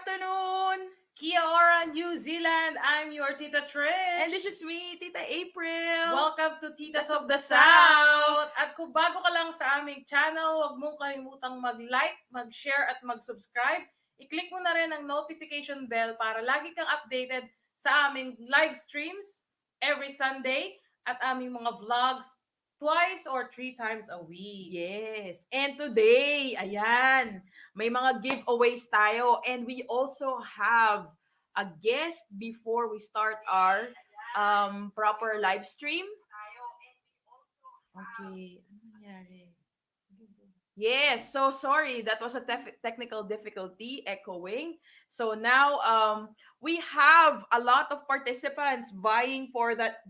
afternoon! Kia ora, New Zealand! I'm your Tita Trish. And this is me, Tita April. Welcome to Titas of the South! At kung bago ka lang sa aming channel, huwag mong kalimutang mag-like, mag-share at mag-subscribe. I-click mo na rin ang notification bell para lagi kang updated sa aming live streams every Sunday at aming mga vlogs twice or 3 times a week. Yes. And today, ayan, may mga giveaways tayo. And we also have a guest before we start our proper live stream. Okay. Ano nangyari? Yes, so sorry. That was a technical difficulty, echoing. So now we have a lot of participants vying for that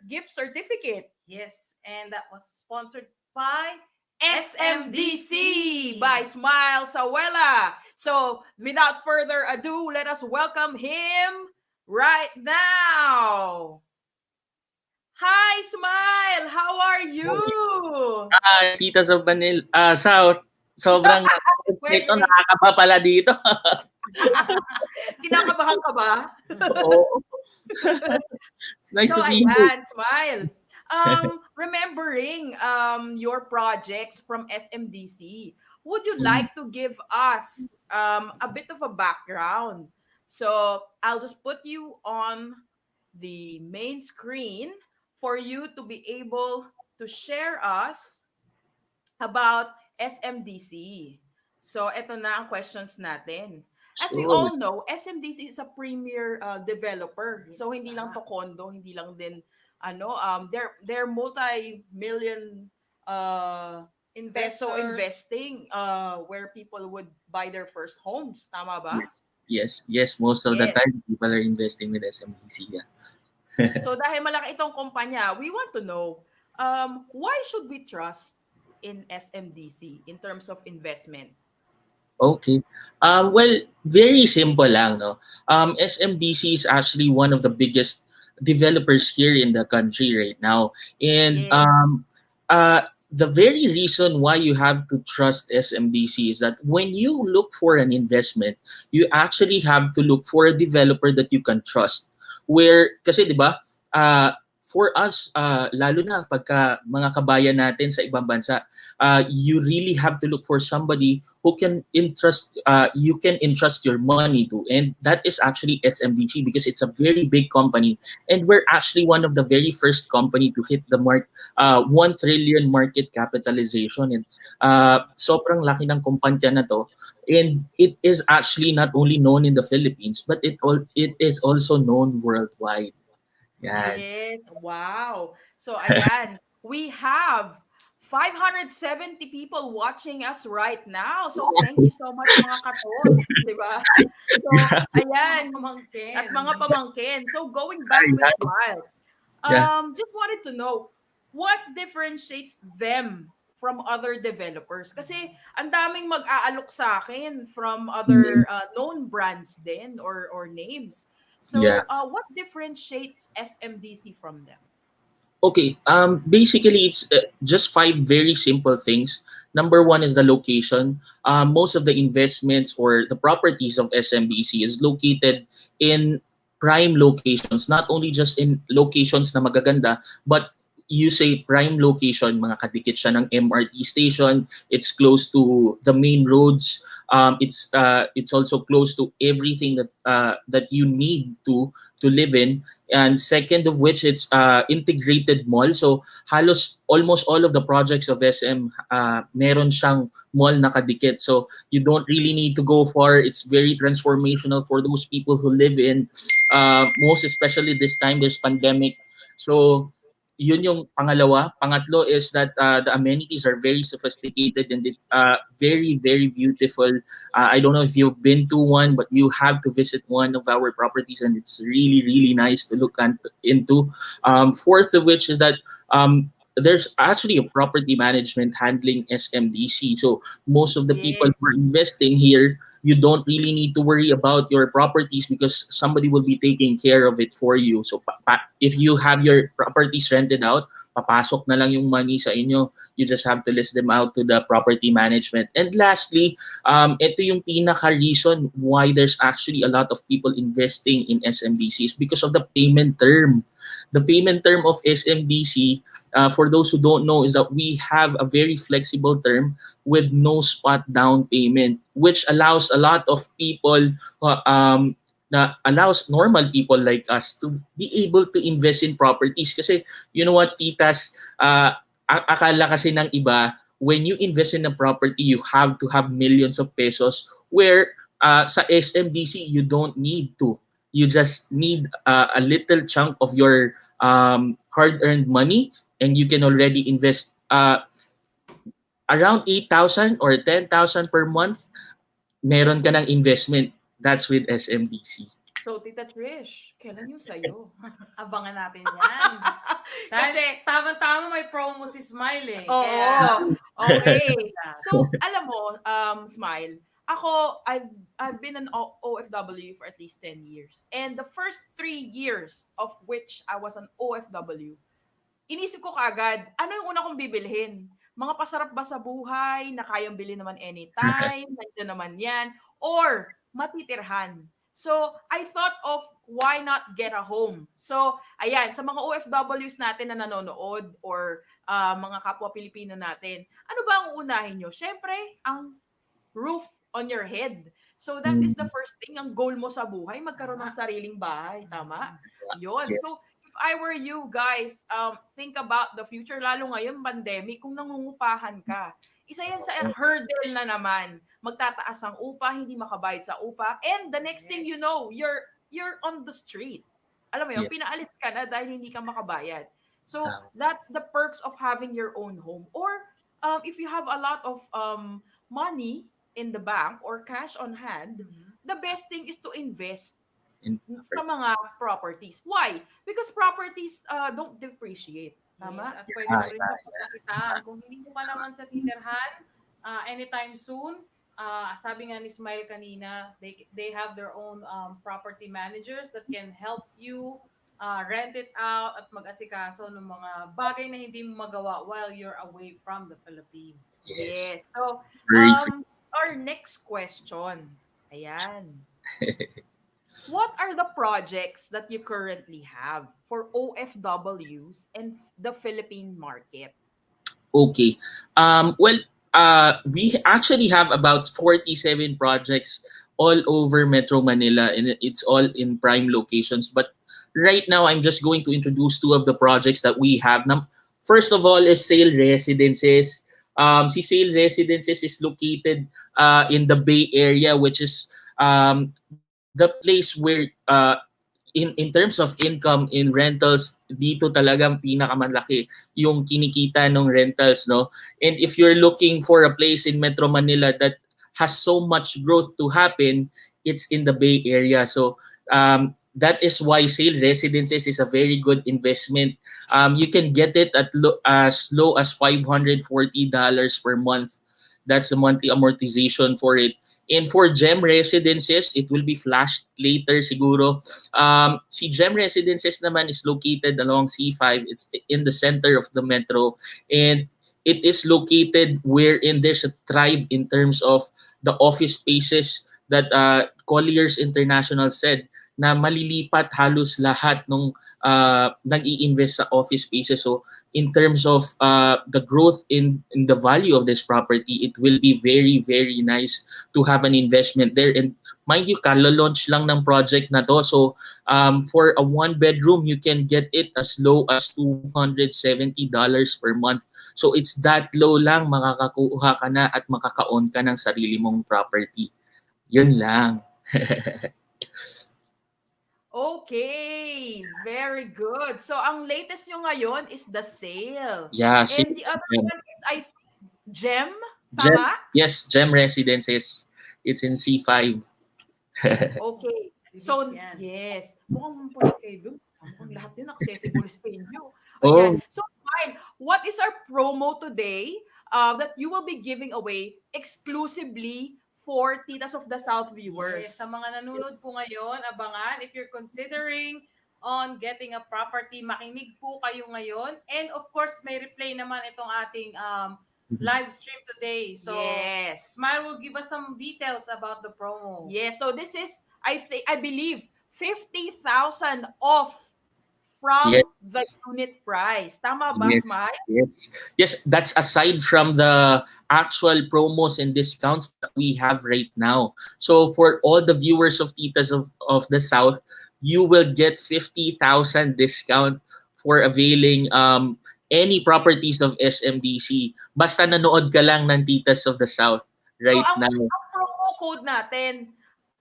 gift certificate. Yes, and that was sponsored by SMDC by Smile Sawela. So without further ado, let us welcome him right now. Hi, Smile! How are you? Titas of South. Sobrang ito, nakakaba pala dito. Kinakabahan ka ba? Oo. It's nice to be here. Smile. Remembering your projects from SMDC, would you like to give us a bit of a background? So I'll just put you on the main screen for you to be able to share us about SMDC. So ito na ang questions natin. As we all know, SMDC is a premier developer. Yes, so hindi lang to condo, hindi lang din they're multi-million peso investing where people would buy their first homes. Tama ba? Yes. Most of the time, people are investing with SMDC. Yeah. So dahil malaki itong kumpanya, we want to know why should we trust in SMDC in terms of investment? Okay. Well, very simple lang, no? SMDC is actually one of the biggest developers here in the country right now. And the very reason why you have to trust SMDC is that when you look for an investment, you actually have to look for a developer that you can trust. Where, kasi di ba, for us, lalo na pagka mga kabayan natin sa ibang bansa, you really have to look for somebody who can you can entrust your money to. And that is actually SMDC because it's a very big company. And we're actually one of the very first company to hit the 1 trillion market capitalization. And sobrang laki ng kumpanya na to. And it is actually not only known in the Philippines, but it is also known worldwide. Yan. Yes. Wow. So ayan, we have 570 people watching us right now. So thank you so much mga katons, di ba? So ayan, at mga pamangkin. So going back with Smile, just wanted to know what differentiates them from other developers. Kasi ang daming mag-aalok sa akin from other known brands din or names. So what differentiates SMDC from them? Okay, basically it's just 5 very simple things. Number 1 is the location. Most of the investments or the properties of SMDC is located in prime locations, not only just in locations na magaganda, but you say prime location, mga kadikit siya ng MRT station, it's close to the main roads, it's also close to everything that you need to live in. And second of which, it's integrated mall. So halos almost all of the projects of SM meron siyang mall na kadikit. So you don't really need to go far. It's very transformational for those people who live in, most especially this time there's pandemic. So yun yung pangalawa. Pangatlo is that the amenities are very sophisticated and very, very beautiful. I don't know if you've been to one, but you have to visit one of our properties and it's really, really nice to look into. Fourth of which is that there's actually a property management handling SMDC. So most of the people who are investing here, you don't really need to worry about your properties because somebody will be taking care of it for you. So if you have your properties rented out, papasok na lang yung money sa inyo. You just have to list them out to the property management. And lastly, ito yung pinaka-reason why there's actually a lot of people investing in SMDC is because of the payment term. The payment term of SMDC, for those who don't know, is that we have a very flexible term with no spot down payment, which allows a lot of people, na allows normal people like us to be able to invest in properties. Kasi, you know what, titas, akala kasi ng iba, when you invest in a property, you have to have millions of pesos, where sa SMDC, you don't need to. You just need a little chunk of your hard-earned money, and you can already invest around 8,000 or 10,000 per month. Meron ka ng investment. That's with SMDC. So, Tita Trish, kailan yung sa'yo? Abangan natin yan. Kasi Kasi, tama-tama may promo si Smile eh. oo, Kaya, okay. So, alam mo, Smile, I've been an OFW for at least 10 years. And the first 3 years of which I was an OFW, inisip ko kaagad, ano yung una kong bibilhin? Mga pasarap ba sa buhay na kayang bilhin naman anytime, nandiyan naman yan, or matitirhan. So, I thought of why not get a home? So, ayan, sa mga OFWs natin na nanonood or mga kapwa Pilipino natin, ano ba ang uunahin nyo? Siyempre, ang roof on your head. So that is the first thing, ang goal mo sa buhay, magkaroon ng sariling bahay, tama? Yon. Yes. So if I were you guys, think about the future, lalo ngayon pandemic, kung nangungupahan ka. Isa yan sa hurdle na naman. Magtataas ang upa, hindi makabayad sa upa, and the next thing you know, you're on the street. Alam mo yun, Yeah. pinaalis ka na dahil hindi ka makabayad. So that's the perks of having your own home. Or if you have a lot of money in the bank or cash on hand, the best thing is to invest sa mga properties. Why? Because properties don't depreciate. Tama? yes, at pwede mo rin pagkakitaan. Kung hindi mo pa naman sa titirhan, anytime soon, sabi nga ni Smile kanina, they have their own property managers that can help you rent it out at mag-asikaso ng mga bagay na hindi mo magawa while you're away from the Philippines. Yes. So, Very true. our next question. Ayan. What are the projects that you currently have for OFWs and the Philippine market? Okay. Well, we actually have about 47 projects all over Metro Manila, and it's all in prime locations. But right now, I'm just going to introduce two of the projects that we have. Now, first of all is Sale Residences. Si Sale Residences is located in the Bay Area, which is the place where in terms of income in rentals, dito talagang pinakamalaki yung kinikita ng rentals, no? And if you're looking for a place in Metro Manila that has so much growth to happen, it's in the Bay Area. So that is why Sale Residences is a very good investment. You can get it at as low as $540 per month. That's the monthly amortization for it. And for Gem Residences, it will be flashed later siguro. Si Gem Residences naman is located along C5. It's in the center of the metro. And it is located wherein there's a tribe in terms of the office spaces that Colliers International said na malilipat halos lahat nung nag-i-invest sa office spaces. So in terms of the growth in the value of this property, it will be very, very nice to have an investment there. And mind you, kalo-launch lang ng project na to. So for a one-bedroom, you can get it as low as $270 per month. So it's that low lang, makakakuha ka na at makaka-own ka ng sarili mong property. Yun lang. Okay, very good. So, ang latest nyo ngayon is the sale. Yeah, And the other Gem. one is Gem, Gem, tama? yes, Gem Residences. It's in C5. Okay. Bilis So, yan. yes. Mukhang pwede kayo doon. Mukhang lahat din accessible sa inyo. Oh, Ayan. So, fine. What is our promo today that you will be giving away exclusively for Titas of the South viewers? Yes, sa mga nanonood po ngayon, abangan, if you're considering on getting a property. Makinig po kayo ngayon. And of course, may replay naman itong ating live stream today. So, Yes. Smile will give us some details about the promo. Yes, so this is, I believe, 50,000 off Yes. from the unit price. Tama ba, Yes, Smile? yes. That's aside from the actual promos and discounts that we have right now. So for all the viewers of Titas of the South, you will get 50,000 discount for availing any properties of SMDC. Basta nanood ka lang ng Titas of the South So, right ang now. promo code natin,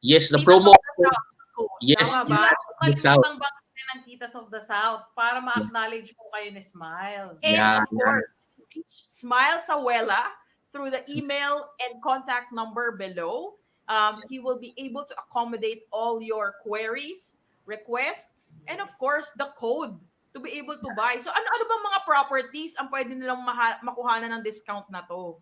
Yes, the Titas promo of the code. South code. Yes, Tama Huwag nyo ba? lang Titas po of the South. kalimutang banggitin ng Titas of the South para ma-acknowledge po kayo ni Smile. And Yeah, of course, reach Smile Sawela through the email and contact number below. He will be able to accommodate all your queries, requests, and of course, the code to be able to buy. So, ano bang mga properties ang pwede nilang makuhanan ng discount na to?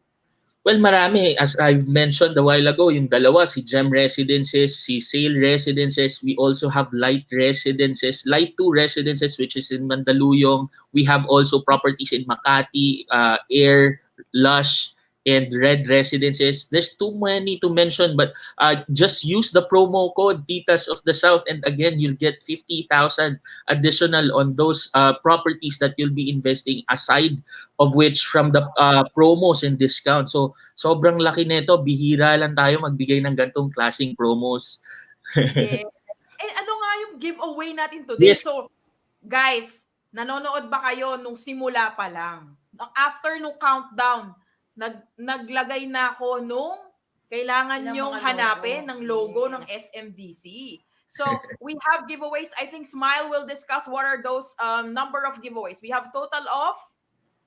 well, marami. As I've mentioned a while ago, yung dalawa, si Gem Residences, si Sail Residences. We also have Light Residences, Light 2 Residences, which is in Mandaluyong. We have also properties in Makati, Air, Lush, and Red Residences. There's too many to mention, but just use the promo code Titas of the South, and again, you'll get 50,000 additional on those properties that you'll be investing aside of which from the promos and discounts. So, sobrang laki nito. Bihira lang tayo magbigay ng gantong klaseng promos. Yeah. Eh, ano nga yung giveaway natin today? Yes. So, guys, nanonood ba kayo nung simula pa lang? After nung countdown, naglagay na ako nung kailangan Ilang nyong mga hanapin logo. ng logo ng Yes. SMDC. So, we have giveaways. I think Smile will discuss what are those number of giveaways. We have total of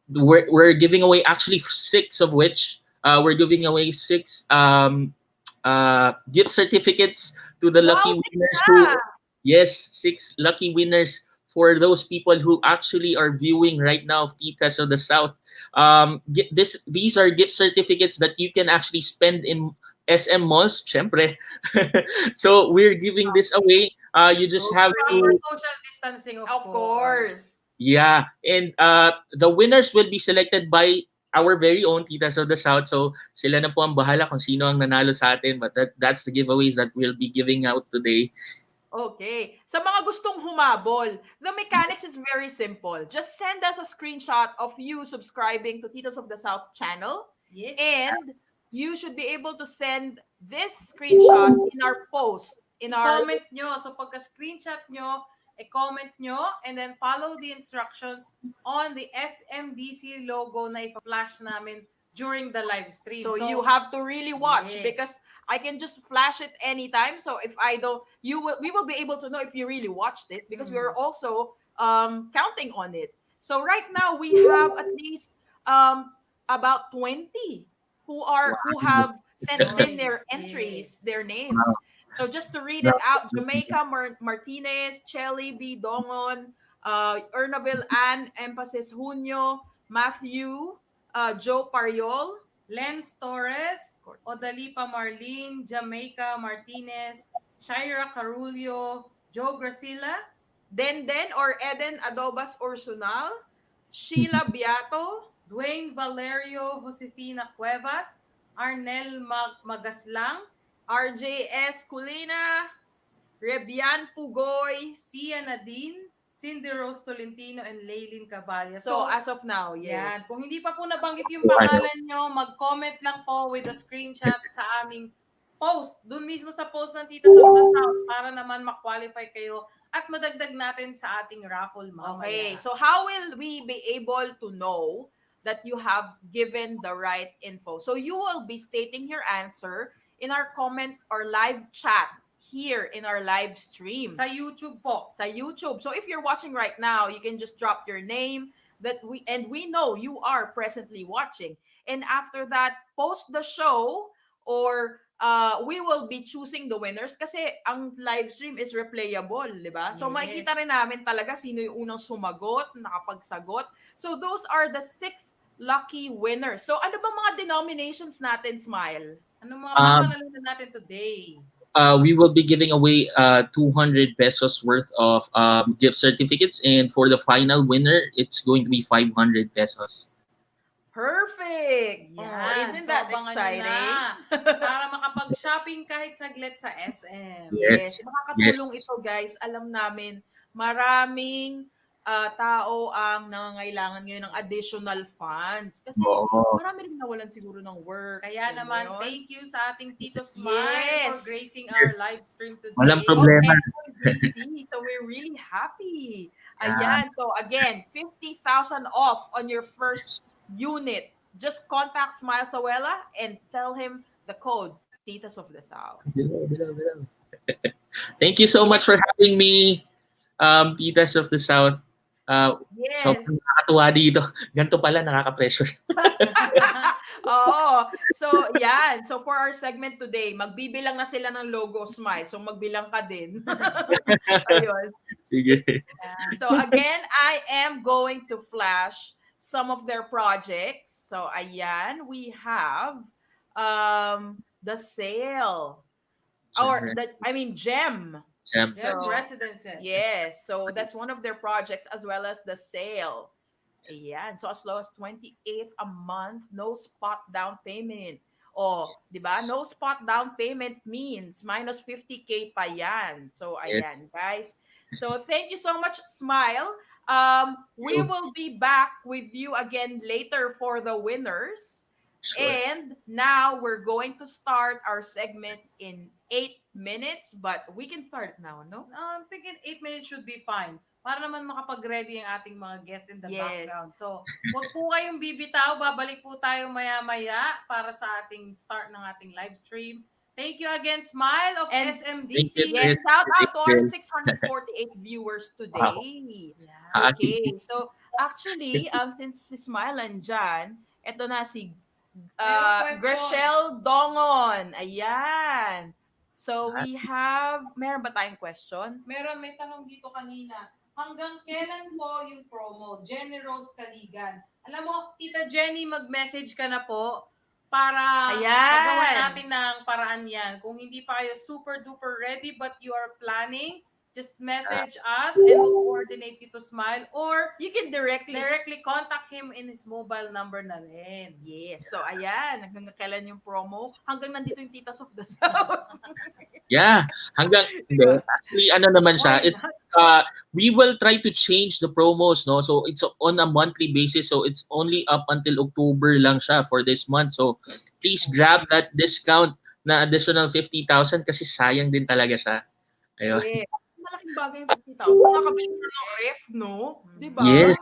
We're giving away actually 6 of which we're giving away 6 gift certificates to the lucky wow, 6 winners na! who, yes, 6 lucky winners for those people who actually are viewing right now of Titas of the South. These are gift certificates that you can actually spend in SM malls, syempre. So we're giving this away. You just have Proper to, social distancing, of Of course. course. yeah, and the winners will be selected by our very own Titas of the South. So sila na po ang bahala kung sino ang nanalo sa atin. But that's the giveaways that we'll be giving out today. Okay. Sa mga gustong humabol, the mechanics is very simple. Just send us a screenshot of you subscribing to Titos of the South channel. Yes. And you should be able to send this screenshot in our post. In our I-comment nyo. So, pagka-screenshot nyo, i-comment nyo, and then follow the instructions on the SMDC logo na i-flash namin during the live stream. So you have to really watch Yes. because I can just flash it anytime. So if I don't, we will be able to know if you really watched it because we're also counting on it. So right now we have at least about 20 who have sent in their entries, Yes. their names. So just to read it out, Jamaica Martinez, Chelly B. Dongon, Ernaville Ann, Emphasis Junio, Matthew, Joe Pariol, Lens Torres, Odalipa Marlene, Jamaica Martinez, Shaira Carullo, Joe Gracila, Denden or Eden Adobas Ursunal, Sheila Biato, Dwayne Valerio Josefina Cuevas, Arnel Magaslang, RJS Culina, Rebian Pugoy. Sia Nadine, Cindy Rose Tolentino, and Laylin Caballo. So as of now, yan. yes. Kung hindi pa po nabanggit yung pangalan nyo, mag-comment lang po with a screenshot sa aming post. Doon mismo sa post ng Titas of the South para naman ma-qualify kayo at madagdag natin sa ating raffle mamaya. Okay, so how will we be able to know that you have given the right info? So you will be stating your answer in our comment or live chat here in our live stream. Sa YouTube po. Sa YouTube. So if you're watching right now, you can just drop your name we know you are presently watching. And after that, post the show or we will be choosing the winners kasi ang live stream is replayable, di ba? So Yes. makikita rin namin talaga sino yung unang sumagot, nakapagsagot. So those are the 6 lucky winners. So ano ba mga denominations natin, Smile? Ano mga mapanalunan natin today? we will be giving away 200 pesos worth of gift certificates, and for the final winner, it's going to be 500 pesos. Perfect. Oh, Yan. isn't So, that abangan nyo na exciting? para makapag-shopping kahit saglit sa SM. Yes, Yes, makakatulong yes. ito guys. Alam namin, maraming tao ang nangangailangan ngayon ng additional funds. Kasi Oo. marami rin nawalan siguro ng work. Kaya Alam mo naman, yun? thank you sa ating Tito Smile for Yes. gracing Yes. our live stream Walang today. Of problema. SMDC. So we're really happy. Yan. Ayan. So again, 50,000 off on your first Yes. unit. Just contact Smile Sawela and tell him the code, Titas of the South. Bilaw, bilaw, bilaw. Thank you so much for having me, Titas of the South. Sobrang Yes. nakakatuwa dito. Ganito pala, nakaka-pressure. Oo. So, yan. So, for our segment today, magbibilang na sila ng logo Smile. So, magbilang ka din. Ayun. Sige. So, again, I am going to flash some of their projects. So, ayan, we have the sale. Or, GEM. Gem. Gem So, Residences. yes. So, that's one of their projects as well as the sale. Ayan. So, as low as 28 a month, no spot down payment. O, di ba? No spot down payment means minus 50K pa yan. So, Yes. ayan, guys. So, thank you so much, Smile. We will be back with you again later for the winners. Sure. And now we're going to start our segment in 8 minutes, but we can start now, no? I'm thinking 8 minutes should be fine. Para naman makapag-ready ang ating mga guests in the Yes. background. So, wag po kayong bibitaw. Babalik po tayo maya-maya para sa ating start ng ating live stream. Thank you again, Smile of And SMDC. thank you, yes, Chris. shout out to our Rachel. 648 viewers Wow. today. Yeah. Okay, so actually, since si Smile andyan, eto na si Merong question. Grishel Dongon. Ayan. So we have, meron ba tayong question? Meron, may tanong dito kanina. Hanggang kailan po yung promo? Jenny Rose Kaligan. Alam mo, Tita Jenny, mag-message ka na po para Ayan. magawa natin ng paraan yan. Kung hindi pa kayo super duper ready but you are planning, just message us and we'll coordinate you to Smile or You can directly contact him in his mobile number na rin. Yes. So, ayan. Hanggang kailan yung promo? Hanggang nandito yung Titas of the South. Yeah, hanggang Diba? actually ano naman siya, Why it's we will try to change the promos, no? So it's on a monthly basis, so it's only up until October lang siya for this month. So please grab that discount na additional 50,000 kasi sayang din talaga siya. Ayun. Yeah. Malaking bagay yung 50,000. Nakakabili ka ng ref, no? Diba? Yes.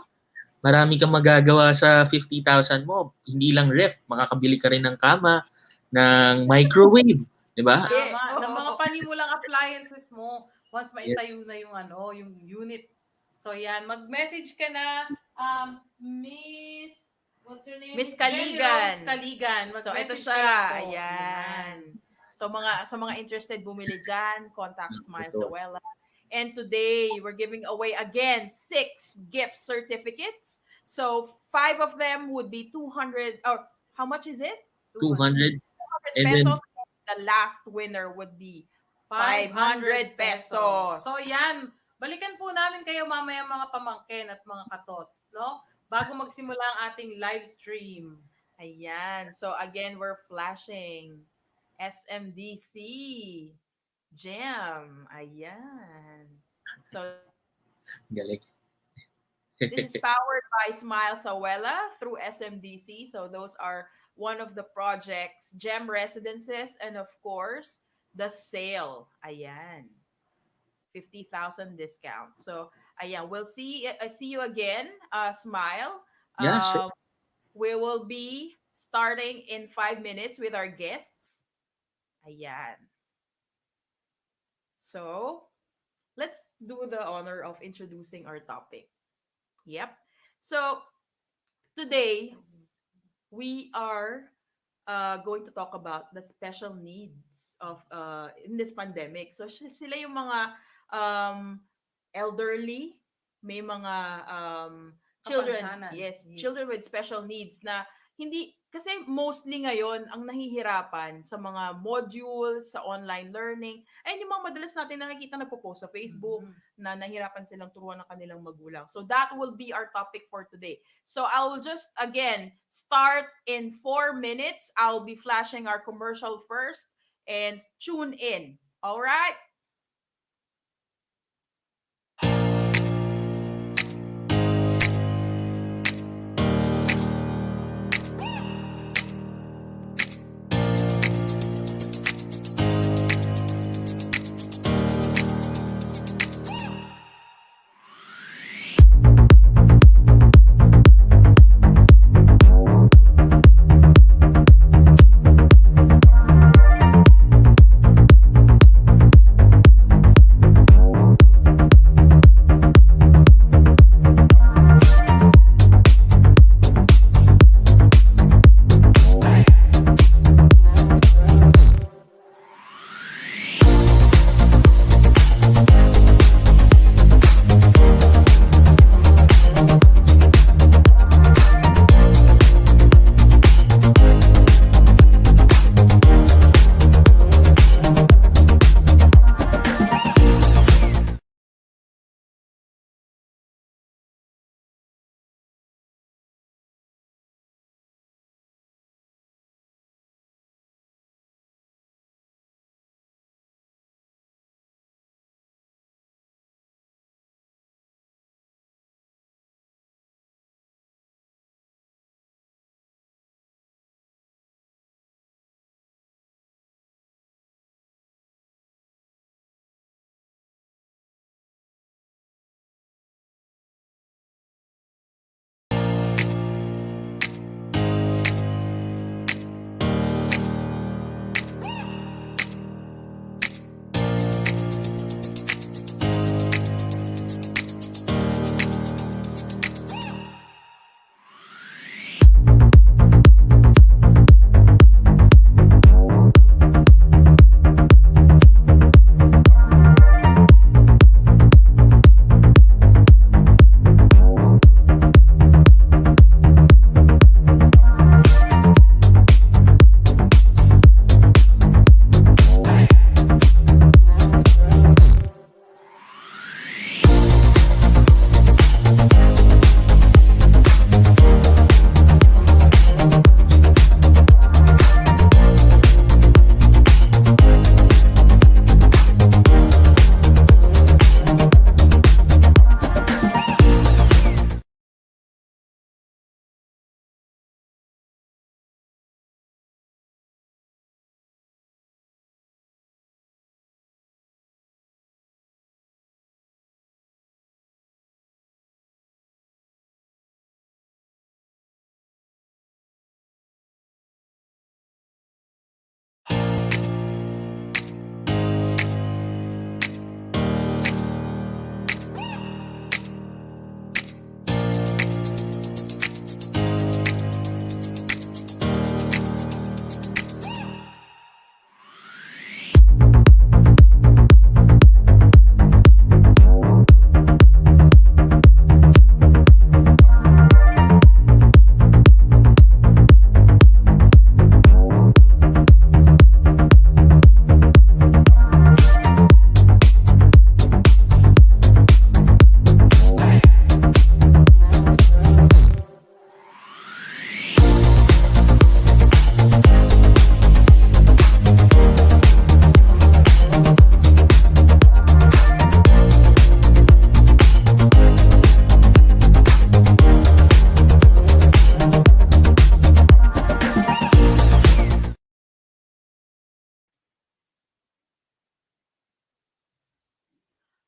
Marami kang magagawa sa 50,000 mo. Hindi lang ref, makakabili ka rin ng kama, ng microwave, 'di ba? Yeah. Tama. Ng Oo. mga panimulang appliances mo once maitayo na yung yung unit. So yan, mag-message ka na Miss what's her name? Miss Jenny Kaligan. Rose Kaligan. So, ito Mag-message siya. ka lang po. Ayan. So, sa mga interested bumili dyan, contact Smile Ito. Sawela. And today, we're giving away again 6 gift certificates. So, 5 of them would be 200, or how much is it? 200 200 and then pesos. The last winner would be 500 pesos. So yan, balikan po namin kayo mamaya mga pamangkin at mga katots, no? Bago magsimula ang ating live stream. Ayan. So again, we're flashing SMDC Gem. Ayan. So galing. this is powered by Smile Sawela through SMDC. So those are one of the projects, Gem Residences, and of course, the sale. Ayan. 50,000 discount. So, ayan, we'll see you again, Smile. Yeah, sure. We will be starting in 5 minutes with our guests. Ayan. So, let's do the honor of introducing our topic. Yep. So, today, we are going to talk about the special needs of in this pandemic. So, sila yung mga elderly, may mga children, Kapansanan. yes, Yes. children with special needs na hindi kasi mostly ngayon ang nahihirapan sa mga modules, sa online learning, ay yung mga madalas natin nakikita nagpo-post sa Facebook Mhm. na nahirapan silang turuan ng kanilang magulang. So that will be our topic for today. So I will just again start in 4 minutes. I'll be flashing our commercial first and tune in. All right?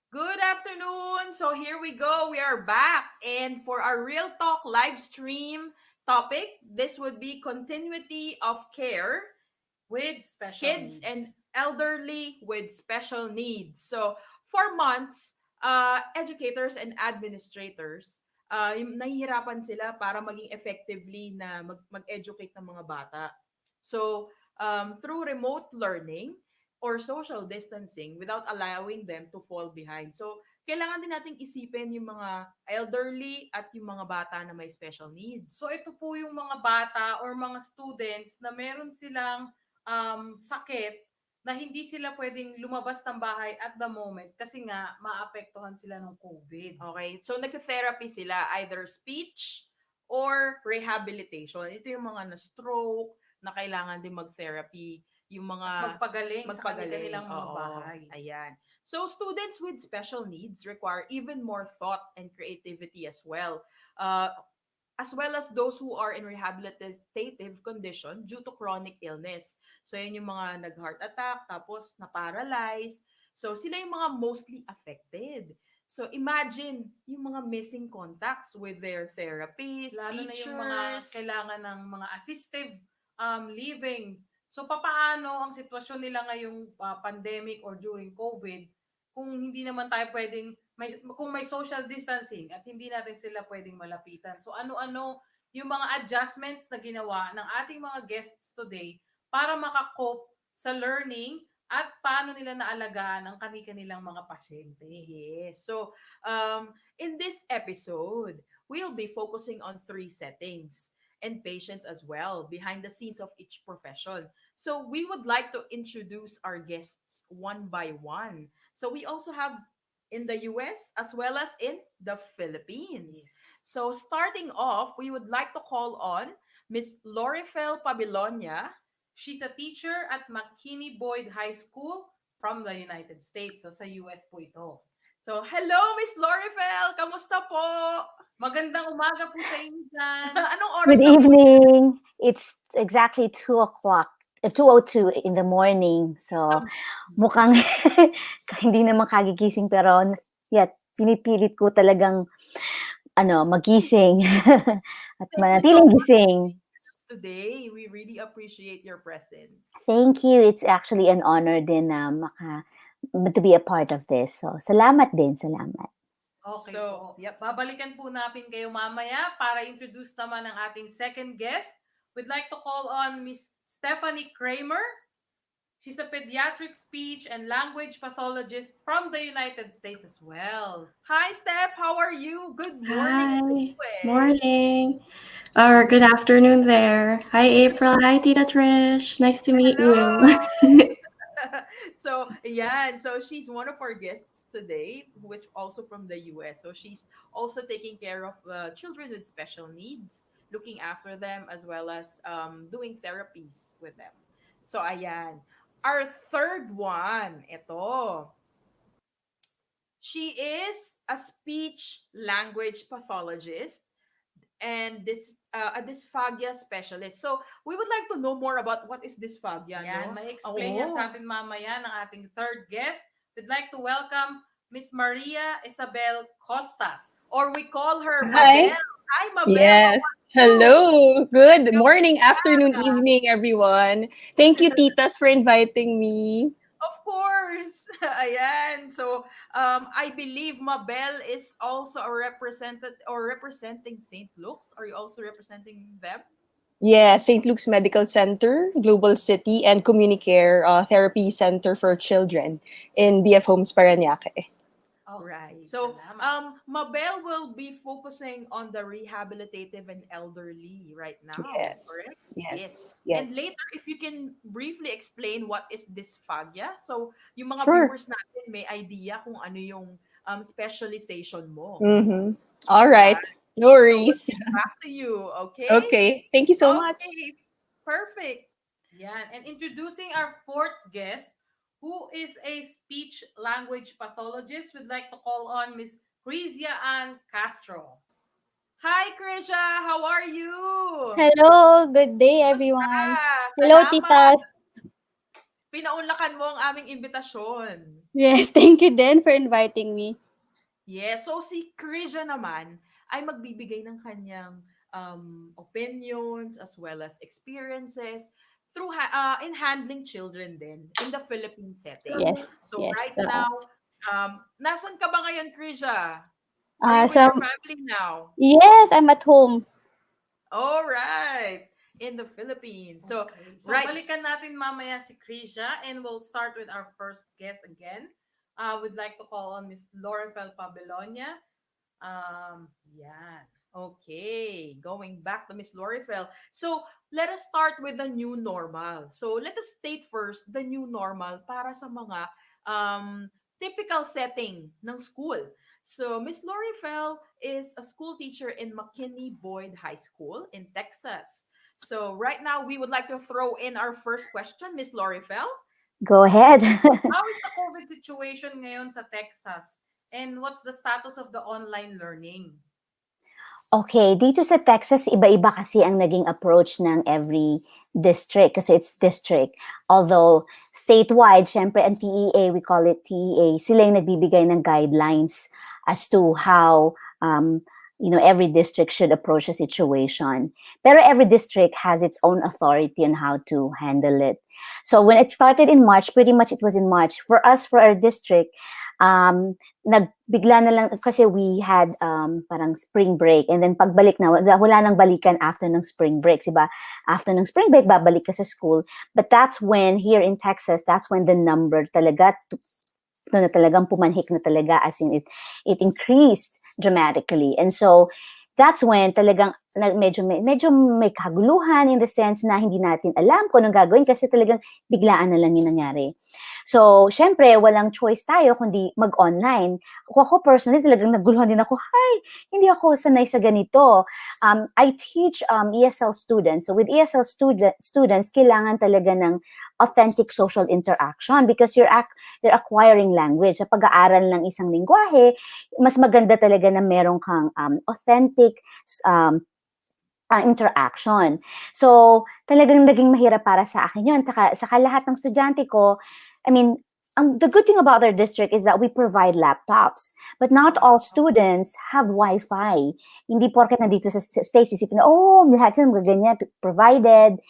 Good afternoon. So here we go. We are back. And for our Real Talk live stream topic, this would be continuity of care, With special kids and needs. elderly with special needs. So for months, educators and administrators, nahihirapan sila para maging effectively na mag-educate ng mga bata. So through remote learning, or social distancing without allowing them to fall behind. So, kailangan din nating isipin yung mga elderly at yung mga bata na may special needs. So ito po yung mga bata or mga students na meron silang sakit na hindi sila pwedeng lumabas ng bahay at the moment kasi nga maapektuhan sila ng COVID. Okay, so nagte-therapy sila, either speech or rehabilitation. Ito yung mga na-stroke, na kailangan din mag-therapy, yung mga Magpagaling sa kanilang mga oo, bahay. ayan. So students with special needs require even more thought and creativity as well as those who are in rehabilitative condition due to chronic illness. So, yun yung mga nag-heart attack, tapos na-paralyze. So, sila yung mga mostly affected. So, imagine yung mga missing contacts with their therapists, Lalo na yung mga teachers. kailangan ng mga assistive living. So papaano ang sitwasyon nila ngayong pandemic or during COVID kung hindi naman tayo pwedeng kung may social distancing at hindi natin sila pwedeng malapitan. So ano-ano yung mga adjustments na ginawa ng ating mga guests today para makakope sa learning at paano nila naalagaan ang kani-kanilang mga pasyente. Yes. So, in this episode, we'll be focusing on three settings and patients as well behind the scenes of each profession. So, we would like to introduce our guests one by one. So, we also have in the US as well as in the Philippines. Yes. So, starting off, we would like to call on Miss Loryfel Pabelonia. She's a teacher at Mckinney Boyd High School from the United States. So sa US po ito. So, hello Miss Loryfel! Kamusta po? Magandang umaga po sa inyo dyan. Anong oras Good na po? evening. It's exactly 2:00, 2:02 in the morning. So, mukhang hindi naman kagigising pero pinipilit ko talagang magising at Thank you so manatiling much gising. today. We really appreciate your presence. Thank you. It's actually an honor din na to be a part of this. So, salamat din, salamat. Okay, So, so babalikan po natin kayo mamaya para introduce naman ang ating second guest. We'd like to call on Miss Stephanie Kramer. She's a pediatric speech and language pathologist from the United States as well. Hi, Steph. How are you? Good Hi, morning. morning, or good afternoon there. Hi, April. Hi, Tita Trish. Nice to meet you. So, yeah, so she's one of our guests today who is also from the US. So, she's also taking care of children with special needs, looking after them, as well as doing therapies with them. So, ayan. Our third one, ito. She is a speech language pathologist and a dysphagia specialist. So, we would like to know more about what is dysphagia, Yan, no? may explain yan sa atin mamaya ng ating third guest. We'd like to welcome Miss Maria Ysabel Costas. Or we call her Hi. Mabel. Hi, Mabel. Yes. Hello. Good morning, afternoon, evening, everyone. Thank you, Titas, for inviting me. Of course. Ayan. So, I believe Mabel is also a representing St. Luke's. Are you also representing them? Yeah, St. Luke's Medical Center, Global City, and Communicare Therapy Center for Children in BF Homes, Parañaque. Okay, Right. So, salamat. Mabel will be focusing on the rehabilitative and elderly right now. Yes. Correct? Yes. And later, if you can briefly explain what is dysphagia. So, yung mga Sure. viewers natin may idea kung ano yung specialization mo. Mm-hmm. All right. No So, we'll worries. get back to you. Okay? Okay. Thank you so much. Okay. Perfect. Yan. And introducing our fourth guest, who is a speech language pathologist, we'd like to call on Miss Krizia and Castro. Hi, Krizia. How are you? Hello, good day, everyone. Hello, Salamat. Titas. Pinaunlakan mo ang aming imbitasyon. Yes, thank you din for inviting me. Yes. So, si Krizia naman ay magbibigay ng kanyang opinions as well as experiences through in handling children din in the Philippine setting. Yes. So, yes. right now, nasan ka ba ngayon, Krizia? Are you with your family now? Yes, I'm at home. All right. in the Philippines. So, Okay. So right. balikan natin mamaya si Krizia and we'll start with our first guest again. We'd like to call on Miss Loryfel Pabelonia. Yan. Okay, going back to Miss Loryfel. So, let us start with the new normal. So, let us state first the new normal para sa mga typical setting ng school. So, Miss Loryfel is a school teacher in McKinney Boyd High School in Texas. So, right now, we would like to throw in our first question, Miss Loryfel. Go ahead. How is the COVID situation ngayon sa Texas? And what's the status of the online learning? Okay, dito sa Texas, iba-iba kasi ang naging approach ng every district kasi it's district. Although, statewide, syempre, ang TEA, we call it TEA, sila yung nagbibigay ng guidelines as to how, every district should approach a situation. Pero every district has its own authority on how to handle it. So, when it started in March, pretty much it was in March. For us, for our district, nagbigla na lang kasi we had parang spring break and then pagbalik na wala nang balikan after ng spring break, diba? After ng spring break babalik ka sa school, but that's when here in Texas, that's when the number talaga na talagang pumanhik na talaga, as in it increased dramatically. And so that's when talagang medyo may kaguluhan in the sense na hindi natin alam kung anong gagawin kasi talagang biglaan na lang yung nangyari. So, syempre, walang choice tayo kundi mag-online. Ako personally, talagang naguluhan din ako, hindi ako sanay sa ganito. I teach ESL students. So, with ESL students, kailangan talaga ng authentic social interaction because they're acquiring language. Sa pag-aaral ng isang lingwahe, mas maganda talaga na meron kang authentic interaction. So, talagang naging mahirap para sa akin yun. Saka lahat ng estudyante ko, the good thing about our district is that we provide laptops. But not all students have Wi-Fi. Hindi porket nandito sa States, isipin na, lahat sila magaganyan, provided.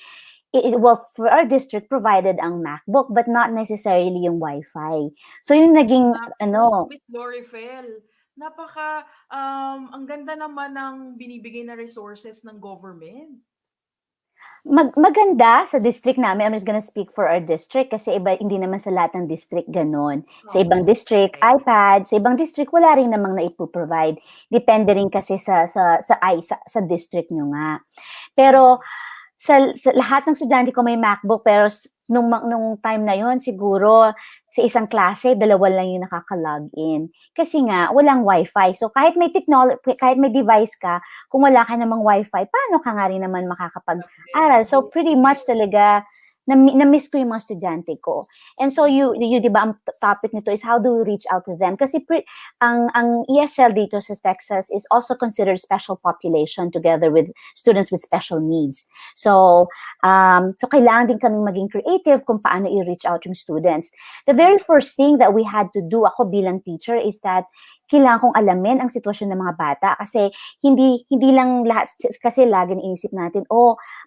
Well, for our district, provided ang MacBook, but not necessarily yung Wi-Fi. So, yung naging, Miss Loryfel, ang ganda naman ng binibigay na resources ng government. Maganda sa district namin. I'm just gonna speak for our district kasi hindi naman sa lahat ng district ganon. Sa ibang district, iPad. Sa ibang district, wala rin namang na-provide. Depende rin kasi sa district nyo nga. Pero, sa lahat ng estudyante ko may MacBook, pero nung time na yon siguro sa isang klase, 2 lang yung nakaka-login. Kasi nga, walang Wi-Fi. So, kahit may device ka, kung wala ka namang Wi-Fi, paano ka nga rin naman makakapag-aral? So, pretty much talaga, na-miss ko yung mga estudyante ko. And so, di ba, ang topic nito is how do we reach out to them? Kasi ang ESL dito sa Texas is also considered special population together with students with special needs. So kailangan din kaming maging creative kung paano i-reach out yung students. The very first thing that we had to do, ako bilang teacher, is that kailangan kong alamin ang sitwasyon ng mga bata kasi hindi lang lahat, kasi lagi iniisip natin,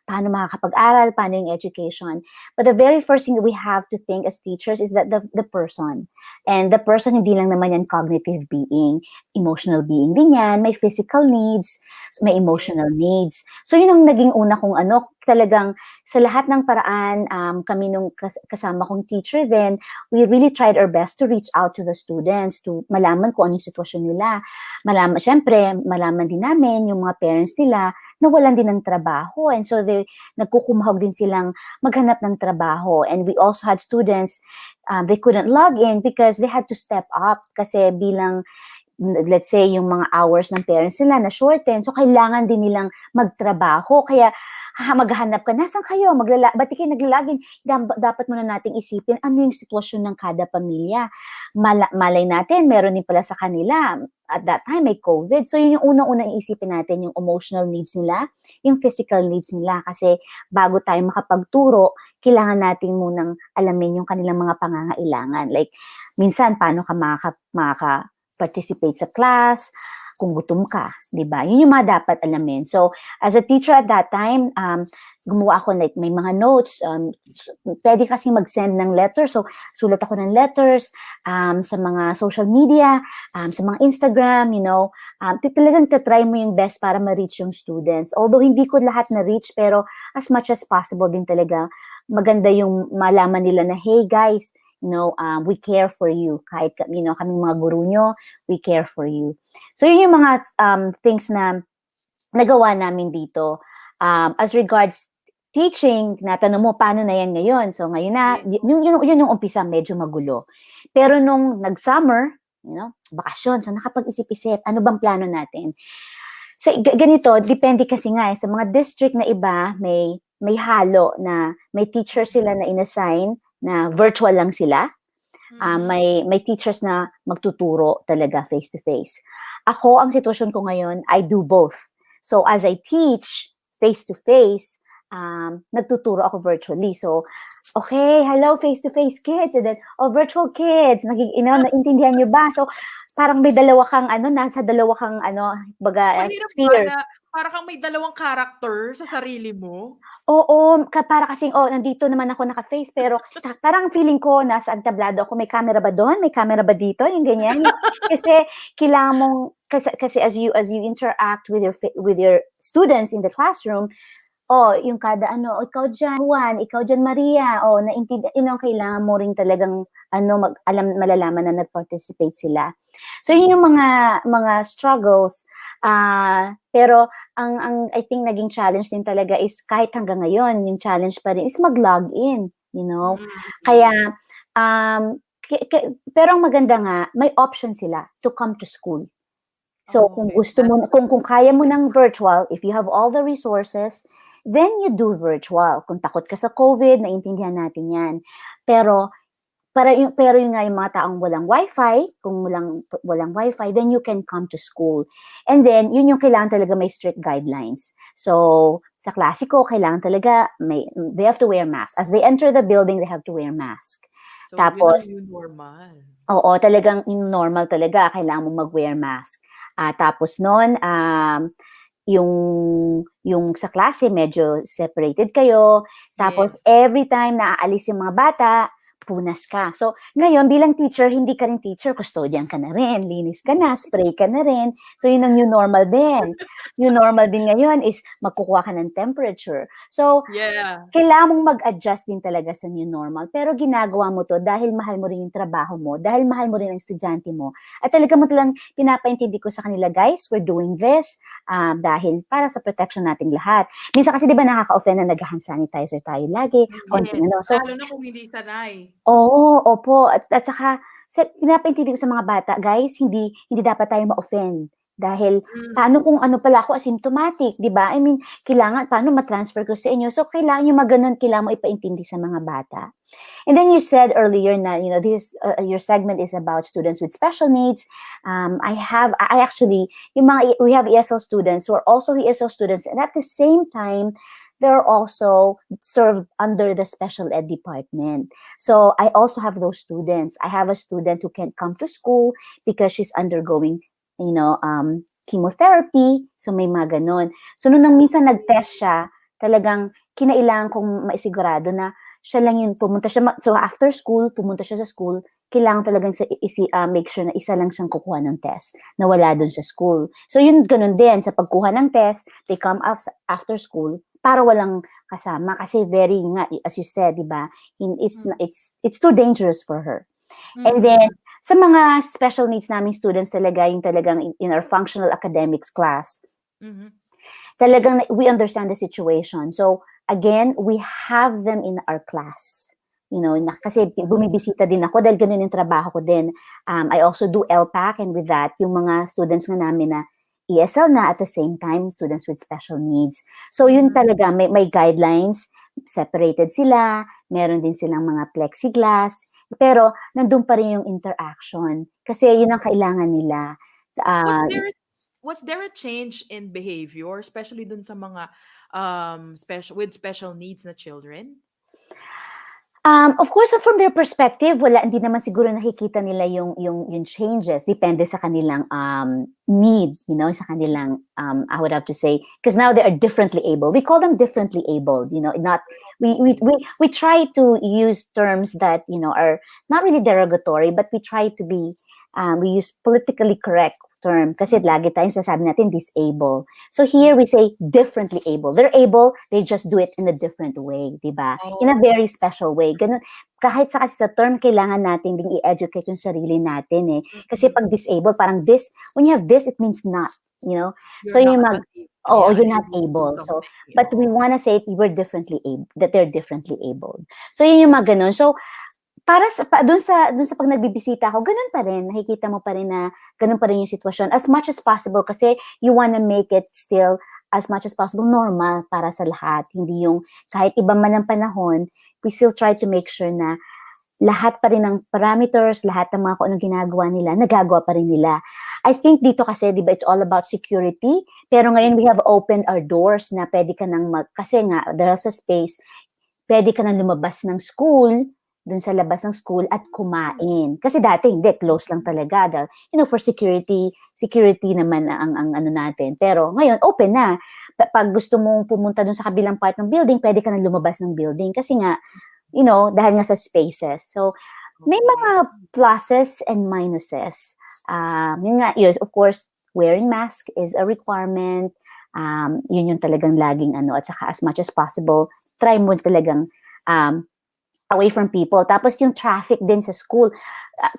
paano makakapag-aral, paano yung education. But the very first thing that we have to think as teachers is that the person. And the person, hindi lang naman yan cognitive being, emotional being din yan, may physical needs, may emotional needs. So yun ang naging una kong talagang sa lahat ng paraan, kami nung kasama kong teacher then, we really tried our best to reach out to the students, to malaman kung ano yung sitwasyon nila. Syempre, malaman din namin yung mga parents nila na walan din ng trabaho. And so, nagkukumahog din silang maghanap ng trabaho. And we also had students, they couldn't log in because they had to step up kasi bilang let's say, yung mga hours ng parents nila na shorten. So, kailangan din nilang magtrabaho. Kaya, maghahanap ka, nasan kayo? Ba't kayo naglalagin? Dapat muna nating isipin ano yung sitwasyon ng kada pamilya. Malay natin, meron din pala sa kanila. At that time, may COVID. So, yun yung unang-unang isipin natin, yung emotional needs nila, yung physical needs nila. Kasi bago tayo makapagturo, kailangan natin munang alamin yung kanilang mga pangangailangan. Like, minsan, paano ka makaka-participate sa class, kung gutom ka, di ba? Yun yung mga dapat alamin. So, as a teacher at that time, gumawa ako like may mga notes, pwede kasi mag-send ng letters. So, sulat ako ng letters sa mga social media, sa mga Instagram, talagang tatry mo yung best para ma-reach yung students. Although hindi ko lahat na-reach, pero as much as possible din talaga, maganda yung malaman nila na, hey guys, we care for you. Kahit, kaming mga guru nyo, we care for you. So, yun yung mga things na nagawa namin dito. As regards teaching, tinatanong mo, paano na yan ngayon? So, ngayon na, yun yung umpisa, medyo magulo. Pero nung nag-summer, bakasyon, so nakapag-isip-isip, ano bang plano natin? So, ganito, depende kasi nga, sa mga district na iba, may halo na may teacher sila na inassign na virtual lang sila. May teachers na magtuturo talaga face-to-face. Ako, ang sitwasyon ko ngayon, I do both. So, as I teach face-to-face, nagtuturo ako virtually. So, okay, hello face-to-face kids. And then, virtual kids, naintindihan nyo ba? So, parang may dalawa kang, nasa dalawa kang, Mahirap ba spheres. na para kang may dalawang character sa sarili mo? Oo, para kasing, nandito naman ako naka-face, pero parang feeling ko nasa entablado ako, may camera ba doon? May camera ba dito? Yung ganyan. Kasi kailangan mong, kasi as you interact with your students in the classroom, yung kada ikaw dyan, Juan, ikaw dyan, Maria, naintindihan, kailangan mo rin talagang, malalaman na nag-participate sila. So, yun yung mga struggles, pero, I think naging challenge din talaga is kahit hanggang ngayon, yung challenge pa rin is mag-log in, Kaya, pero ang maganda nga, may option sila to come to school. So, kung gusto mo, kung kaya mo ng virtual, if you have all the resources, then you do virtual. Kung takot ka sa COVID, naintindihan natin yan. Pero yung nga yung mga taong walang wifi, kung walang wifi, then you can come to school. And then, yun yung kailangan talaga may strict guidelines. So, sa klasiko, kailangan talaga, they have to wear mask. As they enter the building, they have to wear mask. So, Tapos, yun ang normal. Oo, talagang normal talaga, kailangan mo mag-wear mask. Tapos noon, yung sa klase, medyo separated kayo. Tapos, every time na aalis yung mga bata, punas ka. So, ngayon, bilang teacher, hindi ka rin teacher, custodian ka na rin, linis ka na, spray ka na rin. So, yun ang new normal din. New normal din ngayon is magkukuha ka ng temperature. So, kailangan mong mag-adjust din talaga sa new normal. Pero ginagawa mo to dahil mahal mo rin yung trabaho mo, dahil mahal mo rin ang estudyante mo. At talaga mo talang pinapaintindi ko sa kanila, guys, we're doing this dahil para sa protection nating lahat. Minsan kasi di ba nakaka-offend na nag-hand sanitizer tayo lagi. So, lalo na kung hindi sanay. Oo, opo. At saka, pinapaintindi ko sa mga bata, guys, hindi dapat tayo ma-offend. Dahil, paano kung pala ako asymptomatic, di ba? I mean, kailangan, paano ma-transfer ko sa inyo? So, kailangan yung maganon, kailangan mo ipaintindi sa mga bata. And then you said earlier na, this, your segment is about students with special needs. We have ESL students who are also ESL students, and at the same time, they're also served under the special ed department. So I also have those students. I have a student who can't come to school because she's undergoing, chemotherapy. So may mga ganon. So nung minsan nag-test siya, talagang kinailangan kong maisigurado na siya lang yun, pumunta siya. So after school, pumunta siya sa school, kailangan talagang make sure na isa lang siyang kukuha ng test na wala dun sa school. So yun, ganun din. Sa pagkuha ng test, they come up after school para walang kasama. Kasi very, as you said, diba, it's too dangerous for her. And then, sa mga special needs naming students talaga, yung talagang in our functional academics class, talagang we understand the situation. So, again, we have them in our class. Kasi bumibisita din ako dahil ganun yung trabaho ko din. I also do LPAC, and with that, yung mga students nga namin na ESL na at the same time, students with special needs. So, yun talaga, may guidelines, separated sila, meron din silang mga plexiglass, pero nandun pa rin yung interaction. Kasi yun ang kailangan nila. Was there a change in behavior, especially dun sa mga with special needs na children? Of course, from their perspective, hindi naman siguro nakikita nila yung changes. Depende sa kanilang need, sa kanilang, I would have to say, because now they are differently able. We call them differently abled, not, we try to use terms that, are not really derogatory, but we try to be, we use politically correct term kasi lagi tayong sasabi natin disabled. So here we say differently able. They're able, they just do it in a different way, di ba? In a very special way. Ganun, kahit kasi sa term, kailangan natin ding i-educate yung sarili natin eh. Kasi pag disabled, parang this, when you have this, it means not, So You're yung not able. you're not Able to do able. So, something. but we wanna say we're differently able, that they're differently able. So yun yung mga ganun. So, para sa doon sa pag nagbibisita ako, ganun pa rin, nakikita mo pa rin na ganun pa rin yung sitwasyon as much as possible kasi you wanna make it still as much as possible normal para sa lahat. Hindi yung kahit iba man ang panahon, we still try to make sure na lahat pa rin ng parameters, lahat ng mga kung anong ginagawa nila, nagagawa pa rin nila. I think dito kasi, di ba, it's all about security. Pero ngayon, we have opened our doors na pwede ka nang kasi nga, there's a space, pwede ka nang lumabas ng school, dun sa labas ng school at kumain. Kasi dati hindi, close lang talaga. Dahil, for security naman ang ano natin. Pero ngayon, open na. Pag gusto mong pumunta dun sa kabilang part ng building, pwede ka nang lumabas ng building. Kasi nga, dahil nga sa spaces. So, may mga pluses and minuses. Yun nga, of course, wearing mask is a requirement. Yun yung talagang laging at saka as much as possible, try mo talagang away from people. Tapos yung traffic din sa school.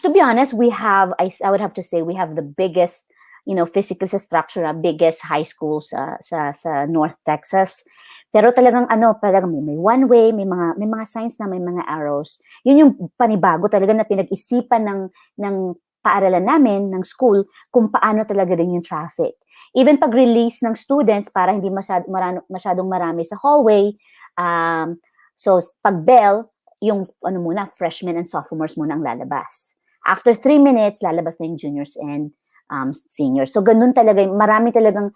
To be honest, we have, I would have to say, we have the biggest, physical structure, biggest high school sa North Texas. Pero talagang talagang may one way, may mga signs na may mga arrows. Yun yung panibago talaga na pinag-isipan ng paaralan namin, ng school, kung paano talaga din yung traffic. Even pag-release ng students para hindi masyadong marami sa hallway, so pag bell, yung muna, freshmen and sophomores muna ang lalabas. After 3 minutes, lalabas na yung juniors and seniors. So ganun talaga, marami talagang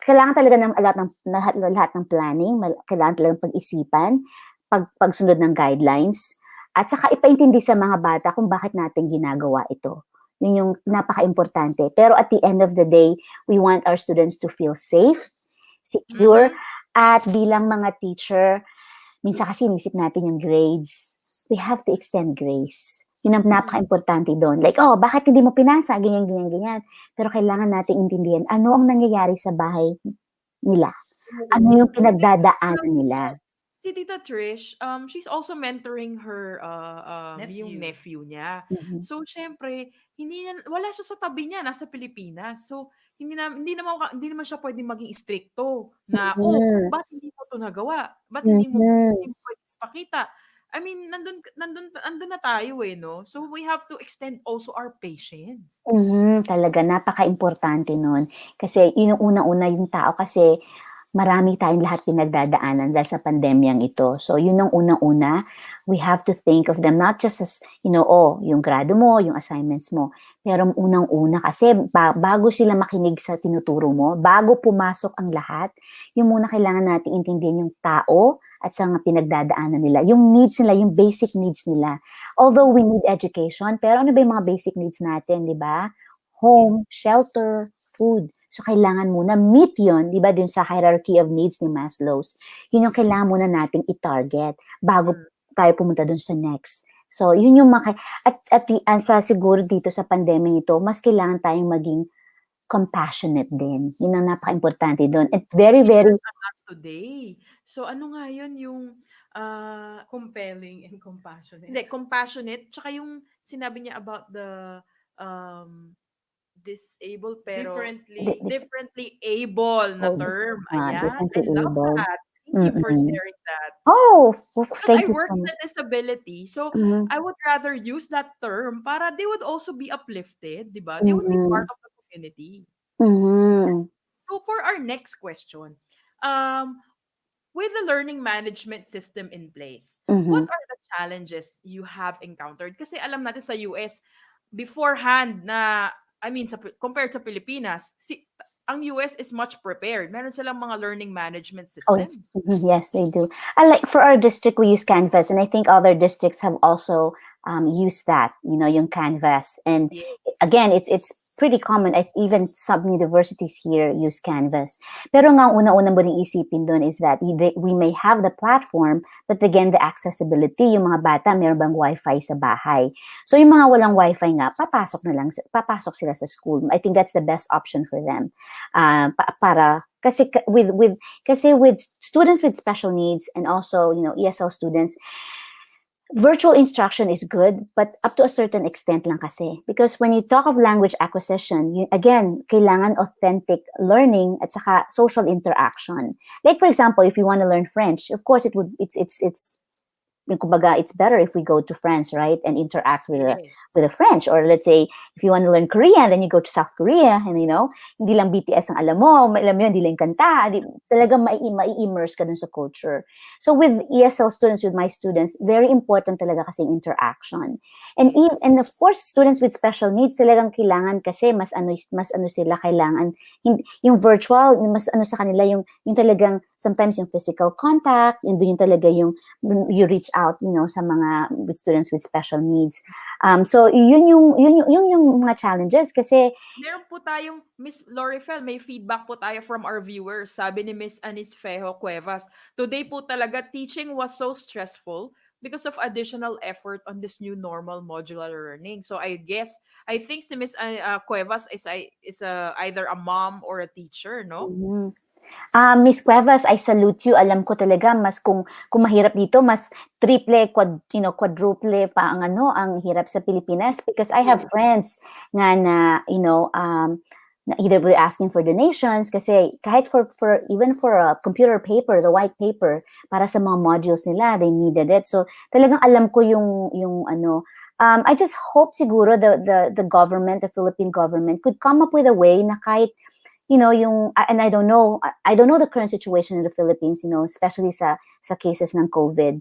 kailangan talaga ng lahat ng planning, kailangan talagang pag-isipan, pagsunod ng guidelines, at saka ipaintindi sa mga bata kung bakit natin ginagawa ito. Yun yung napaka-importante. Pero at the end of the day, we want our students to feel safe, secure, at bilang mga teacher, minsan kasi inisip natin yung grades. We have to extend grace. Yun ang napaka-importante doon. Like, bakit hindi mo pinasa? Ganyan, ganyan, ganyan. Pero kailangan natin intindihan ano ang nangyayari sa bahay nila. Ano yung pinagdadaanan nila. Si Tita Trish, she's also mentoring her yung nephew niya. Mhm. So syempre, wala siya sa tabi niya, nasa Pilipinas. So hindi naman siya pwedeng maging stricto na Mhm. bakit hindi mo 'to nagawa? Bakit hindi mo Mhm. pwedeng ipakita? I mean, nandun na tayo no? So we have to extend also our patience. Talaga napaka-importante nun. Kasi yun yung unang-una yung tao kasi marami tayong lahat pinagdadaanan dahil sa pandemyang ito. So yun ang unang-una, we have to think of them not just as, yung grado mo, yung assignments mo. Pero unang-una kasi bago sila makinig sa tinuturo mo, bago pumasok ang lahat, yung muna kailangan natin intindihin yung tao at sa mga pinagdadaanan nila. Yung needs nila, yung basic needs nila. Although we need education, pero ano ba yung mga basic needs natin, di ba? Home, shelter, food. So, kailangan muna meet yun, di ba, dun sa hierarchy of needs ni Maslow's. Yun yung kailangan muna nating i-target bago tayo pumunta dun sa next. So, yun yung sa siguro dito sa pandemic ito, mas kailangan tayong maging compassionate din. Yun ang napaka-importante dun. It's very, very... Today. So, ano nga yun yung... compelling and compassionate. Hindi, compassionate. Tsaka yung sinabi niya about the... disabled pero differently able na term. Ayan. I love that. Thank you for sharing that. Because I thank you work so in much. a disability, so I would rather use that term para they would also be uplifted, di ba? They would be part of the community. So for our next question, with the learning management system in place, what are the challenges you have encountered? Kasi alam natin sa US, beforehand na I mean, compared sa Pilipinas, ang US is much prepared. Meron silang mga learning management Oh, systems. yes, they do. Like for our district, we use Canvas, and I think other districts have also used that. Yung Canvas, and Yeah. again, it's pretty common. Even some universities here use Canvas. Pero nga, una-una mo rin isipin doon is that we may have the platform, but again, the accessibility. Yung mga bata, meron bang Wi-Fi sa bahay? So yung mga walang Wi-Fi nga, papasok sila sa school. I think that's the best option for them. Kasi with students with special needs and also ESL students, virtual instruction is good, but up to a certain extent lang kasi. Because when you talk of language acquisition, again, kailangan authentic learning at saka social interaction. Like for example, if you want to learn French, of course it's better if we go to France, right, and interact with the French. Or let's say, if you want to learn Korean, then you go to South Korea, and hindi lang BTS ang alam mo hindi lang kanta, talagang mai-immerse ka dun sa culture. So with ESL students, with my students, very important talaga kasi interaction. And of course, students with special needs, talagang kailangan kasi mas ano sila kailangan, yung virtual, mas ano sa kanila, yung talagang sometimes yung physical contact, yung talaga yung you reach out, sa mga with students with special needs. So yun yung mga challenges kasi meron po tayong Miss Loryfel, may feedback po tayo from our viewers. Sabi ni Miss Anis Fejo Cuevas, today po talaga teaching was so stressful because of additional effort on this new normal modular learning. So I think si Miss Cuevas is either a mom or a teacher, no? Miss Cuevas, I salute you. Alam ko talaga mas kung mahirap dito, mas triple, quadruple pa ang hirap sa Pilipinas, because I have friends nga na na either we're asking for donations kasi kahit for even for a computer paper, the white paper para sa mga modules nila, they needed it. So talagang alam ko yung I just hope siguro the government, the Philippine government could come up with a way na kahit and I don't know the current situation in the Philippines, especially sa cases ng COVID.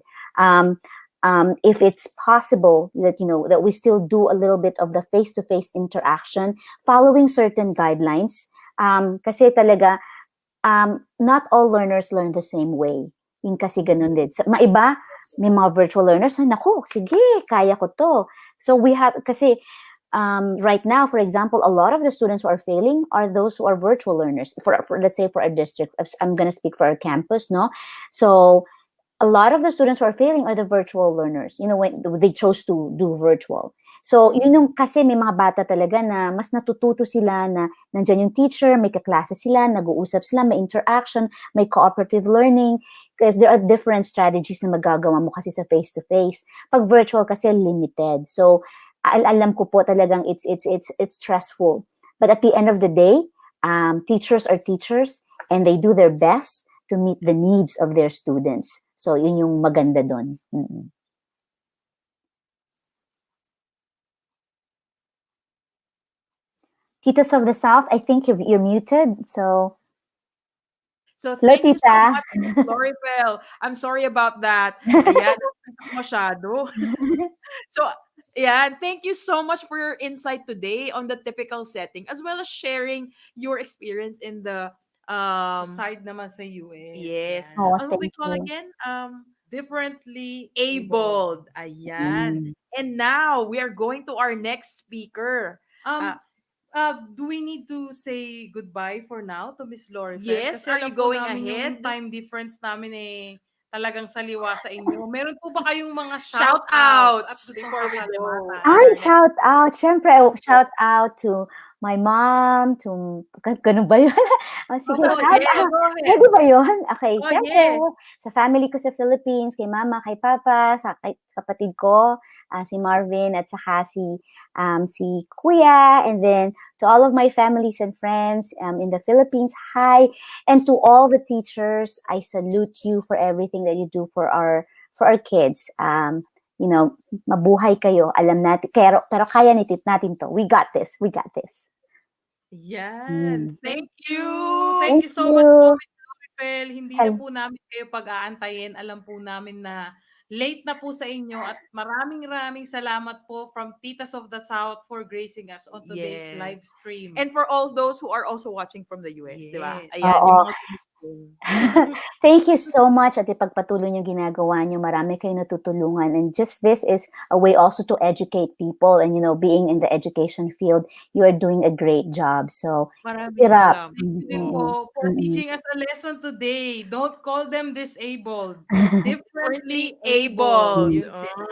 If it's possible that that we still do a little bit of the face-to-face interaction following certain guidelines, kasi talaga not all learners learn the same way. Yung kasi ganun din. Maiba, may mga virtual learners, naku, sige, kaya ko to. So we have, kasi right now, for example, a lot of the students who are failing are those who are virtual learners. For let's say for our district, I'm going to speak for our campus, no? So a lot of the students who are failing are the virtual learners. When they chose to do virtual. So yun yung kasi may mga bata talaga na mas natututo sila na nandiyan yung teacher, may kaklase sila, nag-uusap sila, may interaction, may cooperative learning, because there are different strategies na magagawa mo kasi sa face-to-face. Pag virtual kasi limited. So alam ko po talagang it's stressful. But at the end of the day, teachers are teachers and they do their best to meet the needs of their students. So yun yung maganda doon. Titas of the South, I think you're muted. So thank you so much, Loryfel. I'm sorry about that. Ayan, masyado. So, thank you so much for your insight today on the typical setting, as well as sharing your experience in the side naman sa US. Yes. Oh, What we thank call you. again? Differently Abled. Ayan. And now we are going to our next speaker. Do we need to say goodbye for now to Miss Loryfel? Yes, Kasi are alam you po going namin ahead? yung time difference namin talagang saliwa sa inyo. Meron po ba kayong mga Shout shout-outs at outs gustong before we go? pasalamatan? Shout out. Siyempre, shout out to my mom, to, ganun ba yun? Sige, Oh, shout yeah, out. go ahead. Pwede ba yun? Okay, Oh, siyempre, yes. sa family ko sa Philippines, kay mama, kay papa, sa kapatid ko, si Marvin, at saka si Kuya, and then to all of my families and friends in the Philippines, hi. And to all the teachers, I salute you for everything that you do for our kids. Mabuhay kayo. Alam natin, pero kaya natin to. We got this. Yan. Thank you. Thank you so much po, Miss Loryfel. Hindi na po namin kayo pag-aantayin. Alam po namin na late na po sa inyo at maraming salamat po from Titas of the South for gracing us on today's live Yes. stream. And for all those who are also watching from the US, di ba? Yes. Ayan, yung Oo. mga gumising. Thank you so much at ipagpatuloy niyo ginagawa niyo. Marami kayong natutulungan. And just this is a way also to educate people. And, being in the education field, you are doing a great job. So, keep Maraming it up. salamat. Thank you din Mm-mm. po for Mm-mm. teaching us a lesson today. Don't call them disabled. Differently Differently abled. abled. Yun sila.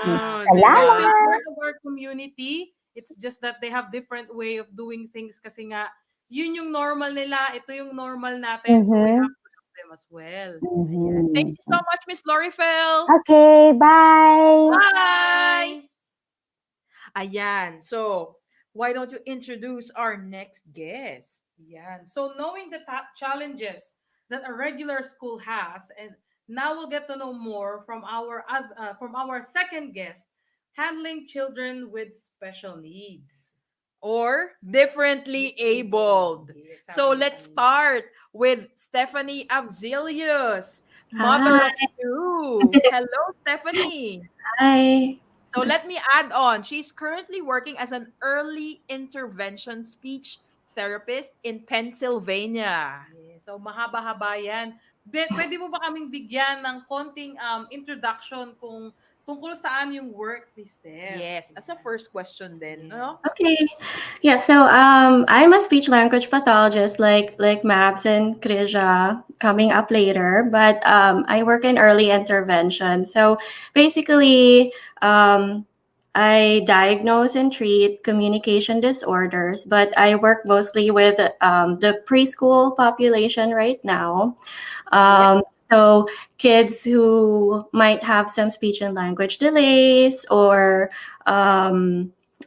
Di They're ba? still Salamat! part of our community. It's just that they have different way of doing things kasi nga, yun yung normal nila, ito yung normal natin. So we have Mhm. to help them as well. Ayan. Thank you so Mhm. much, Miss Loryfel. Okay, bye! Bye! Ayan. So, why don't you introduce our next guest? Yan. So knowing the challenges that a regular school has, and now we'll get to know more from our second guest, handling children with special needs. Or differently abled. Yes, So sabi ni let's kanina. start with Stephanie Avzilius, mother Hi. of two. Hello, Stephanie. Hi. So let me add on. She's currently working as an early intervention speech therapist in Pennsylvania. Yes, so mahaba-haba yan. Pwede mo ba kaming bigyan ng konting introduction kung tungkol saan yung work ni Steph? Yes, as a first question then, Yeah. no? Okay. Yeah, so I'm a speech language pathologist like Maps and Krizia coming up later, but I work in early intervention. So basically, I diagnose and treat communication disorders, but I work mostly with the preschool population right now. Yeah. So kids who might have some speech and language delays or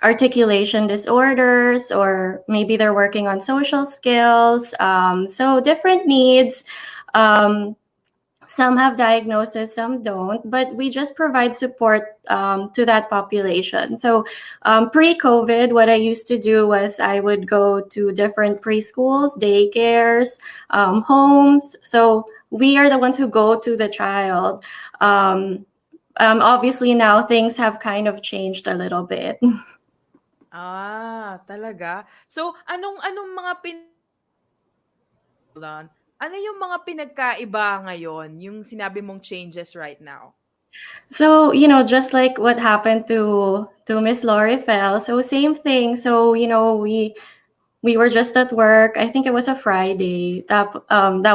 articulation disorders, or maybe they're working on social skills. So different needs. Some have diagnosis, some don't, but we just provide support to that population. So pre-COVID, what I used to do was I would go to different preschools, daycares, homes. So we are the ones who go to the child. Obviously now things have kind of changed a little bit. Talaga? So, anong mga hold on. Ano yung mga pinagkaiba ngayon, yung sinabi mong changes right now? So, just like what happened to Miss Loryfel, so same thing. So, we were just at work. I think it was a Friday. That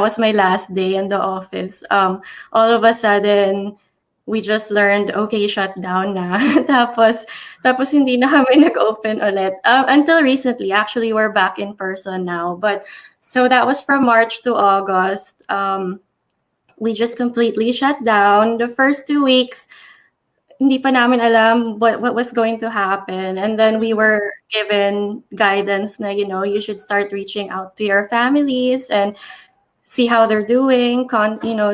was my last day in the office. All of a sudden, we just learned, okay, shut down na. tapos hindi na kami nag-open ulit. Until recently, actually, we're back in person now. But so that was from March to August. We just completely shut down. The first 2 weeks, hindi pa namin alam what was going to happen. And then we were given guidance na, you should start reaching out to your families and see how they're doing.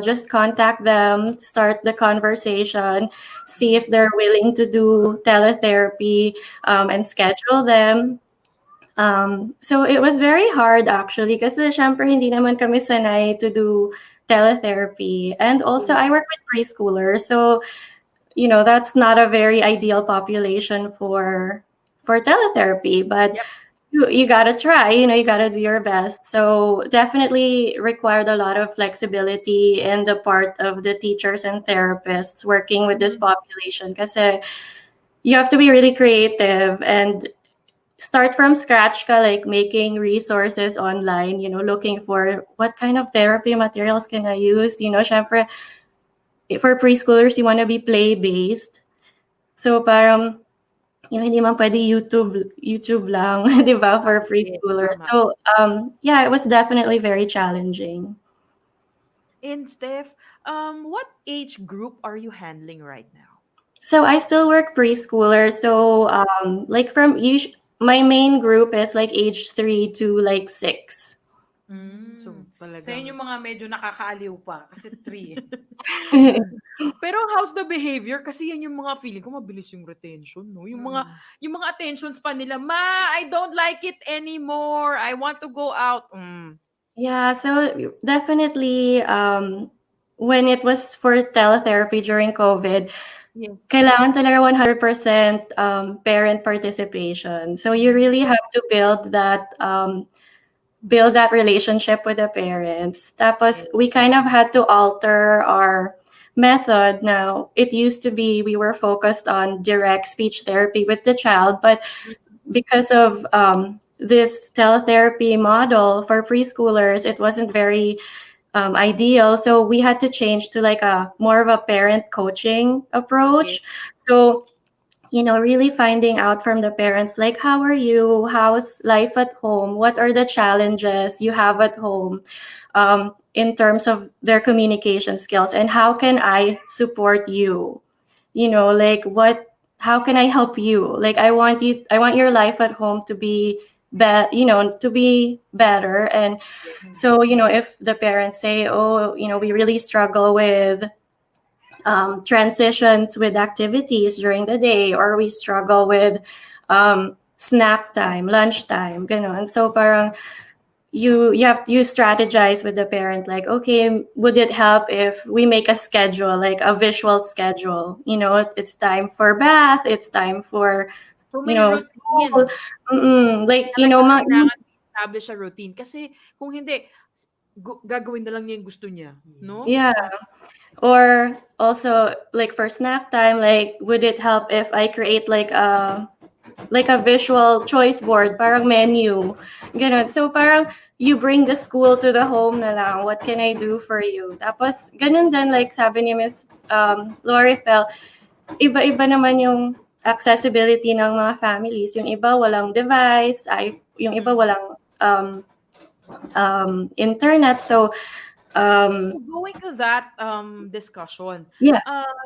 Just contact them, start the conversation, see if they're willing to do teletherapy, and schedule them. So it was very hard actually kasi syempre hindi naman kami sanay to do teletherapy. And also I work with preschoolers. So that's not a very ideal population for teletherapy, but Yep. you gotta try, you gotta do your best. So definitely required a lot of flexibility in the part of the teachers and therapists working with this population, because you have to be really creative and start from scratch ka, like making resources online, looking for what kind of therapy materials can I use. Syempre, for preschoolers, you want to be play-based. So parang, hindi man pwede YouTube lang, di ba, for Yes, preschoolers. tama. So, yeah, it was definitely very challenging. And Steph, what age group are you handling right now? So I still work preschooler. So, like my main group is like age 3 to like 6. So, Sa inyo talagang... mga medyo nakakaaliw pa kasi 3. Pero how's the behavior? Kasi yan yung mga feeling ko mabilis yung retention, no? Yung mga attentions pa nila, Ma, I don't like it anymore. I want to go out. Yeah, so definitely when it was for teletherapy during COVID, Yes. kailangan talaga 100% parent participation. So you Mhm. really have to build that relationship with the parents. Tapos, Yes. we kind of had to alter our method now. It used to be we were focused on direct speech therapy with the child, but because of this teletherapy model for preschoolers, it wasn't very ideal. So we had to change to like a more of a parent coaching Yes. approach. So really finding out from the parents, like, how are you? How's life at home? What are the challenges you have at home in terms of their communication skills? And how can I support you? Like, how can I help you? Like, I want your life at home to be to be better. And Yes. so, if the parents say, oh, we really struggle with transitions with activities during the day, or we struggle with snack time, lunchtime, and so parang you strategize with the parent, like, okay, would it help if we make a schedule, like a visual schedule? It's time for bath, it's time for So may school. routine. Like, Talagang kailangan i-establish a routine kasi kung hindi gagawin na lang niya yung gusto niya, no? yeah. Or also, like, for snack time, like, would it help if I create like a visual choice board, parang menu, ganun. So parang you bring the school to the home na lang. What can I do for you? Tapos ganun din, like sabi ni Miss Loryfel, iba-iba naman yung accessibility ng mga families. Yung iba walang device, yung iba walang internet. So So going to that discussion, yeah.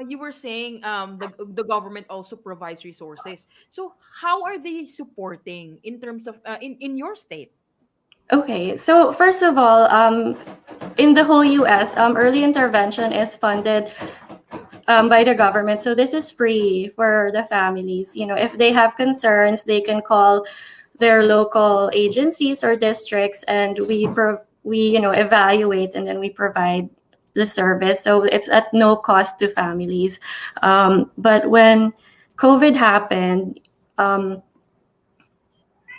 you were saying the government also provides resources. So how are they supporting in terms of in your state? Okay, so first of all, in the whole US, early intervention is funded by the government. So this is free for the families. If they have concerns, they can call their local agencies or districts, and we evaluate, and then we provide the service. So it's at no cost to families. But when COVID happened,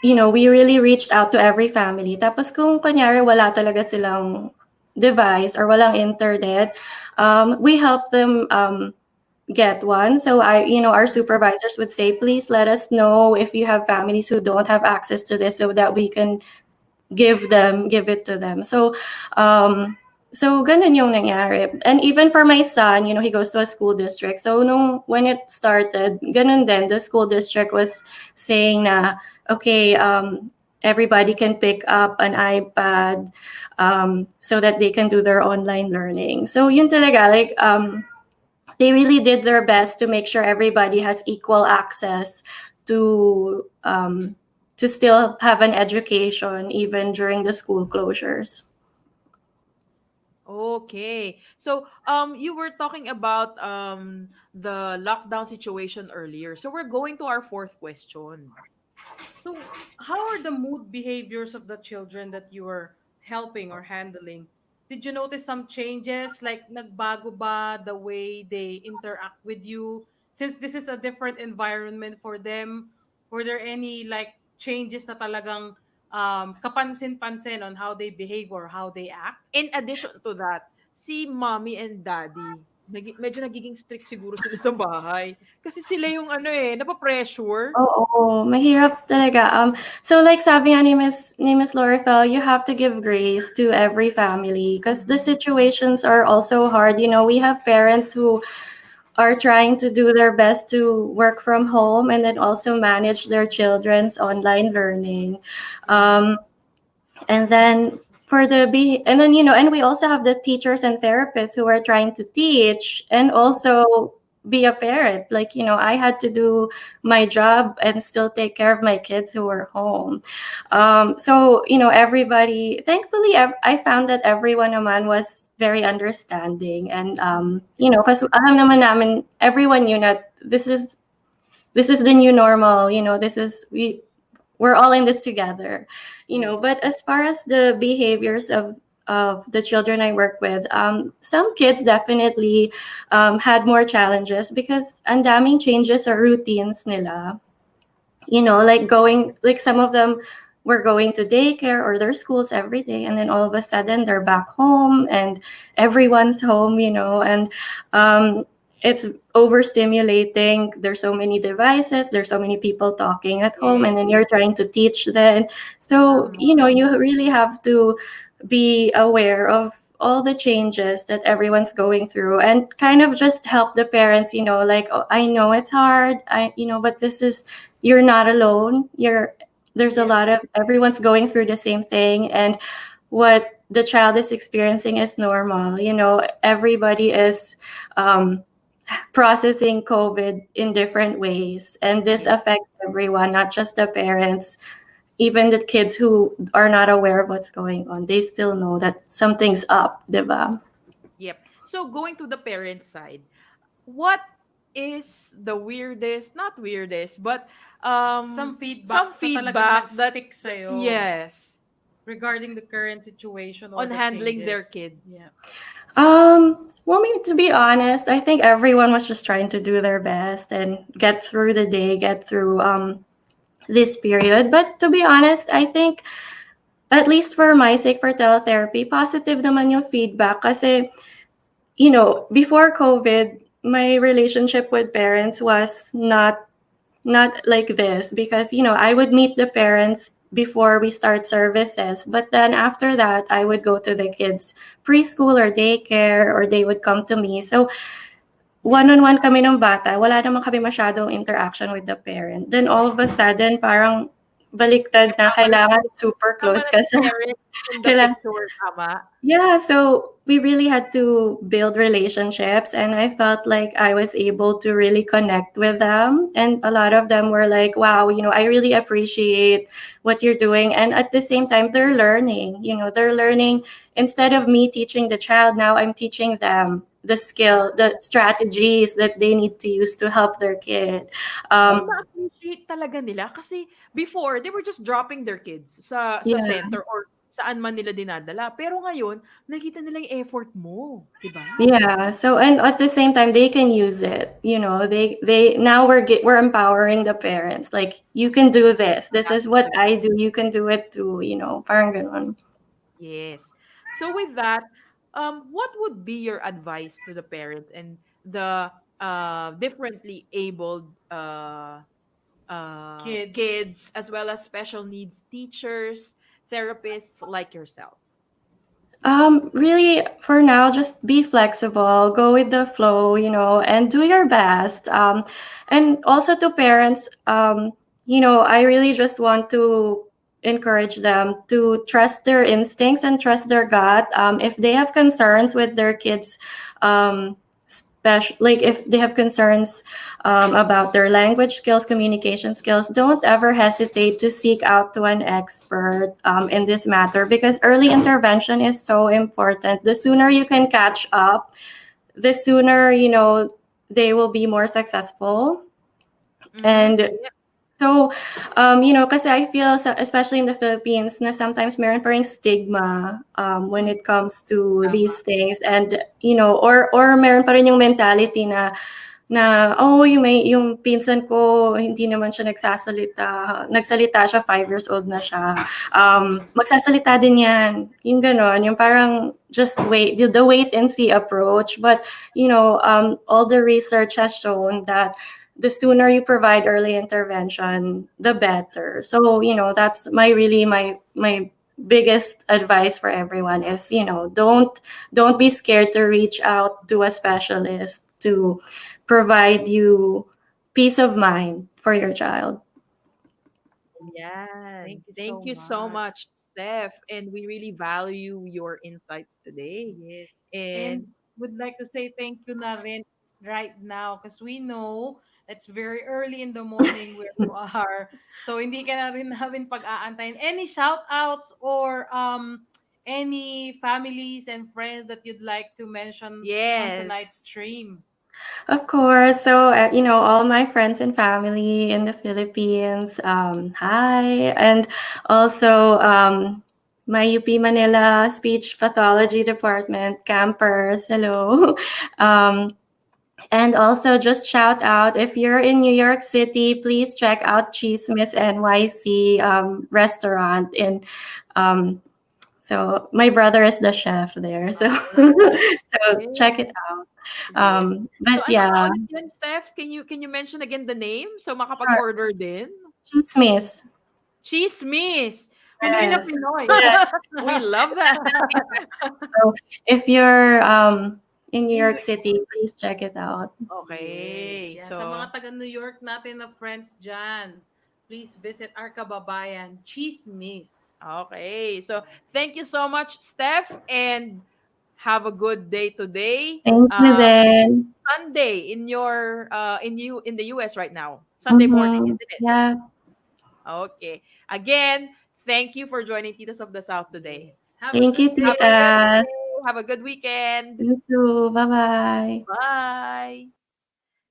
we really reached out to every family. Tapos kung kunyari wala talaga silang device or walang internet, we help them get one. So our supervisors would say, please let us know if you have families who don't have access to this, so that we can give it to them. So ganun yung nangyari. And even for my son, he goes to a school district. So when it started, ganun din, the school district was saying na, okay, everybody can pick up an iPad so that they can do their online learning. So yun talaga, like, they really did their best to make sure everybody has equal access to still have an education even during the school closures. Okay. So you were talking about the lockdown situation earlier. So we're going to our fourth question. So, how are the mood behaviors of the children that you were helping or handling? Did you notice some changes? Like, nagbago ba the way they interact with you? Since this is a different environment for them, were there any like changes na talagang kapansin-pansin on how they behave or how they act? In addition to that, si mommy and daddy, medyo nagiging strict siguro sila sa bahay. Kasi sila yung ano napa-pressure. Oo, mahirap talaga. So like sabi nga ni Miss Loryfel, you have to give grace to every family because the situations are also hard. We have parents who are trying to do their best to work from home and then also manage their children's online learning. And then and we also have the teachers and therapists who are trying to teach and also be a parent. Like, I had to do my job and still take care of my kids who were home. So everybody, thankfully, I found that everyone naman was very understanding. And because alam naman namin, everyone knew that this is the new normal. This is we're all in this together. But as far as the behaviors of of the children I work with, some kids definitely had more challenges because ang daming changes sa routines nila. Like going, like some of them were going to daycare or their schools every day, and then all of a sudden they're back home and everyone's home, and it's overstimulating. There's so many devices, there's so many people talking at home, and then you're trying to teach them. So, you really have to be aware of all the changes that everyone's going through and kind of just help the parents, like, oh, I know it's hard, but this is, you're not alone. There's a lot of, everyone's going through the same thing, and what the child is experiencing is normal. Everybody is processing COVID in different ways, and this affects everyone, not just the parents. Even the kids who are not aware of what's going on, they still know that something's up, diba? Yep. So going to the parent side, what is the weirdest, not weirdest, but Some some feedbacks na talagang feedback that nag-stick sa'yo yes, regarding the current situation or on the handling their changes. kids. Yeah. Well, maybe to be honest, I think everyone was just trying to do their best and get through the day, get through this period. But to be honest, I think, at least for my sake, for teletherapy, positive naman yung feedback kasi, before COVID, my relationship with parents was not like this because, I would meet the parents before we start services, but then after that I would go to the kids preschool or daycare, or they would come to me. So one-on-one kami ng bata, wala naman kami masyadong interaction with the parent. Then all of a sudden, parang baliktad na, kailangan super Tama close na ka si sa parent in the kailangan. picture, tama? Yeah, so we really had to build relationships, and I felt like I was able to really connect with them. And a lot of them were like, wow, I really appreciate what you're doing. And at the same time, they're learning instead of me teaching the child, now I'm teaching them the skill, the strategies that they need to use to help their kid. So, Um, na-appreciate talaga nila kasi before, they were just dropping their kids sa yeah. center or saan man nila dinadala. Pero ngayon, nakita nila yung effort mo, 'di ba? Yeah. So, and at the same time, they can use it. They now we're empowering the parents. Like, you can do this. This That's is what good. I do. You can do it too. Parang ganun. Yes. So with that, what would be your advice to the parents and the differently abled Kids. kids as well as special needs teachers, therapists like yourself? Really, for now, just be flexible, go with the flow, and do your best. And also to parents, I really just want to encourage them to trust their instincts and trust their gut. If they have concerns with their kids, special, like if they have concerns about their language skills, communication skills, don't ever hesitate to seek out to an expert in this matter, because early intervention is so important. The sooner you can catch up, the sooner, they will be more successful. And Yeah. so, kasi I feel, especially in the Philippines, na sometimes meron pa ring stigma when it comes to Tama. these things. And, or meron pa rin yung mentality oh, yung pinsan ko, hindi naman siya nagsalita siya, 5 years old na siya. Magsasalita din yan. Yung ganon, yung parang just wait, the wait and see approach. But, all the research has shown that the sooner you provide early intervention, the better. So, that's my biggest advice for everyone is, don't be scared to reach out to a specialist to provide you peace of mind for your child. Yan. Thank you so Thank you so much. much, Steph. And we really value your insights today. Yes. And And would like to say thank you na rin right now because we know it's very early in the morning where you are. So hindi ka na rin namin pag-aantayin. Any shout outs or any families and friends that you'd like to mention on tonight's yes. stream? Of course. So, all my friends and family in the Philippines, hi. And also, my UP Manila Speech Pathology Department campers. Hello. Um, and also just shout out, if you're in New York City, please check out Cheese Miss NYC restaurant in so my brother is the chef there. So so check it Okay. out. Yes. So But ano nga yeah, ulit yun, Steph? Can you mention again the name so sure. makapag-order din? Cheese Miss. Chismis. Pinoy na Yes. Pinoy. Yes. We love that. So if you're in New In York New City, please check it out. Yes. Okay. Yeah, sa So, mga taga New York natin na friends dyan, please visit our kababayan, Chismis. okay. So, thank you so much, Steph, and have a good day today. Thank you then. Sunday in your in the US right now. Sunday morning, Mm-hmm. isn't it? Yeah. Okay. Again, thank you for joining Titos of the South today. Yes. Have a Thank good you, Have a day. good Tita. day. Have a good weekend. You too. Bye-bye. Bye.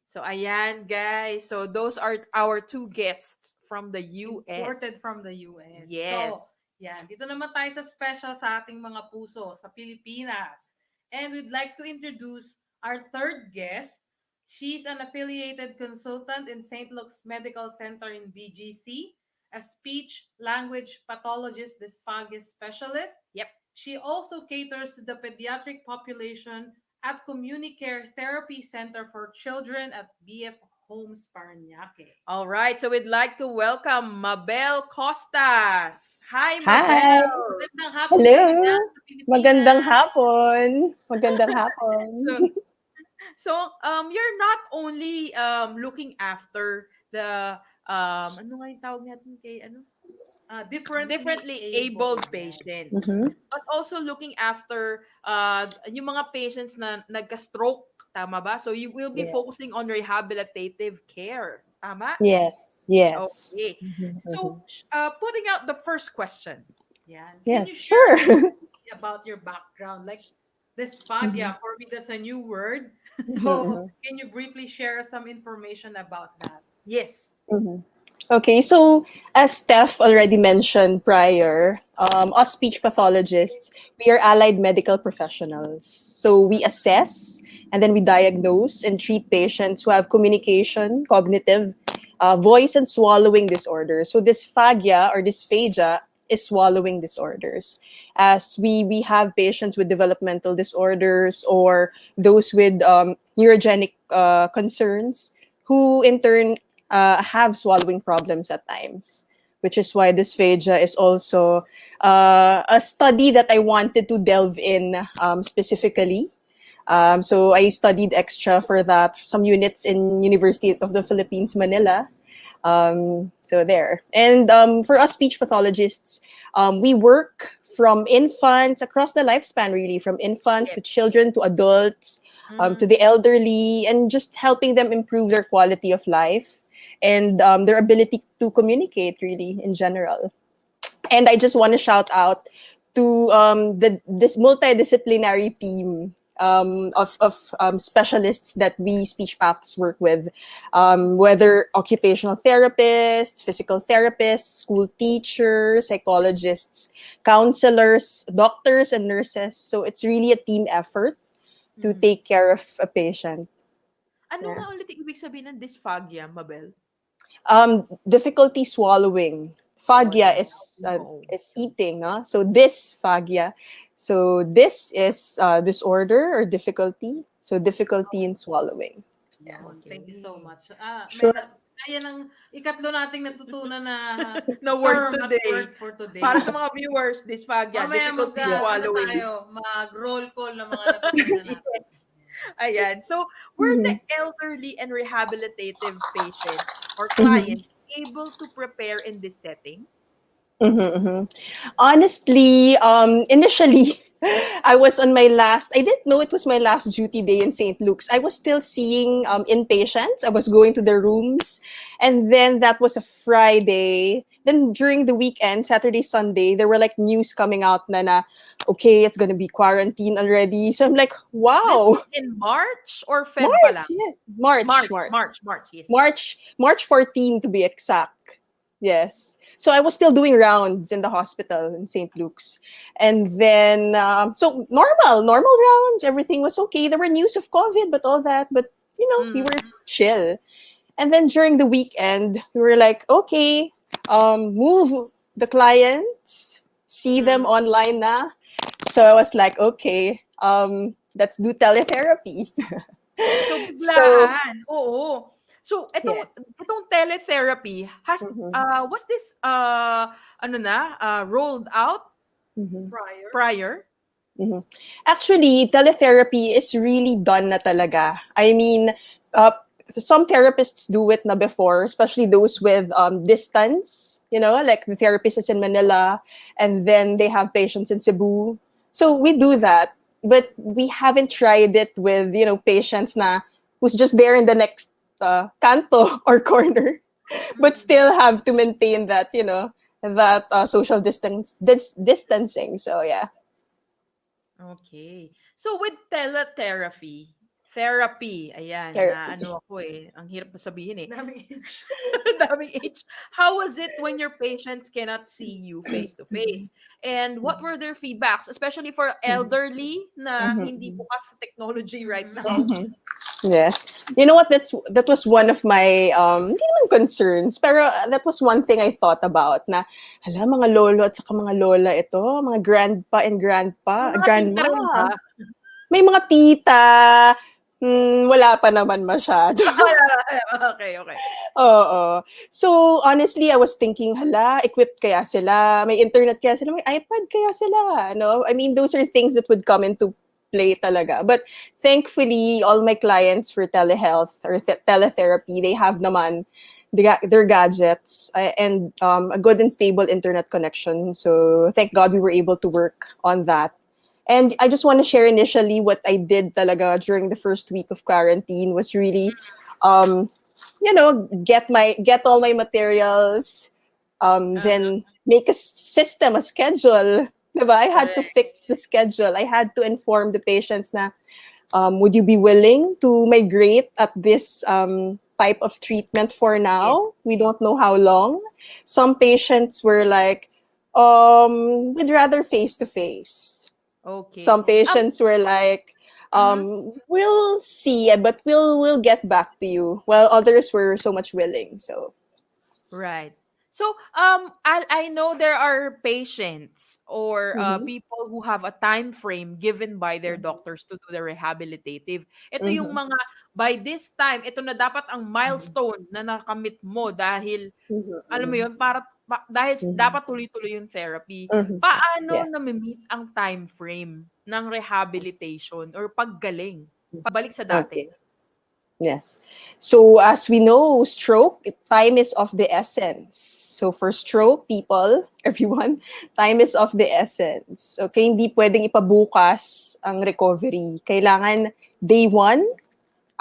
So ayan guys. So those are our two guests from the Imported US. from the US. So, Yes. yan. Dito naman tayo sa special sa ating mga puso sa Pilipinas. And we'd like to introduce our third guest. She's an affiliated consultant in St. Luke's Medical Center in BGC, a speech language pathologist dysphagia specialist. Yep. She also caters to the pediatric population at Communicare Therapy Center for Children at BF Homes Paranaque. All right. So we'd like to welcome Mabel Costas. Hi, Hi. Mabel. Magandang hapon Hello. sa'yo dyan sa Magandang Pilipinas. hapon. Magandang hapon. So you're not only looking after the ano nga yung tawag natin kay ano? Differently Differently able. abled Yan. patients, Mhm. but also looking after yung mga patients na nagka-stroke, tama ba? So you will be Yeah. focusing on rehabilitative care, tama? Yes. Yes. Okay. Mhm, So mhm. putting out the first question. Yan. Can you Yes. share Sure. about your background? Like Mhm, dysphagia, for me, that's a new word. mhm, So, mhm, can you briefly share some information about that? Yes. mhm. Okay, so as Steph already mentioned prior, us speech pathologists, we are allied medical professionals. So we assess and then we diagnose and treat patients who have communication, cognitive, voice, and swallowing disorders. So dysphagia or dysphagia is swallowing disorders. As we have patients with developmental disorders or those with neurogenic concerns who in turn have swallowing problems at times, which is why dysphagia is also a study that I wanted to delve in specifically. So I studied extra for that, for some units in University of the Philippines, Manila. So there. And for us speech pathologists, we work from infants across the lifespan, really, from infants Yes. to children to adults, to Mm. the elderly, and just helping them improve their quality of life and their ability to communicate, really, in general. And I just want to shout out to this multidisciplinary team of specialists that we speech paths work with, whether occupational therapists, physical therapists, school teachers, psychologists, counselors, doctors, and nurses. So it's really a team effort to Mhm. take care of a patient. Ano Yeah. nga ulit yung ibig sabihin ng dysphagia, Mabel? Difficulty swallowing. Phagia Swallowing. Oh. is eating, no? So this phagia. So this is disorder or difficulty. So difficulty in swallowing. Yeah. Yun. Thank you so Okay. much. May Sure. na, ayan ang ikatlo nating natutunan na Na word term at today. word for today. Para sa mga viewers, dysphagia, Mamaya difficulty ano swallowing. tayo, mag-roll call ng mga natutunan natin. Yes. Ayan. So, were the Mhm. elderly and rehabilitative patients or Mhm. clients able to prepare in this setting? Mhm, mhm. Honestly, initially, I was on my last, I didn't know it was my last duty day in St. Luke's. I was still seeing inpatients. I was going to their rooms. And then that was a Friday. Then during the weekend, Saturday, Sunday, there were like news coming out na okay, it's going to be quarantine already. So I'm like, This wow. was in March or Feb pa March, lang? yes. March, March, March. March, March, yes. March 14 to be exact. Yes. So I was still doing rounds in the hospital in St. Luke's. And then, so normal rounds, everything was okay. There were news of COVID, but all that, but we were chill. And then during the weekend, we were like, okay, move the clients, see them online na. So I was like, okay, let's do teletherapy. So So, biglaan, oo. So yes. itong teletherapy Mhm, was this rolled out mhm, Prior. prior? mhm. Actually, teletherapy is really done na talaga. I mean, uh, some therapists do it na before, especially those with distance, like the therapist is in Manila and then they have patients in Cebu. So we do that, but we haven't tried it with, patients na who's just there in the next canto or corner, but still have to maintain that, that social distancing. So yeah. Okay. So with therapy, ayan, na Therapy. ano ako eh, ang hirap na sabihin eh. Daming age. Daming H. How was it when your patients cannot see you face to face? And what were their feedbacks, especially for elderly na hindi Mhm. bukas sa technology right now? Mhm. Yes. You know what? That was one of my hindi naman concerns, pero that was one thing I thought about na hala mga lolo at saka mga lola ito, mga grandpa and May mga tita grandma. rin ba? May mga tita, wala pa naman masyado. Okay, okay. Oo. So, honestly, I was thinking, hala, equipped kaya sila? May internet kaya sila? May iPad kaya sila? No? I mean, those are things that would come into play talaga. But thankfully, all my clients for telehealth or teletherapy, they have naman their gadgets and a good and stable internet connection. So, thank God we were able to work on that. And I just want to share initially what I did talaga during the first week of quarantine was really um, get all my materials, Uh-huh. then make a system, a schedule. Diba? I had to Correct. fix the schedule. I had to inform the patients na, would you be willing to migrate at this type of treatment for Yes. now? We don't know how long. Some patients were like, we'd rather face to face. Okay. Some patients were like, Mhm. we'll see, but we'll get back to you. While others were so much willing. So Right. So, I know there are patients or mhm, people who have a time frame given by their doctors to do the rehabilitative. Ito yung mhm, mga by this time, ito na dapat ang milestone na nakamit mo dahil mhm, alam mo mhm, yun, dahil mhm, dapat tuloy-tuloy yung therapy. mhm. Paano Yes. nami-meet ang time frame ng rehabilitation or paggaling? Pabalik sa dati. Okay. Yes. So as we know, stroke, time is of the essence. So for stroke people, everyone, time is of the essence. Okay, hindi pwedeng ipabukas ang recovery. Kailangan day one,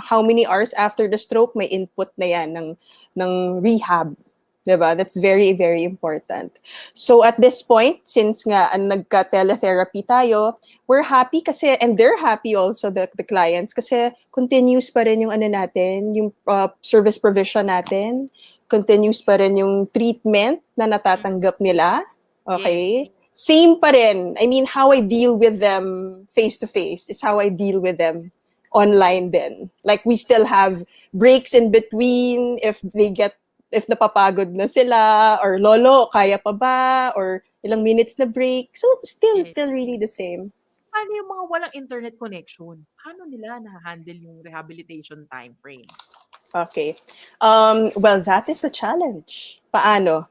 how many hours after the stroke, may input na yan ng rehab. Diba? That's very, very important. So at this point, since nga nagka-teletherapy tayo, we're happy kasi, and they're happy also, the clients, kasi continuous pa rin yung ano natin, yung service provision natin, continuous pa rin yung treatment na natatanggap nila. Yes. Okay? Same pa rin. I mean, how I deal with them face-to-face is how I deal with them online din. Like, we still have breaks in between if napapagod na sila, or lolo, kaya pa ba, or ilang minutes na break. So, Yes. still really the same. Paano yung mga walang internet connection? Paano nila na-handle yung rehabilitation time frame? Okay. Well, that is the challenge. Paano?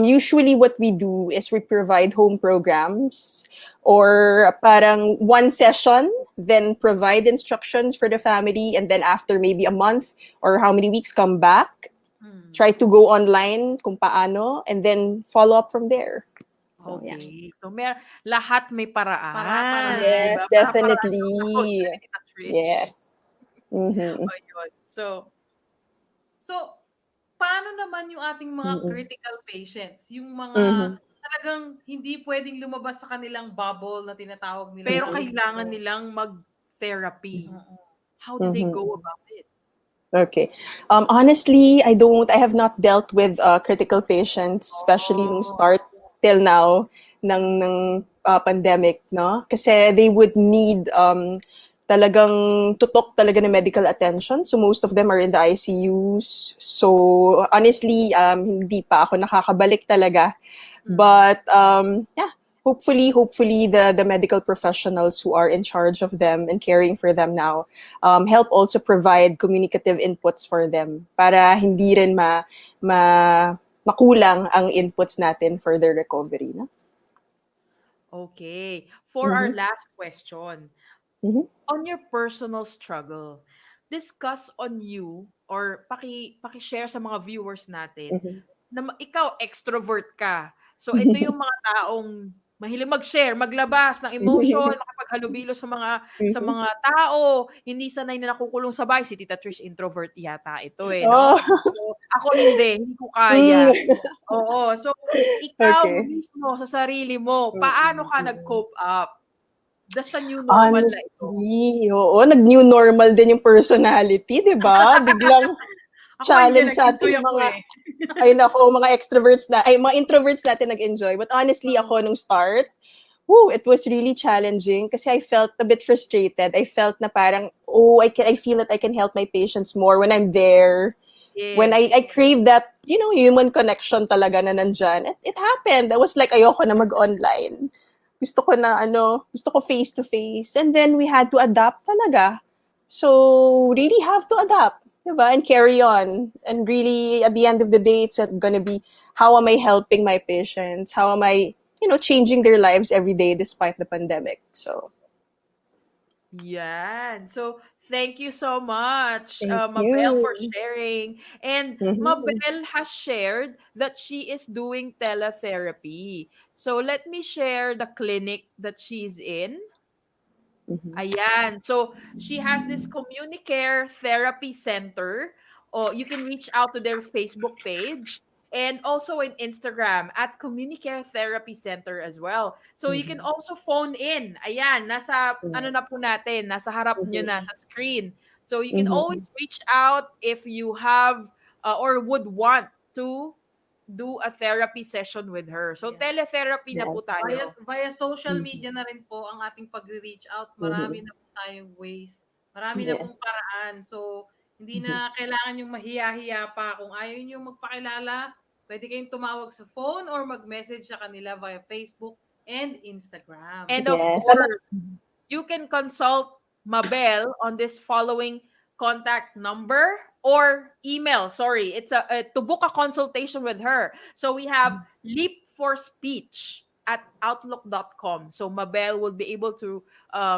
Usually what we do is we provide home programs or parang one session, then provide instructions for the family, and then after maybe a month or how many weeks, come back, try to go online kung paano, and then follow up from there. So, yeah. Okay. So, lahat may paraan, 'di Para-paraan. Yes, ba? Para-paraan yung approach definitely. ni Tita Trish. Yes. Mm-hmm. Ayun. So, paano naman yung ating mga Mm-hmm. critical patients? Yung mga Mm-hmm. talagang hindi pwedeng lumabas sa kanilang bubble na tinatawag Pero nilang Mm-hmm. kailangan dito. nilang mag-therapy. Mm. How do they Mm-hmm. go about it? Okay. Honestly, I have not dealt with critical patients, especially nung Oh, start till now ng pandemic, no? Kasi they would need talagang tutok talaga ng medical attention. So most of them are in the ICUs. So honestly, hindi pa ako nakakabalik talaga. But yeah, hopefully the medical professionals who are in charge of them and caring for them now help also provide communicative inputs for them para hindi rin makulang ang inputs natin for their recovery, no? okay. For our Mhm. last question, Mhm. on your personal struggle, discuss on you or paki-share sa mga viewers natin Mhm. na ikaw extrovert ka. So ito yung mga taong mahilig mag-share, maglabas ng emotion, makipaghalubilo sa Mhm. mga tao, hindi sanay na nakukulong sa bahay. Si Tita Trish introvert yata ito no? Oh. So, ako hindi ko kaya. Mm. Oo. So ikaw Okay. mismo sa sarili mo, paano Mm, ka mm. nag-cope up? That's a new normal na ito. Honestly, oo, nag-new normal din yung personality, 'di ba? Biglang Ako hindi, challenge sa nag-enjoy ating ako mga eh. ay nako, mga introverts natin nag-enjoy. But honestly, Oo. ako nung start, woo, it was really challenging kasi I felt a bit frustrated. I felt na parang, oh, I feel that I can help my patients more when I'm there. When Yes. I crave that, human connection talaga na nandyan. It happened. I was like, ayoko na mag-online. Gusto ko face to face. And then we had to adapt talaga. So, really have to adapt, diba? And carry on. And really, at the end of the day, it's gonna be, how am I helping my patients? How am I, changing their lives every day despite the pandemic? So, Yan. So, thank you so much, thank Mabel, for you. sharing. And Mhm. Mabel has shared that she is doing teletherapy. So, let me share the clinic that she's in. Mhm. Ayan. So, she has this Communicare Therapy Center. O you can reach out to their Facebook page and also in Instagram at Communicare Therapy Center as well. So, you can Mhm. also phone in. Ayan, nasa ano na Yes. po natin, nasa harap nyo na Mhm. sa screen. So, you can always Mhm. reach out if you have or would want to do a therapy session with her. So, Yeah. teletherapy na po Yes. Via, tayo. via social Mhm. media na rin po ang ating pag-reach out. Marami Mhm. na po tayong ways. Marami na Yes. pong paraan. So, hindi Mhm. na kailangan yung mahiya-hiya pa. Kung ayaw nyo magpakilala, pwede kayong tumawag sa phone or mag-message sa kanila via Facebook and Instagram. And of Yes. course, you can consult Mabel on this following contact number or email. Sorry, it's to book a consultation with her. So we have Leap for Speech at outlook.com. So Mabel will be able to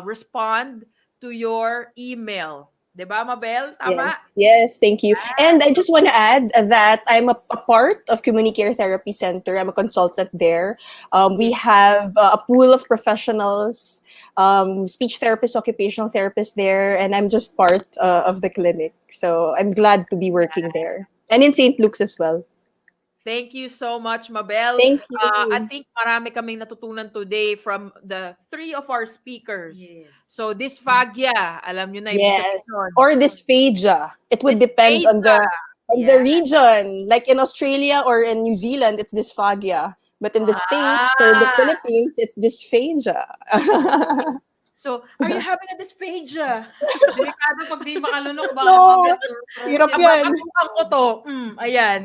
respond to your email. 'Di ba, Mabel? Tama? Yes, thank you. Yan. And I So, just want to add that I'm a part of Communicare Therapy Center. I'm a consultant there. We yes. have a pool of professionals, speech therapists, occupational therapists there, and I'm just part of the clinic. So I'm glad to be working there. And in St. Luke's as well. Thank you so much, Mabel. Thank I you. think marami kaming natutunan today from the three of our speakers. Yes. So, dysphagia, alam nyo na ibig sabihin Yes. nun. Or dysphagia. It would depend on Dysphagia. the Yeah. region. Like in Australia or in New Zealand, it's dysphagia. But in the States or the Ah, Philippines, it's dysphagia. okay. So, are you having a dysphagia? Delikado pag di makalunok, baka No! mamaya sore throat Hirap yan. yan. Babatukan ko to. Ayan.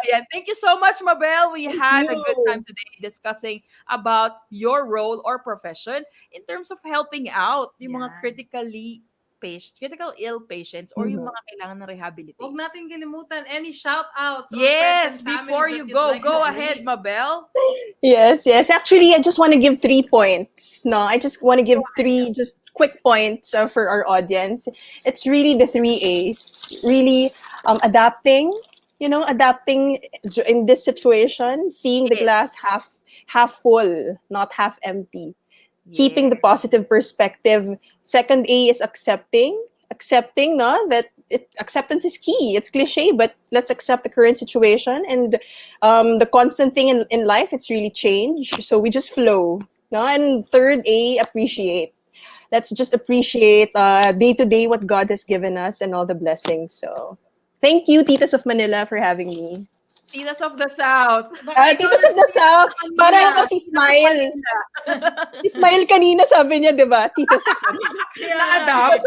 Ayan. Thank you so much, Mabel. We Thank had a good time you. today discussing about your role or profession in terms of helping out yung mga Yan. critical ill patients or yung Mhm. mga kailangan ng Huwag rehabilitation. nating kalimutan any shout-outs or friends Yes, and families before that you you'd like to go ahead, greet. Mabel. Yes. Actually, I just want to give 3 points. No, I just want to give three just quick points for our audience. It's really the 3 A's. Really adapting, adapting in this situation, seeing the Yes. glass half full, not half empty. Keeping the Yes. positive perspective. Second A is accepting, no, that acceptance is key. It's cliche, but let's accept the current situation and the constant thing in life. It's really change, so we just flow, no. And third A, appreciate. let's just appreciate day to day what God has given us and all the blessings. So thank you, Titas of Manila, for having me. Titas of the South. Baka ikaw Titas na of the si South, parang Manila. ako si Smile. Si Smile kanina sabi niya, di ba? Titas of Manila. Kaya nga. Na-adapt.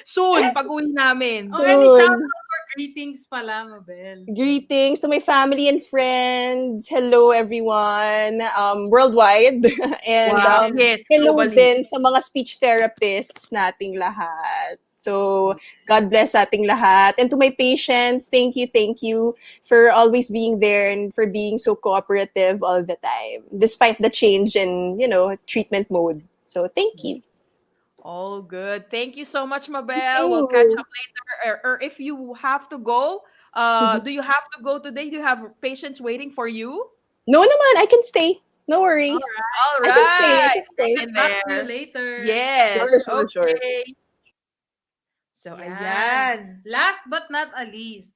Soon, pag-uwi namin. Oh, any Soon. shoutouts or greetings pala, Mabel? Greetings to my family and friends. Hello, everyone, worldwide. And Wow, yes, hello globally. din sa mga speech therapists nating lahat. So, God bless ating lahat. And to my patients, thank you for always being there and for being so cooperative all the time, despite the change in, treatment mode. So, thank you. All good. Thank you so much, Mabel. Thank We'll catch you. up later. Or if you have to go, do you have to go today? Do you have patients waiting for you? No naman, I can stay. No worries. All I can stay. I right. can stay. In Back to you there. later. Yes. Sure. Okay. So, Yan. ayan. Last but not least,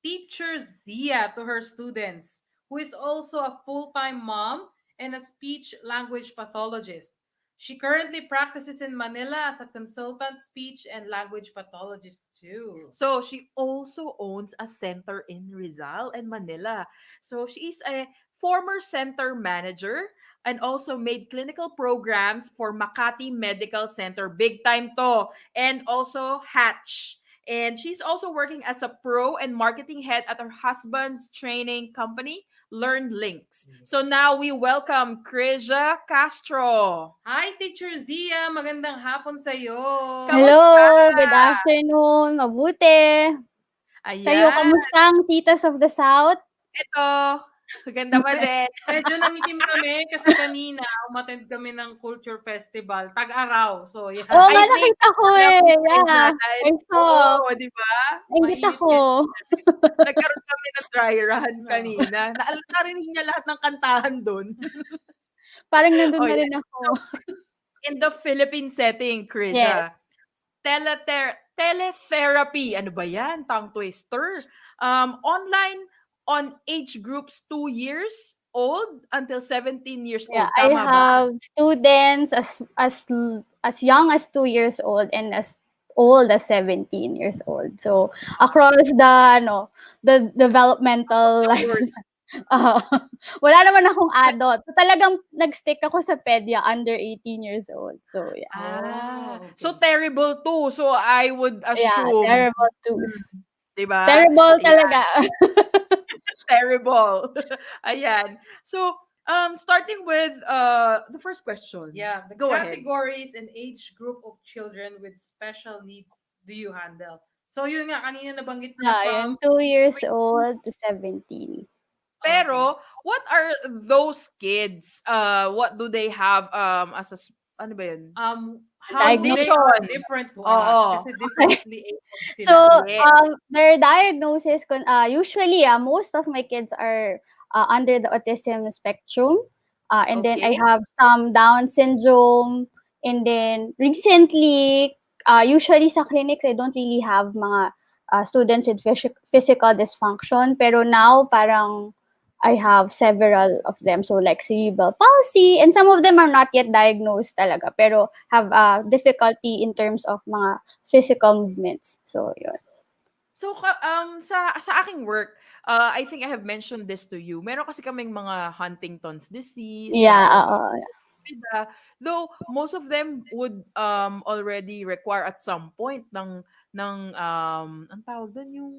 Teacher Zia to her students, who is also a full-time mom and a speech language pathologist. She currently practices in Manila as a consultant speech and language pathologist too. So she also owns a center in Rizal and Manila. So she is a former center manager and also made clinical programs for Makati Medical Center, big time to, and also Hatch. And she's also working as a pro and marketing head at her husband's training company, Learn Links. So now we welcome Krizia Castro. Hi, Teacher Zia! Magandang hapon sa'yo! Kamusta? Hello, good afternoon. Mabuti. Kayo, Ayan. kamusta ang Titas of the South? Ito. Maganda ba din? Medyo nangitim kami kasi kanina umattend kami ng culture festival, tag-araw. So, yeah. Oo I nga, think nakita ko alam eh. mo pa rin Yeah, dahil. I saw. Oo, di ba? Nainggit Mainit ako. Nagkaroon kami ng dry run Oo. kanina. Narinig niya lahat ng kantahan doon. Parang nandun Oh, na yeah. rin ako. In the Philippine setting, Krizia, teletherapy, ano ba yan? Tongue twister. Online on age groups 2 years old until 17 years Yeah, old. I Tama ba? have students as young as 2 years old and as old as 17 years old. So, across the developmental Board. wala naman akong adult. So, talagang nag-stick ako sa pedia under 18 years old. So, yeah. Okay. So terrible too. So I would Yeah, assume, terrible twos. diba? Terrible Ayan, talaga. terrible. Ayan. So, starting with the first question. Yeah, the Go ahead. categories and age group of children with special needs do you handle? So, yun nga, kanina nabanggit niya Yun, from 2 years old to 17. Pero, what are those kids? What do they have as a, ano ba yun? how they Condition. are different to us Oo. kasi differently abled sila. So, Yes. their diagnosis, usually, most of my kids are under the autism spectrum. And then I Okay. have some Down syndrome. And then recently, usually sa clinics, I don't really have mga students with physical dysfunction. Pero now, parang I have several of them. So like cerebral palsy, and some of them are not yet diagnosed talaga, pero have difficulty in terms of mga physical movements. So yun. So, sa aking work, I think I have mentioned this to you. Meron kasi kaming mga Huntington's disease, Yeah, though most of them would already require at some point ang tawag doon yung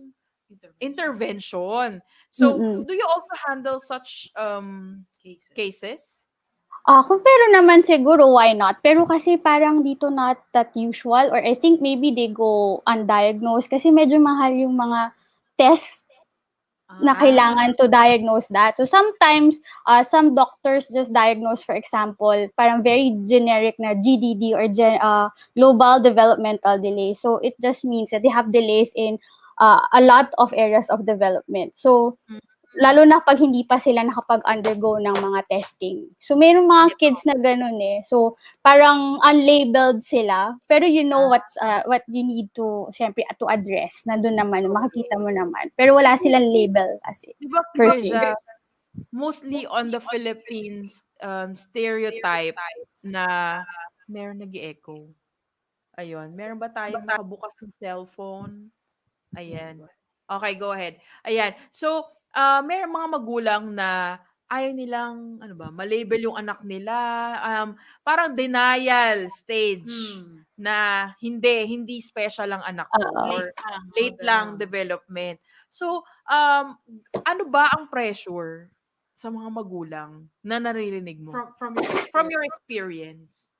intervention. So, Mm-mm. do you also handle such cases? Kung pero naman siguro, why not? Pero kasi parang dito not that usual, or I think maybe they go undiagnosed kasi medyo mahal yung mga tests na kailangan to diagnose that. So sometimes, some doctors just diagnose, for example, parang very generic na GDD or global developmental delay. So it just means that they have delays in a lot of areas of development. So lalo na pag hindi pa sila nakapag-undergo ng mga testing. So, mayroong mga kids na ganun eh. So, parang unlabeled sila. Pero you know what you need to, siyempre, to address. Nandun naman, makikita mo naman. Pero wala silang label kasi. Diba, Per se. Krizia, mostly on the Philippines stereotype na Meron nag-echo. Ayun. Meron ba tayong nakabukas ng cellphone? Ayan. Okay, go ahead. Ayan. So, merong mga magulang na ayaw nilang, ano ba, malabel yung anak nila. Parang denial stage na hindi special ang anak ko Oo. or Late lang, late mga lang ganon. development. So, ano ba ang pressure sa mga magulang na naririnig mo? From your From your experience. experience.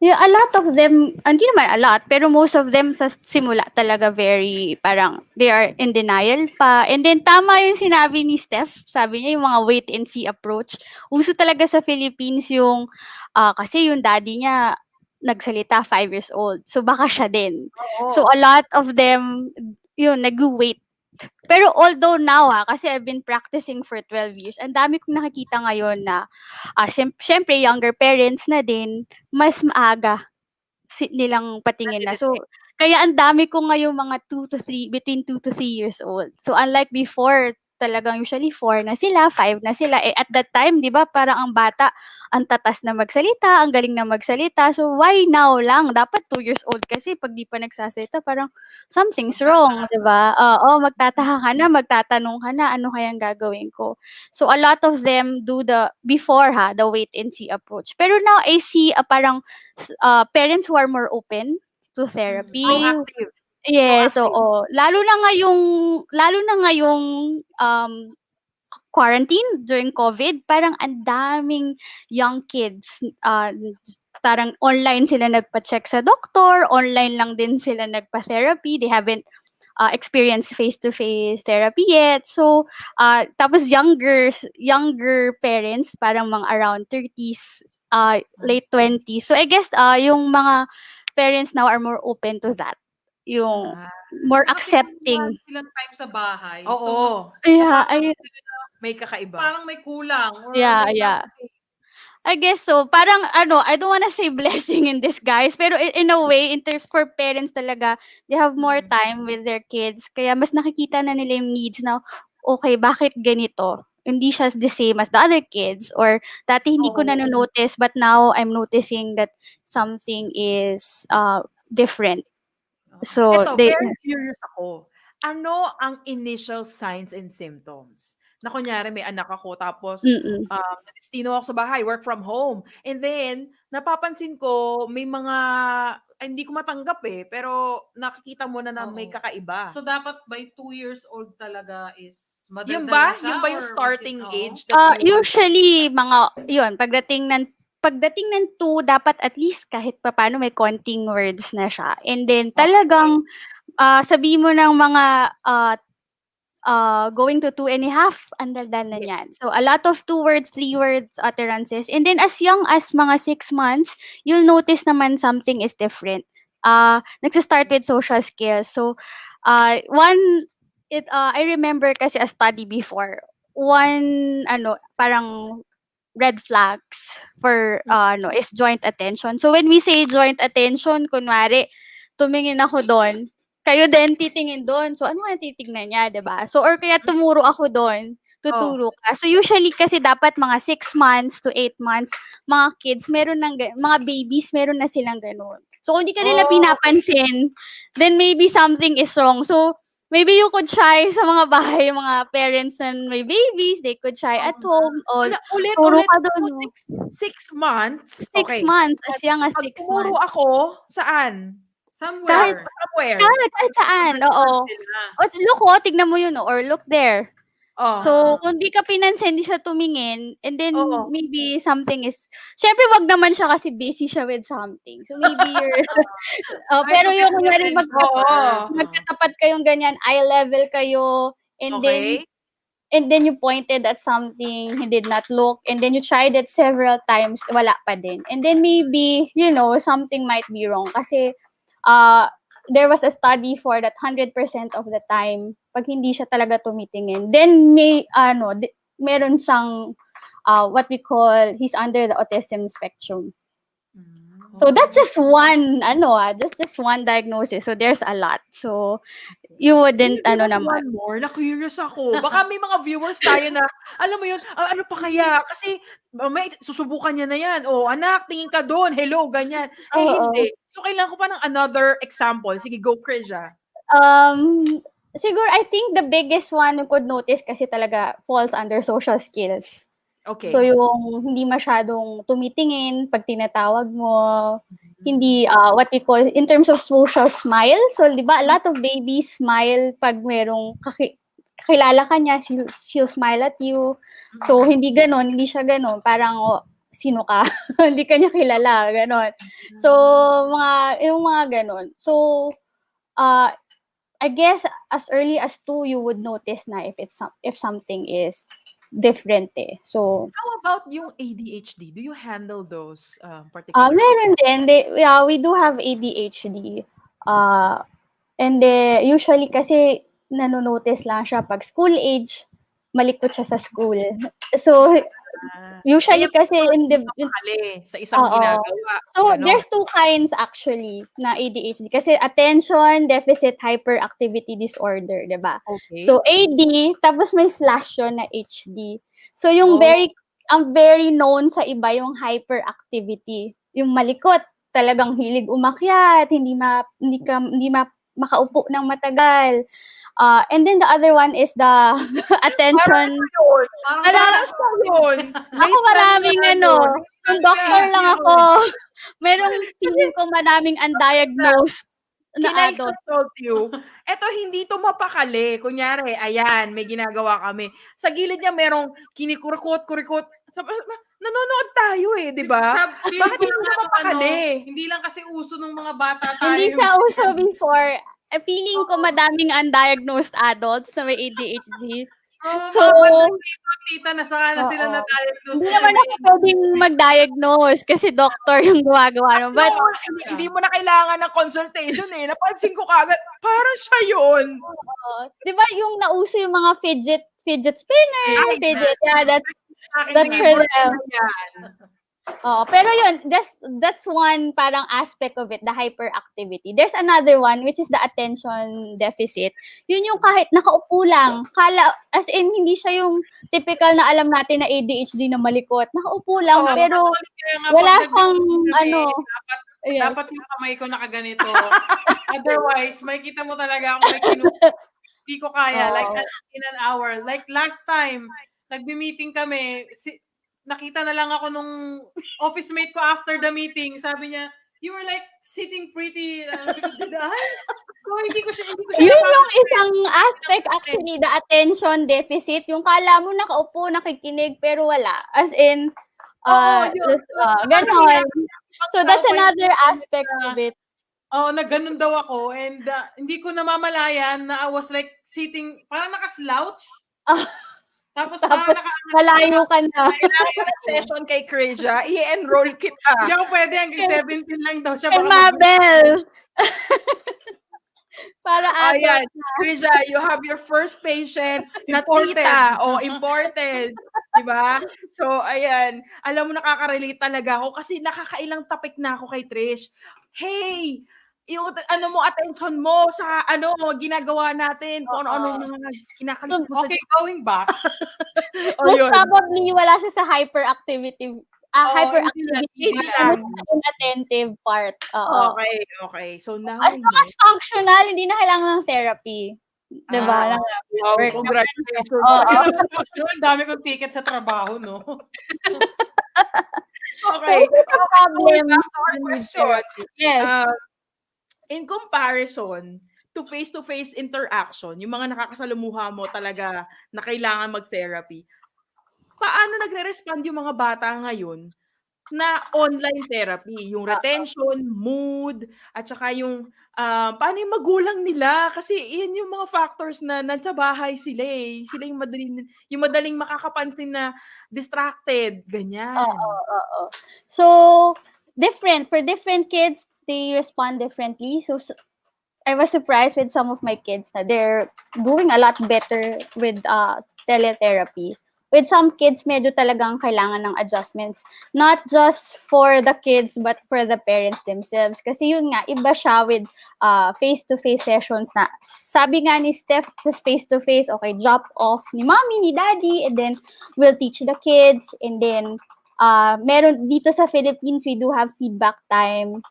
Yeah, a lot of them, hindi naman a lot, pero most of them sa simula talaga very, parang, they are in denial pa. And then, tama yung sinabi ni Steph, sabi niya, yung mga wait and see approach. Uso talaga sa Philippines yung, kasi yung daddy niya, nagsalita 5 years old. So, baka siya din. So, Oo. a lot of them, yun, nag-wait. Pero although now kasi I've been practicing for 12 years, ang dami kong nakikita ngayon na syempre younger parents na din, mas maaga nilang patingin na. So, Nadidetect. kaya ang dami ko ngayong mga 2 to 3, between 2 to 3 years old. So, unlike before, talagang usually 4 na sila, 5 na sila. Eh, at that time, di ba, parang ang bata, ang tatas na magsalita, ang galing na magsalita. So, why now lang? Dapat 2 years old kasi pag di pa nagsasalita, parang something's wrong, di ba? Oo, magtataha ka na, magtatanong ka na, ano kayang gagawin ko? So, a lot of them do the wait and see approach. Pero now, I see parang parents who are more open to therapy. Proactive. Yes, Proactive. oo. Lalo na ngayong quarantine during COVID, parang ang daming young kids, parang online sila nagpa-check sa doktor, online lang din sila nagpa-therapy. They haven't experienced face-to-face therapy yet. So, tapos younger parents, parang mga around 30s, late 20s. So, I guess yung mga parents now are more open to that. Yung Ah, more Saka accepting. silang time sa bahay. Oo. So, mas Yeah, napapansin nila na May kakaiba. parang may kulang or yeah, may yeah. something. I guess so. Parang I don't wanna say blessing in disguise, pero in a way, for parents talaga, they have more time with their kids. Kaya mas nakikita na nila yung needs na, okay, bakit ganito? Hindi siya the same as the other kids. Or dati hindi ko Oo. na-notice, but now I'm noticing that something is different. So, Eto, very curious ako. Ano ang initial signs and symptoms? Na kunyari may anak ako tapos mm. nadistino ako sa bahay, work from home. And then, napapansin ko may mga hindi ko matanggap pero nakikita mo na may Oo. kakaiba. So, dapat by 2 years old talaga is Yun madaldal ba? na siya Yun ba yung or starting oo? age that you Usually pagdating ng 2, dapat at least kahit papaano may konting words na siya. And then talagang sabihin mo ng mga going to 2.5, ang daldal na niyan. So, a lot of 2 words, 3 words utterances. And then as young as mga 6 months, you'll notice naman something is different. Nagsa-start with social skills. So, I remember kasi a study before. Parang red flags for is joint attention. So when we say joint attention, kunwari tumingin ako doon, kayo din titingin doon. So ano kaya titignan niya, 'di ba? So or kaya tumuro ako doon, tuturo ka. So usually kasi dapat mga 6 months to 8 months, mga kids meron mga babies meron na silang gano'n. So kung hindi ka nila pinapansin, then maybe something is wrong. So maybe you could try sa mga bahay, mga parents na may babies, they could try at home or turo Ulit. ka doon, So, no? 6 months? 6 Okay. months, as young as Pag 6 tumuro months. ako, saan? Kahit Somewhere. Somewhere. kahit saan, oo. Sila. Look, tignan mo yun, or look there. So, kung di ka pinansin, di siya tumingin, and then Oo. maybe something is, syempre wag naman siya kasi busy siya with something. So, maybe you're, pero yung kunyari magkatapat kayong ganyan, eye level kayo, and then Okay. you pointed at something, he did not look, and then you tried it several times, wala pa din. And then maybe, something might be wrong. Kasi, there was a study for that 100% of the time, pag hindi siya talaga tumitingin, then meron siyang, what we call, he's under the autism spectrum. So that's just one, just one diagnosis. So there's a lot. So you wouldn't, Give us naman. one more, na-curious ako. Baka may mga viewers tayo na, alam mo yun, ano pa kaya? Kasi may susubukan niya na yan. Oh, anak, tingin ka doon. Hello, ganyan. Oo. Hindi. So, kailangan ko pa ng another example. Sige, go, Krizia. Siguro, I think the biggest one you could notice kasi talaga falls under social skills. Okay. So, yung hindi masyadong tumitingin pag tinatawag mo, hindi, what we call, in terms of social smile, so, di ba, a lot of babies smile pag merong kakilala ka niya, she'll smile at you. So, hindi siya ganon, parang, sino ka? Hindi ka niya kilala, ganon. So, yung mga ganon. So, I guess, as early as 2, you would notice na if something is different So, how about yung ADHD? Do you handle those particular? Meron din. We do have ADHD. And usually kasi nanonotice lang siya pag school age, malikot siya sa school. So, usually kasi sa isang ginagawa. So, there's 2 kinds actually na ADHD. Kasi attention deficit hyperactivity disorder, di ba? Okay. So, AD, tapos may slash yun na HD. So, yung very known sa iba yung hyperactivity. Yung malikot, talagang hilig umakyat, hindi makaupo ng matagal. And then the other one is the attention. Ako maraming yung doctor lang ako. Merong feeling ko maraming undiagnosed na adult. Can I consult you? Eto, hindi to mapakali. Kunyari, ayan, may ginagawa kami. Sa gilid niya, merong kinikurikot. Nanonood tayo di ba? Bakit hindi to mapakali? Hindi lang kasi uso ng mga bata tayo. Hindi siya uso before. Feeling ko madaming undiagnosed adults na may ADHD. So, tita na sila na-diagnose. Hindi naman ako pwedeng mag-diagnose kasi doctor yung gumagawa. But, hindi mo na kailangan ng consultation Napansin ko kagad, parang siya yun. Di ba yung nauso yung mga fidget spinner, that's for them. Pero yun, that's one parang aspect of it, the hyperactivity. There's another one, which is the attention deficit. Yun yung kahit nakaupo lang, as in, hindi siya yung typical na alam natin na ADHD na malikot. Nakaupo lang, pero wala siyang, Dapat yung kamay ko nakaganito. Otherwise, makikita mo talaga ako hindi ko kaya. Like, in an hour. Like, last time, nagbi-meeting kami, nakita na lang ako nung office mate ko after the meeting. Sabi niya, you were like sitting pretty. Hindi ko siya yun yung isang aspect actually, the attention deficit. Yung kala mo nakaupo, nakikinig, pero wala. As in, ganon. So that's another aspect of it. Na ganun daw ako. And hindi ko namamalayan na I was like sitting, parang nakaslouch. Tapos malayo ka na. Kailangan session kay Krizia, i-enroll kita. Hindi ako pwede, hanggang 17 lang daw siya. Kay Mabel. Para ayan, Krizia, you have your first patient na tita. Imported. Diba? So, ayan. Alam mo, nakaka-relate talaga ako kasi nakakailang topic na ako kay Trish. Hey, yung attention mo sa ginagawa natin, kung ano mga kinakalit mo. Okay, going back. Most probably, wala siya sa hyperactivity. Hyperactivity. Inattentive part. Okay. So now, as long as functional, hindi na kailangan ng therapy. Diba? Congratulations. Ang dami kong ticket sa trabaho, no? Okay. Problem. Question. Yes. In comparison to face-to-face interaction, yung mga nakakasalamuha mo talaga na kailangan mag-therapy, paano nagre-respond yung mga bata ngayon na online therapy? Yung retention, mood, at saka yung paano yung magulang nila? Kasi yan yung mga factors na nasa bahay sila Sila yung madaling makakapansin na distracted. Ganyan. So, for different kids, they respond differently. So I was surprised with some of my kids that they're doing a lot better with teletherapy. with some kids, medyo talagang kailangan ng adjustments. Not just for the kids, but for the parents themselves. Kasi yun nga, iba siya with face-to-face sessions na. Sabi nga ni Steph, face-to-face, okay, drop off ni mommy, ni daddy, and then we'll teach the kids, and then meron dito sa Philippines, we do have feedback time.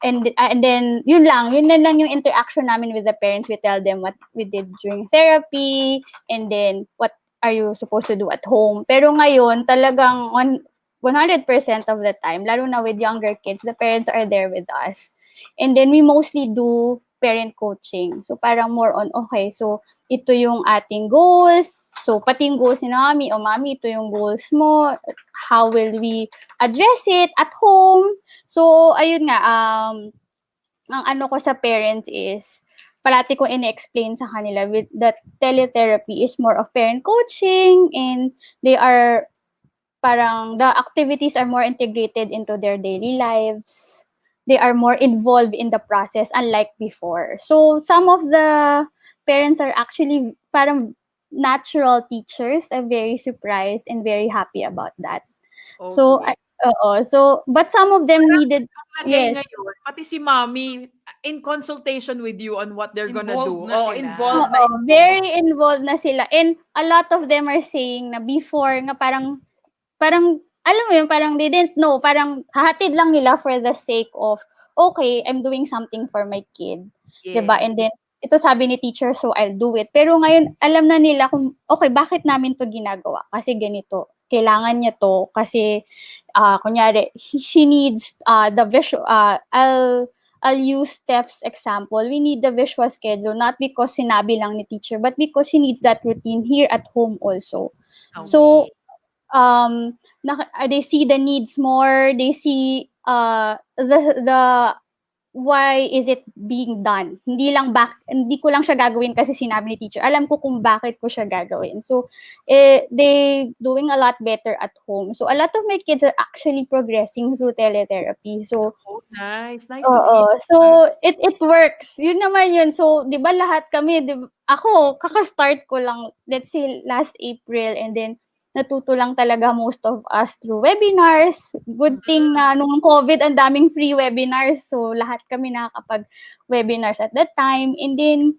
And then yun lang yung interaction namin with the parents. We tell them what we did during therapy, and then what are you supposed to do at home. Pero ngayon talagang 100% of the time, lalo na with younger kids, the parents are there with us. And then we mostly do parent coaching. So parang more on, okay, so ito yung ating goals. So pati yung goals ni mami, mami, ito yung goals mo. How will we address it at home? So ayun nga, ang ano ko sa parents is, palati ko in-explain sa kanila that teletherapy is more of parent coaching, and they are parang the activities are more integrated into their daily lives. They are more involved in the process, unlike before. So some of the parents are actually parang natural teachers. I'm very surprised and very happy about that. So but some of them needed, Lagay yes. ngayon, pati si mommy in consultation with you on what they're gonna do. Involved na sila. Involved na. Very involved na sila. And a lot of them are saying na before nga parang alam mo yun, parang they didn't know, parang hahatid lang nila for the sake of, okay, I'm doing something for my kid. Yes. Diba? And then, ito sabi ni teacher, so I'll do it. Pero ngayon, alam na nila kung, okay, bakit namin to ginagawa? Kasi ganito. Kailangan niya to kasi, kunyari, she needs the visual, I'll use Steph's example. We need the visual schedule, not because sinabi lang ni teacher, but because she needs that routine here at home also. Okay. So, they see the needs more, they see the why is it being done. Hindi ko lang siya gagawin kasi sinabi ni teacher. Alam ko kung bakit ko siya gagawin. So, they doing a lot better at home. So, a lot of my kids are actually progressing through teletherapy. So, nice to hear. So, it works. Yun naman yun. So, di ba lahat kami, ako, kaka-start ko lang, let's say, last April, and then, natuto lang talaga most of us through webinars. Good thing na nung COVID, ang daming free webinars. So, lahat kami nakakapag-webinars at that time. And then,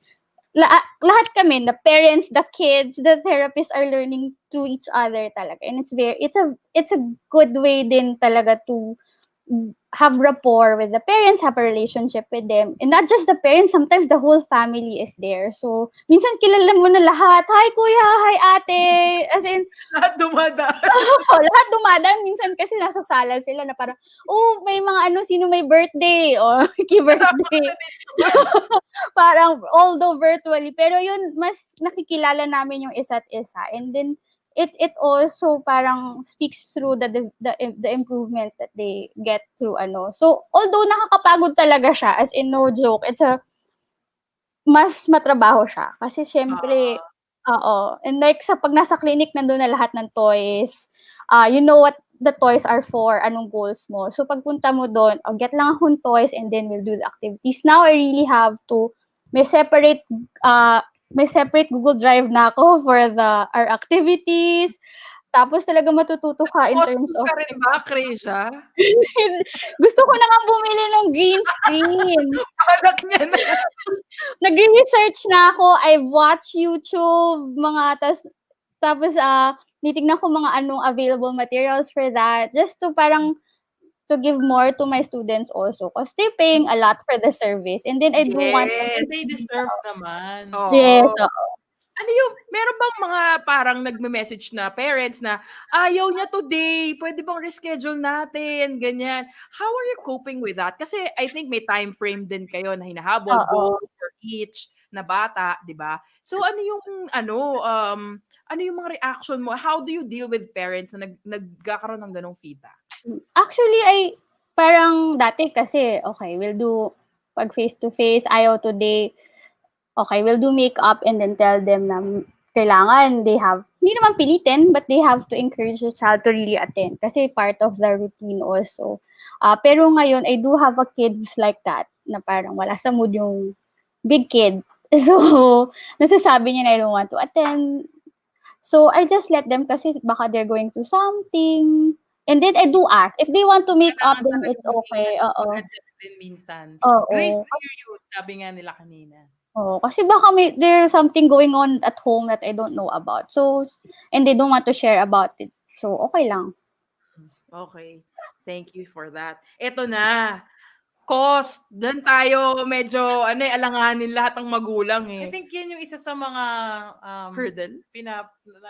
lahat kami, the parents, the kids, the therapists are learning through each other talaga. And it's a good way din talaga to have rapport with the parents, have a relationship with them. And not just the parents, sometimes the whole family is there. So, minsan kilala mo na lahat. Hi, kuya. Hi, ate. As in, Lahat dumadaan. lahat dumadaan. Minsan kasi nasa sala sila na parang, may mga sino may birthday. O, birthday. Parang, although virtually. Pero yun, mas nakikilala namin yung isa't isa. And then, it also parang speaks through the improvements that they get through So, although nakakapagod talaga siya, as in no joke, mas matrabaho siya. Kasi syempre, and like pag nasa clinic, nandun na lahat ng toys. You know what the toys are for, anong goals mo. So, pagpunta mo doon, get lang akong toys and then we'll do the activities. Now, I really have to, may separate Google Drive na ako for our activities. Tapos talaga matututo ka in terms of... ka rin ba, Krizia? Gusto ko na nga bumili ng green screen. Balak niya na. Nagre-research na ako. I watch YouTube, tapos nitignan ko mga anong available materials for that. Just to parang to give more to my students also because they're paying a lot for the service. And then I do want... And they deserve naman. Yes, Ano yung, meron bang mga parang nagme-message na parents na ayaw niya today, pwede bang reschedule natin, ganyan. How are you coping with that? Kasi I think may time frame din kayo na hinahabol, goal for each na bata, di ba? So ano yung mga reaction mo? How do you deal with parents na nagkakaroon ng ganong feedback? Actually, parang dati kasi, okay, we'll do pag face-to-face, ayaw today, okay, we'll do makeup and then tell them na kailangan hindi naman pilitin, but they have to encourage the child to really attend kasi part of the routine also. Pero ngayon, I do have a kid who's like that, na parang wala sa mood yung big kid. So, nasasabi niya na I don't want to attend. So I just let them kasi baka they're going through something. And then I do ask. If they want to make up, Kailangan then talaga it's okay. Oo. mag-adjust din minsan. Grace Oo. period, sabi nga nila kanina. Oo. Kasi baka there's something going on at home that I don't know about. So, and they don't want to share about it. So, okay lang. Okay. Thank you for that. Ito na. Cost. Doon tayo medyo, alanganin lahat ng magulang I eh. think yan yung isa sa mga Hurdle?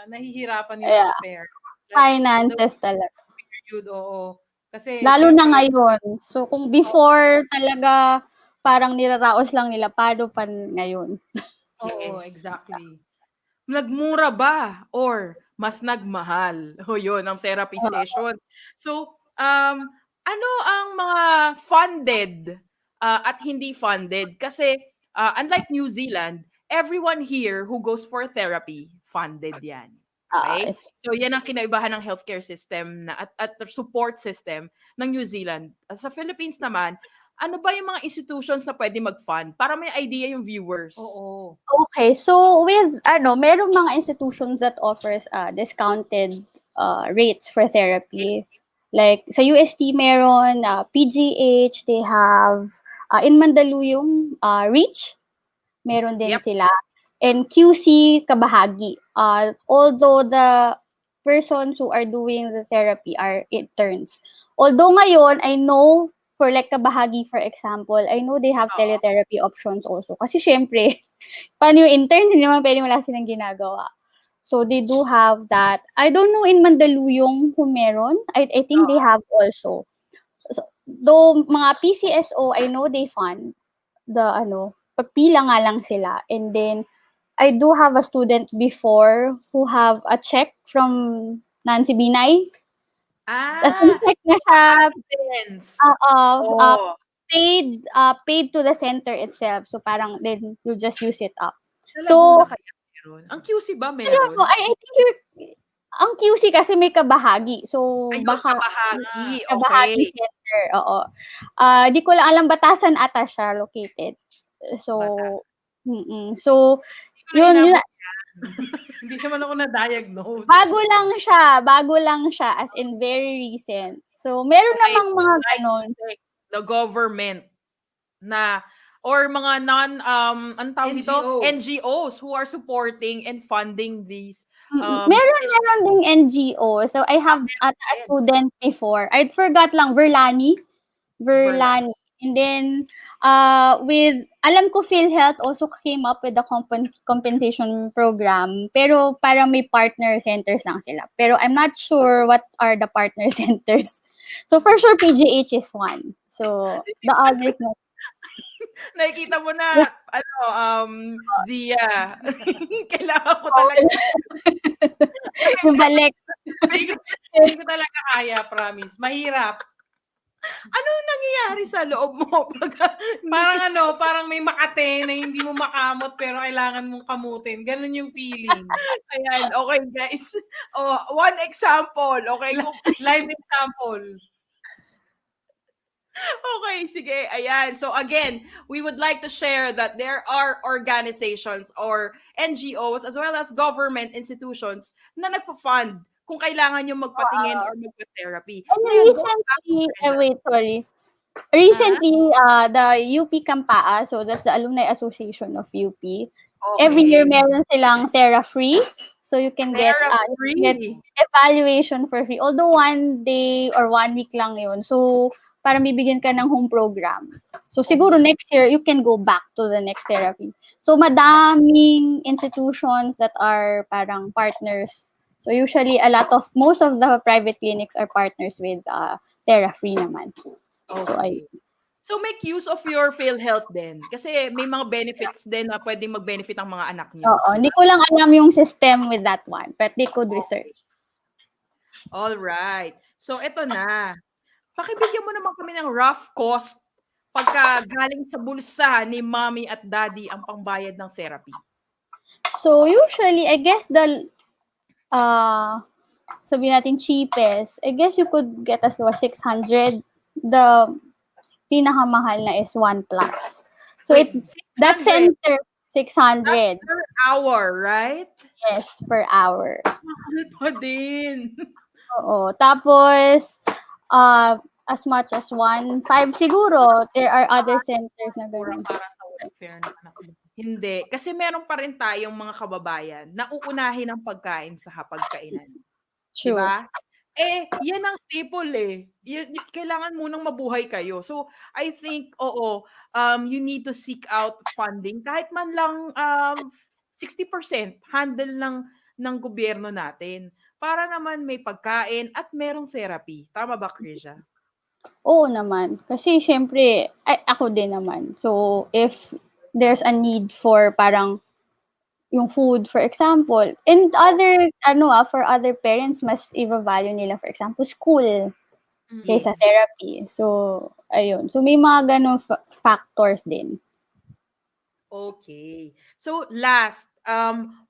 nahihirapan yung Yeah. mga parents. Finances talaga. Period, oo. Kasi, Lalo na syempre, ngayon. So, kung before talaga parang niraraos lang nila, paano pa ngayon? oo, Yes. exactly. Nagmura ba or mas nagmahal? O yun, ang therapy session. So, ano ang mga funded at hindi funded? Kasi unlike New Zealand, everyone here who goes for therapy, funded yan. Okay? It's So, yan ang kinaibahan ng healthcare system at support system ng New Zealand. Sa Philippines naman, ano ba yung mga institutions na pwede mag-fund para may idea yung viewers? Oo. okay. So, with, merong mga institutions that offers discounted rates for therapy. Like, sa UST meron, PGH, they have, in Mandaluyong, REACH, meron din Yep. sila. And QC, kabahagi. Although the persons who are doing the therapy are interns. Although ngayon, I know, for like kabahagi, for example, I know they have teletherapy options also. Kasi syempre, paano yung interns, hindi naman pwede wala silang ginagawa. So, they do have that. I don't know in Mandaluyong kung meron. I think they have also. So, though mga PCSO, I know they fund the pagpila nga lang sila. And then, I do have a student before who have a check from Nancy Binay. Check na siya, Evidence. oo, paid to the center itself. So, parang then you just use it up. Sa So, Laguna kaya meron? Ang QC ba meron? I think ang QC kasi may kabahagi. So, Ayun, baka kabahagi. kabahagi Okay. center, oo. Di ko lang alam, Batasan ata siya located. So, so, yun, Hindi naman ako na-diagnose. bago lang siya, as in very recent. So, meron namang mga ganon. The government na or mga ang tawag dito, NGOs who are supporting and funding these. Meron ding NGO. So, I have a student before. I forgot lang, Verlani. And then, alam ko PhilHealth also came up with a compensation program. Pero parang may partner centers lang sila. Pero I'm not sure what are the partner centers. So, for sure, PGH is one. So, the others, no. Nakikita mo na, Zia. Kailangan ko talaga. Yung balik. Hindi ko talaga kaya, promise. Mahirap. Anong nangyayari sa loob mo? Parang may makate na hindi mo makamot pero kailangan mong kamutin. Ganun yung feeling. Ayan, okay guys. One example, okay? Live example. Okay, sige. Ayan. So again, we would like to share that there are organizations or NGOs as well as government institutions na nagpa-fund kung kailangan nyo magpatingin or magpa-therapy. Recently, the UP Kampaa, so that's the Alumni Association of UP. Okay. Every year meron silang Thera-free. So you can get evaluation for free. Although 1 day or 1 week lang yun. So, parang bibigyan ka ng home program. So, siguro next year, you can go back to the next therapy. So, madaming institutions that are parang partners. So, usually, most of the private clinics are partners with Thera-free naman. Okay. So, make use of your PhilHealth din. Kasi may mga benefits din na pwedeng mag-benefit ang mga anak niyo. Oo. Hindi ko lang alam yung system with that one. But they could research. All right. So, ito na. Pakibigyan mo naman kami ng rough cost pagka galing sa bulsa ni mommy at daddy ang pangbayad ng therapy. So, usually, I guess sabihin natin cheapest, I guess you could get as low as 600. The pinakamahal na is 1+. So, that center, 600. That's per hour, right? Yes, per hour. Mahal pa din. Oo. Tapos, as much as 1.5 siguro. There are other centers na Mura ganun. para sa welfare naman ako. Hindi. Kasi meron pa rin tayong mga kababayan na uunahin ang pagkain sa hapagkainan. Di True. ba? Yan ang staple eh. Kailangan munang mabuhay kayo. So, I think, you need to seek out funding. Kahit man lang 60% handle ng gobyerno natin. Para naman may pagkain at merong therapy. Tama ba, Krizia? Oo naman. Kasi syempre, ako din naman. So, if there's a need for parang yung food, for example, and for other parents, mas i-value nila, for example, school kaysa Yes. therapy. So, ayun. So, may mga ganun factors din. Okay. So, last,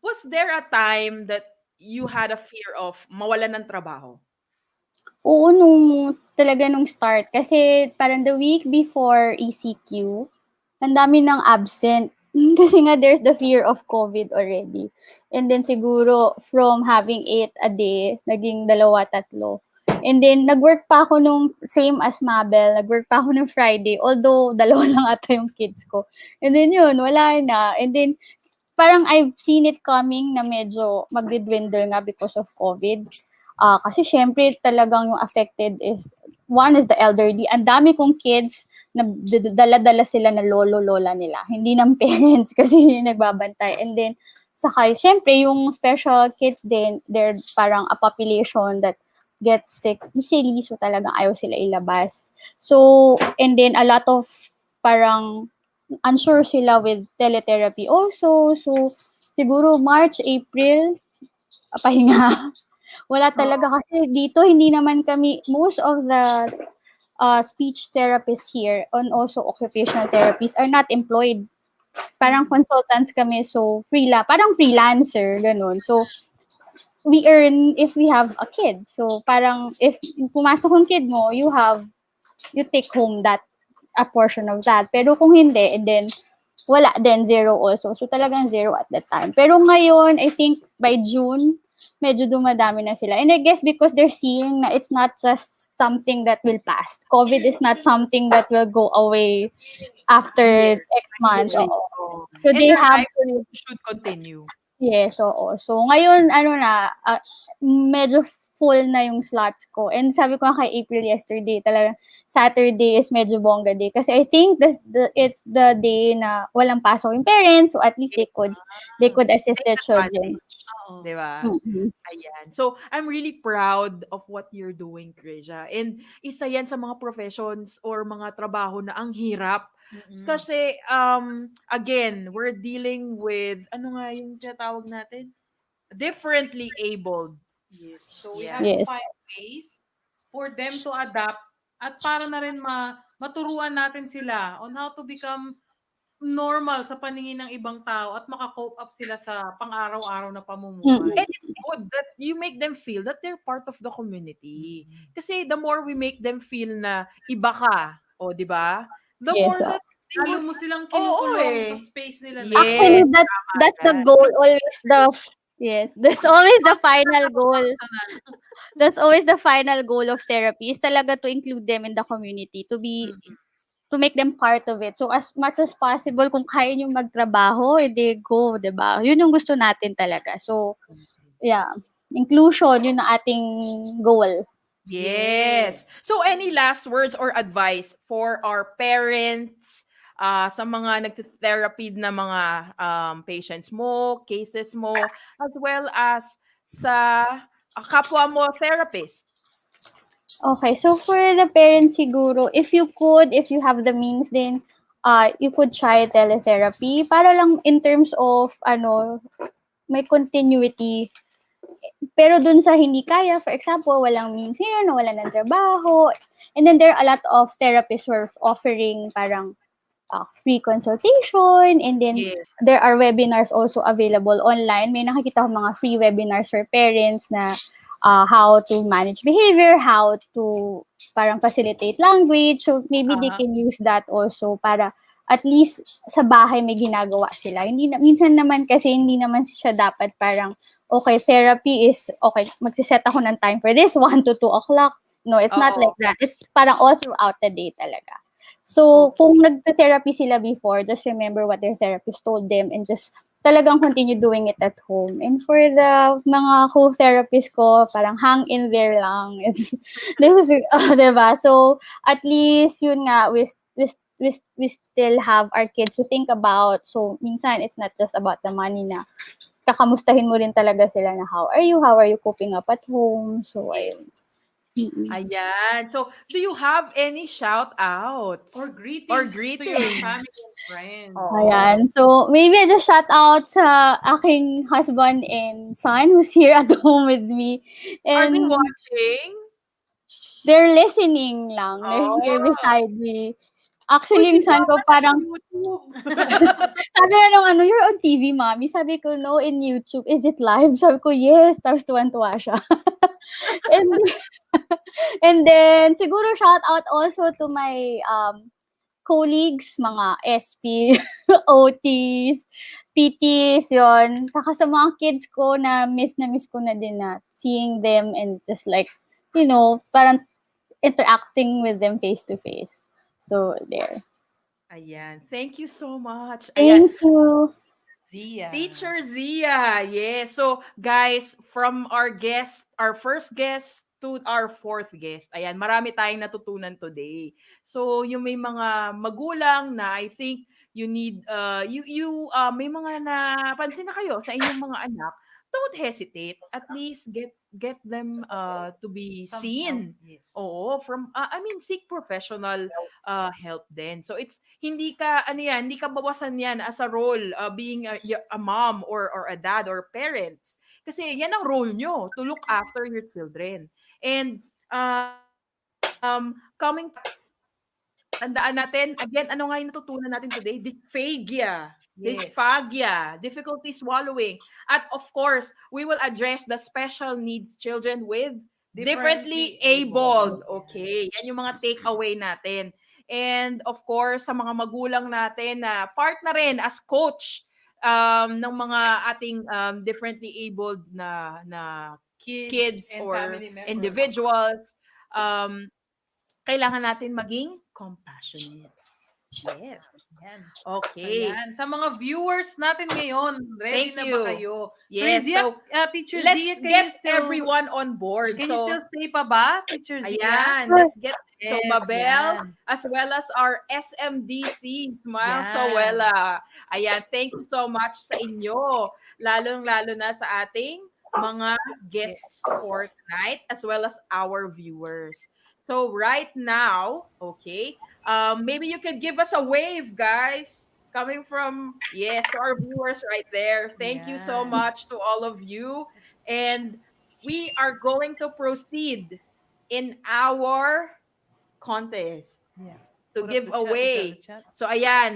was there a time that you had a fear of mawalan ng trabaho? Oo, talaga nung start. Kasi parang the week before ECQ, ang dami ng absent. Kasi nga there's the fear of COVID already. And then siguro from having 8 a day, naging 2, 3. And then nag-work pa ako nung same as Mabel, nag-work pa ako nung Friday, although 2 lang ata yung kids ko. And then yun, wala na. And then parang I've seen it coming na medyo magdidwindle nga because of COVID. Kasi syempre talagang yung affected is, one is the elderly. Ang dami kong kids na dala-dala sila na lolo-lola nila. Hindi ng parents kasi nagbabantay. And then, saka syempre yung special kids din, they're parang a population that gets sick easily. So talagang ayaw sila ilabas. So, and then a lot of parang unsure sila with teletherapy also. So, siguro March, April, pahinga. Wala talaga kasi dito hindi naman kami, most of the speech therapists here and also occupational therapists are not employed. Parang consultants kami, so parang freelancer, ganun. So, we earn if we have a kid. So, parang if pumasok yung kid mo, you take home a portion of that. Pero kung hindi, and then wala din, zero also. So talagang zero at that time. Pero ngayon, I think by June, medyo dumadami na sila. And I guess because they're seeing na it's not just something that will pass. COVID is not something that will go away after Yes. X months. Agree. Oo. So And they their have life to, should continue. yes, oo. So ngayon, medyo full na yung slots ko. And sabi ko kay April yesterday, talaga Saturday is medyo bongga day. Kasi I think it's the day na walang pasok yung parents, so at least they could assist their children. Oo. Diba? Mm-hmm. Ayan. So, I'm really proud of what you're doing, Krizia. And isa yan sa mga professions or mga trabaho na ang hirap. Kasi, again, we're dealing with, ano nga yung tinatawag natin? Differently abled. Yes. So we Yeah. have to Yes. find ways for them to adapt at para na rin maturuan natin sila on how to become normal sa paningin ng ibang tao at maka-cope up sila sa pang-araw-araw na pamumuhay. And it's good that you make them feel that they're part of the community. Kasi the more we make them feel na iba ka, di ba? The Yes, more that they Lalo would mo silang Oo, kinukulong eh. sa space nila. Yes. Actually, that's the yan. goal always. That's always the final goal. That's always the final goal of therapy is talaga to include them in the community, to make them part of it. So as much as possible, kung kaya nyo magtrabaho, edi go, diba? Yun yung gusto natin talaga. So, yeah. Inclusion, yun ang ating goal. Yes. So any last words or advice for our parents, sa mga nagte-therapy na mga patients mo, cases mo, as well as sa kapwa mo therapist? Okay, so for the parents siguro, if you have the means din, you could try teletherapy para lang in terms of, may continuity. Pero dun sa hindi kaya, for example, walang means yun, wala ng trabaho, and then there are a lot of therapists who are offering parang free consultation, and then Yes. there are webinars also available online. May nakikita ko mga free webinars for parents na how to manage behavior, how to parang facilitate language. So maybe they can use that also para at least sa bahay may ginagawa sila. Minsan naman kasi hindi naman siya dapat parang, okay, therapy is, okay, magsiset ako ng time for this, 1 to 2 o'clock. No, it's not like that. It's parang all throughout the day talaga. So, kung nagte-therapy sila before, just remember what their therapist told them and just talagang continue doing it at home. And for the mga co-therapist ko, parang hang in there lang. This is, diba? So, at least, yun nga, we still have our kids to think about. So, minsan, it's not just about the money na kakamustahin mo rin talaga sila na how are you coping up at home? So, ayun. Ayan. So, do you have any shout-outs? Or greetings to your family and friends. Ayan. So, maybe I just shout out sa aking husband and son who's here at home with me. Are they And watching? they're listening lang. They're here beside me. Actually, yung son ko parang, YouTube. sabi nga nung you're on TV, mommy. Sabi ko, no, in YouTube. Is it live? Sabi ko, yes. Tapos tuwan-tuwa siya. and, and then, siguro shout out also to my colleagues, mga SP, OTs, PTs, yon. Saka sa mga kids ko na miss ko na din na seeing them and just like, parang interacting with them face to face. So, there. Ayan. Thank you so much. Ayan. Thank you. Zia. Teacher Zia. Yes. So, guys, from our first guest to our fourth guest, ayan, marami tayong natutunan today. So, yung may mga magulang na I think you need, may mga napansin na kayo sa inyong mga anak, don't hesitate. At least get them to be Some seen. help, yes. Oo, seek professional help din. So it's hindi ka bawasan yan as a role being a mom or a dad or parents. Kasi yan ang role nyo to look after your children. And coming to that, tandaan natin, again, ano nga yung natutunan natin today? Dysphagia. Yes. Dysphagia, difficulty swallowing. At of course, we will address the special needs children with differently abled. Okay, yan yung mga takeaway natin. And of course, sa mga magulang natin na part na rin as coach ng mga ating differently abled na kids and or family members. individuals, kailangan natin maging compassionate. Yes. Yan. Okay. So, yan. Sa mga viewers natin ngayon, ready Thank na you. ba kayo? Yes. Krizia, So, Teacher let's Zia, get everyone on board. Can you still stay pa ba, Teacher Zia? Ayan, let's get so Yes, Mabel yan. as well as our SMDC, Smile Yan. Sawela. Ayan, thank you so much sa inyo. Lalong-lalo na sa ating mga guests for tonight as well as our viewers. So right now, okay, maybe you could give us a wave, guys. Coming from, yes, to our viewers right there. Thank you so Yan. much to all of you. And we are going to proceed in our contest Yeah. to Put up give the chat, away. put up the chat. So ayan,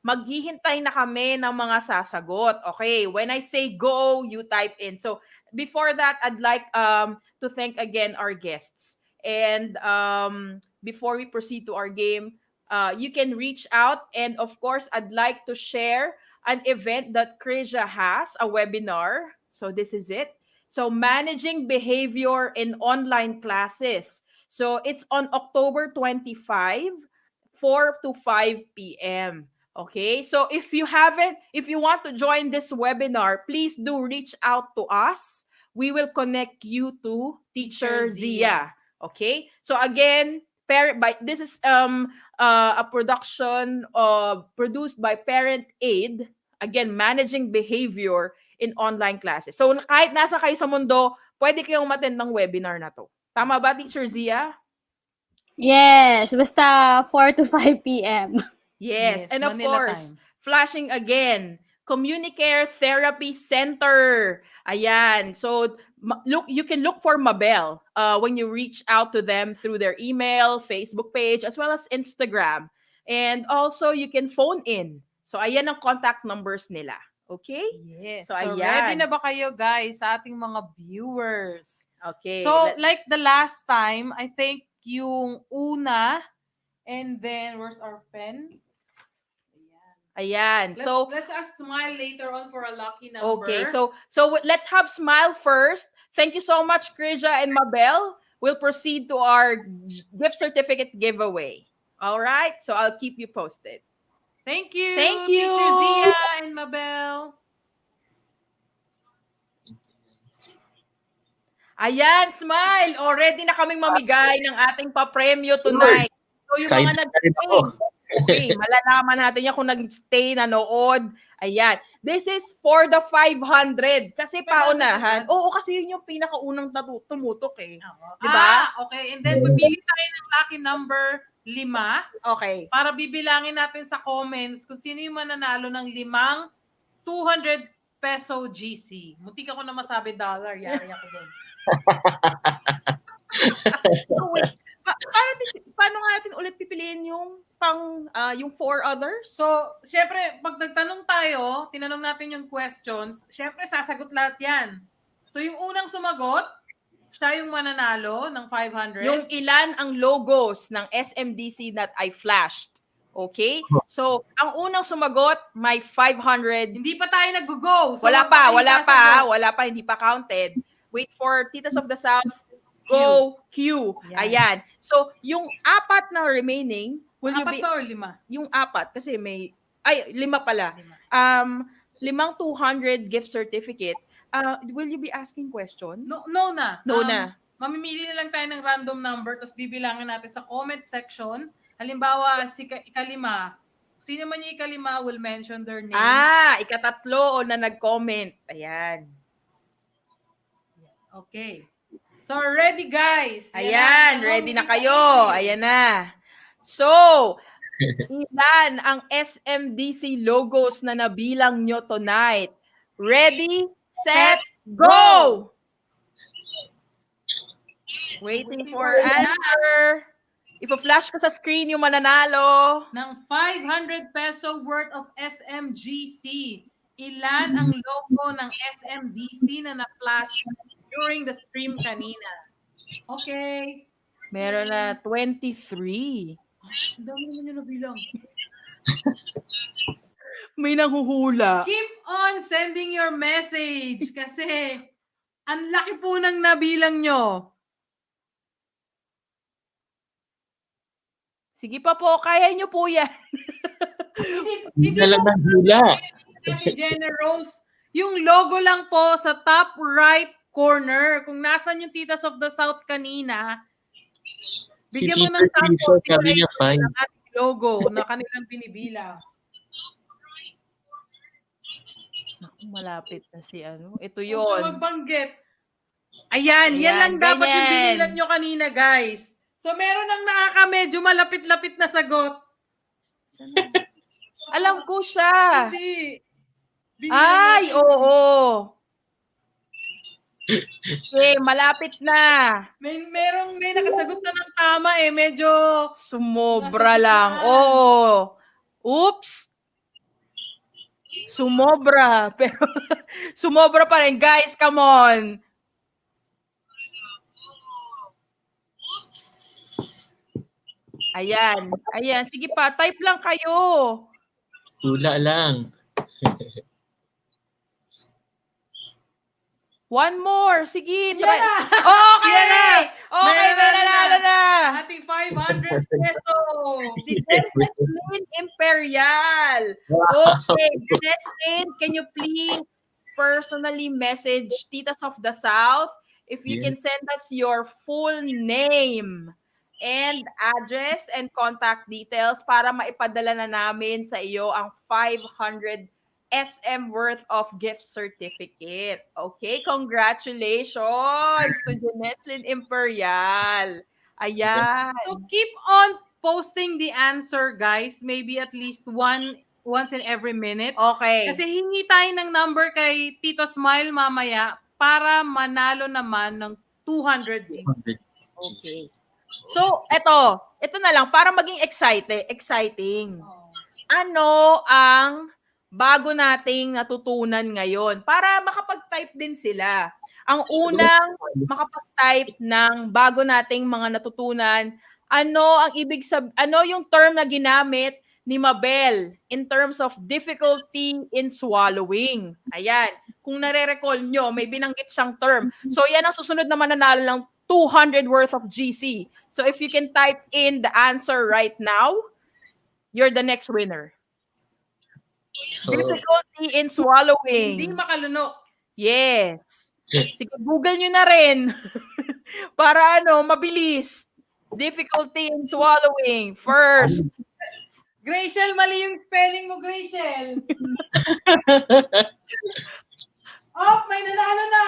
maghihintay na kami ng mga sasagot. Okay, when I say go, you type in. So before that, I'd like to thank again our guests. And before we proceed to our game, you can reach out, and of course, I'd like to share an event that Krizia has, a webinar. So this is it. So managing behavior in online classes. So it's on October 25, 4 to 5 p.m. Okay? So if you want to join this webinar, please do reach out to us. We will connect you to Teacher Zia. Okay? So again, this is a production produced by Parent Aid. Again, managing behavior in online classes. So kahit nasa kayo sa mundo, pwede kayong umattend ng webinar na to. Tama ba, Teacher Zia? Yes, basta 4 to 5 p.m. Yes, and of Manila course, time. flashing again, Communicare Therapy Center. Ayan. So you can look for Mabel when you reach out to them through their email, Facebook page, as well as Instagram. And also you can phone in. So ayan ang contact numbers nila. Okay? Yes. So, So, ayan. ready na ba kayo, guys, sa ating mga viewers? Okay. So, like the last time, I think yung una, and then, where's our pen? Ayan. Let's ask Smile later on for a lucky number. Okay, so let's have Smile first. Thank you so much, Krizia and Mabel. We'll proceed to our gift certificate giveaway. All right, so I'll keep you posted. Thank you, Thank you. Teacher Zia and Mabel. Ayan, Smile. Already na kaming mamigay ng ating papremyo tonight. So yung mga Excited na rin ako. okay, malalaman natin yan kung nag-stay, nanood. Ayan. This is for the 500. Kasi paunahan. Oo, kasi yun yung pinakaunang tumutok eh. Diba? Okay. And then, pipili tayo ng lucky number 5. Okay. Para bibilangin natin sa comments kung sino yung mananalo ng 5 200 peso GC. Muntik ako na masabi dollar. Yari ako doon. So wait, paano nga natin ulit pipiliin yung yung 4 others? So, syempre, pag nagtanong tayo, tinanong natin yung questions, syempre, sasagot lahat yan. So, yung unang sumagot, siya yung mananalo ng 500. Yung ilan ang logos ng SMDC that I flashed. Okay? So, ang unang sumagot, may 500. Hindi pa tayo nag-go. So, Wala pa, hindi pa counted. Wait for Titas of the South, go Q. Ayan. So, yung 4 na remaining, will you be... 4 or 5? Yung 4, kasi may... Ay, 5 pala. 5 200 gift certificate. Will you be asking questions? No na. No na. Mamimili na lang tayo ng random number tapos bibilangin natin sa comment section. Halimbawa, si ikalima. Sino man yung ikalima will mention their name. Ikatatlo o na nag-comment. Ayan. Okay. So, ready guys? Ayan, ready na kayo. Ayan na. So, ilan ang SMDC logos na nabilang nyo tonight? Ready, set, go! Waiting for answer. Ipa-flash ko sa screen yung mananalo. Ng 500 peso worth of SMGC. Ilan ang logo ng SMDC na na-flash during the stream kanina? Okay. Meron na 23. Ang dami naman yung nabilang. May nanghuhula. Keep on sending your message kasi ang laki po ng nabilang nyo. Sige pa po, kaya nyo po yan. Hindi lang po ng hula. generous. Yung logo lang po sa top right corner. Kung nasan yung Titas of the South kanina, bigyan mo ng sample sabi niya fine. ng ating logo na kanilang binibilang. Naku, malapit na si ano. Ito Huwag yun. ka magbanggit. Ayan, yan lang dapat yung ganyan. binilang nyo kanina, guys. So, meron ng medyo malapit-lapit na sagot. Alam ko siya. Hindi. Ay, oo. Okay, malapit na. May nakasagot na ng tama eh. Medyo Sumobra lang. Oo. Oops. Sumobra. Pero, sumobra pa rin. Guys, come on. Ayan. Ayan. Sige pa. Type lang kayo. Hula lang. One more. Sige. Try. Yeah. Okay. Yeah. Okay. May nanalo na. ating 500 pesos. Si Jeneslin Imperial. Okay. Jeneslin, can you please personally message Titas of the South if you can send us your full name and address and contact details para maipadala na namin sa iyo ang 500 SM worth of gift certificate. Okay, congratulations to Jeneslin Imperial. Ayan. So keep on posting the answer, guys. Maybe at least once in every minute. Okay. Kasi hingi tayo ng number kay Tito Smile mamaya para manalo naman ng 200 Gs. Okay. So, ito na lang para maging exciting. Ano ang bago nating natutunan ngayon para makapag-type din sila. Ang unang makapag-type ng bago nating mga natutunan, ano yung term na ginamit ni Mabel in terms of difficulty in swallowing. Ayan. Kung nare-recall nyo, may binanggit siyang term. So yan ang susunod na mananalo ng 200 worth of GC. So if you can type in the answer right now, you're the next winner. Difficulty in swallowing. Hindi makalunok. Yes. Sige, Google nyo na rin. Para mabilis. Difficulty in swallowing. First. Graciel, mali yung spelling mo, Graciel. Oh, may nanalo na.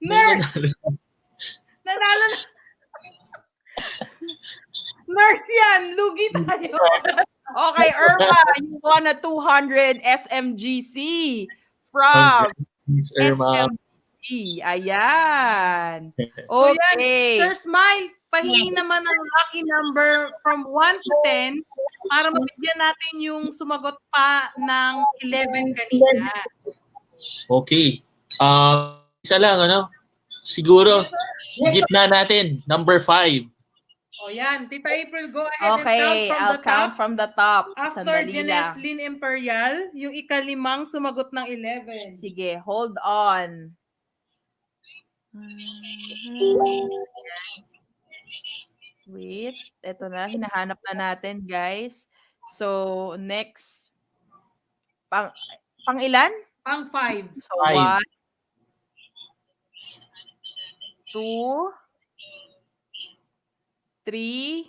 Nurse. Nanalo na. Nurse yan. Lugi tayo. Okay, Irma, you won a 200 SMGC from SMDC. Ayan. So Okay. yan, Sir Smile, pahingi naman ang lucky number from 1 to 10 para mabigyan natin yung sumagot pa ng 11 kanina. Okay. Isa lang, siguro, gitna natin, number 5. O yan, Tita April, go ahead Okay, and I'll count from the top. After Sandali Jenes lang. Lynn Imperial, yung ikalimang sumagot ng 11. Sige, hold on. Wait, eto na, hinahanap na natin, guys. So, next, pang ilan? Pang 5. So, 1, Five. 2, 3,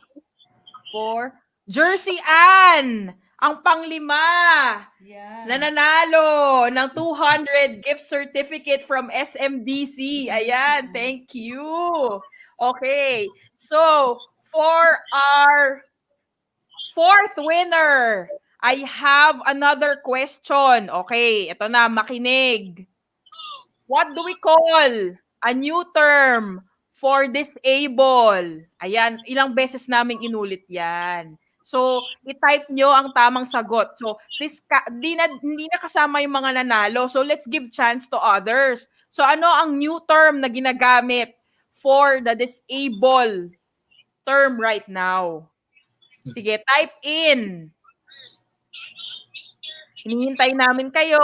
4. Jersey Ann! Ang panglima! Yeah. Nananalo ng 200 gift certificate from SMDC. Ayan, thank you. Okay, so for our fourth winner, I have another question. Okay, ito na, makinig. What do we call a new term for disable? Ayan, ilang beses naming inulit yan. So, i-type nyo ang tamang sagot. So, hindi na kasama yung mga nanalo. So, let's give chance to others. So, ano ang new term na ginagamit for the disable term right now? Sige, type in. Hinihintay namin kayo.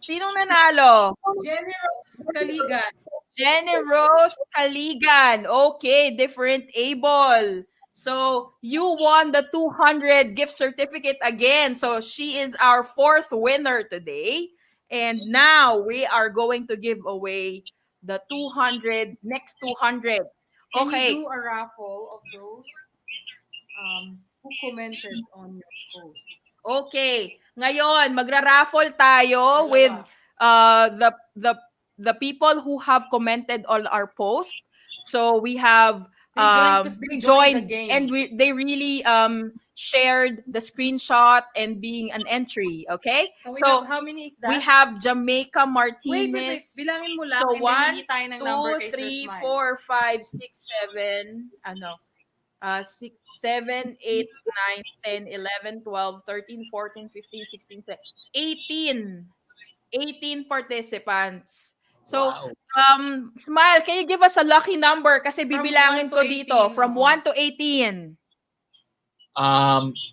Sinong nanalo? Jenny Rose Kaligan. Jenny Rose Kaligan. Okay, different able. So, you won the 200 gift certificate again. So, she is our fourth winner today. And now, we are going to give away the 200, next 200. Can Okay. you do a raffle of those who commented on your post? Okay. Ngayon, magra-raffle tayo with the people who have commented on our post. So we have They joined the game. and they really shared the screenshot and being an entry. Okay? So we have, how many is that? We have Jamaica Martinez. Wait. Bilangin mo lang. So and 1, then hindi tayo ng number 2, kay Sir 3, Smile. 4, 5, 6, 7, 6, 7, 8, 9, 10, 11, 12, 13, 14, 15, 16, 17, 18 participants. So, Wow. Smile, can you give us a lucky number? Kasi From bibilangin 1 to ko dito. 18, From 1 to 18.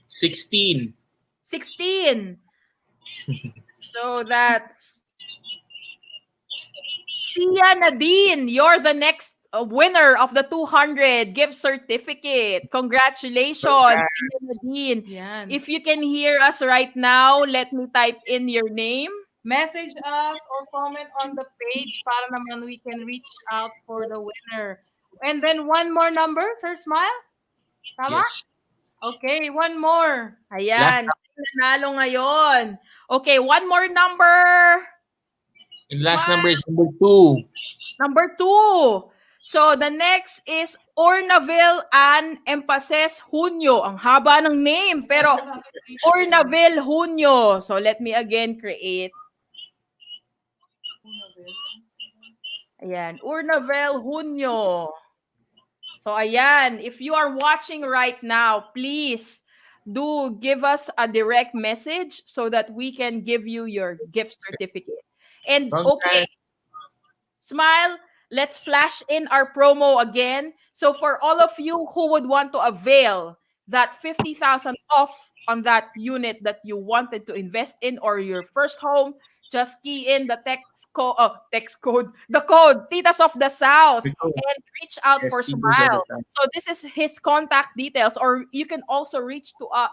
16. 16. So, that's Sia Nadine. You're the next winner of the 200 gift certificate. Congratulations, Sia Nadine. Yan. If you can hear us right now, let me type in your name. Message us or comment on the page para naman we can reach out for the winner. And then one more number, Sir Smile? Tama? Yes. Okay, one more. Ayan, nanalo ngayon. Okay, one more number. And last number is number 2. Number 2. So, the next is Ornaville Ann Empaces Junio. Ang haba ng name, pero Ornaville Junio. So, let me again create. Ayan, Ornaville Junio. So, ayan, if you are watching right now, please do give us a direct message so that we can give you your gift certificate. And okay, Smile, let's flash in our promo again. So for all of you who would want to avail that 50,000 off on that unit that you wanted to invest in or your first home, just key in the the code Titas of the South and reach out for Yes, Titas of the Smile. South. So this is his contact details, or you can also reach out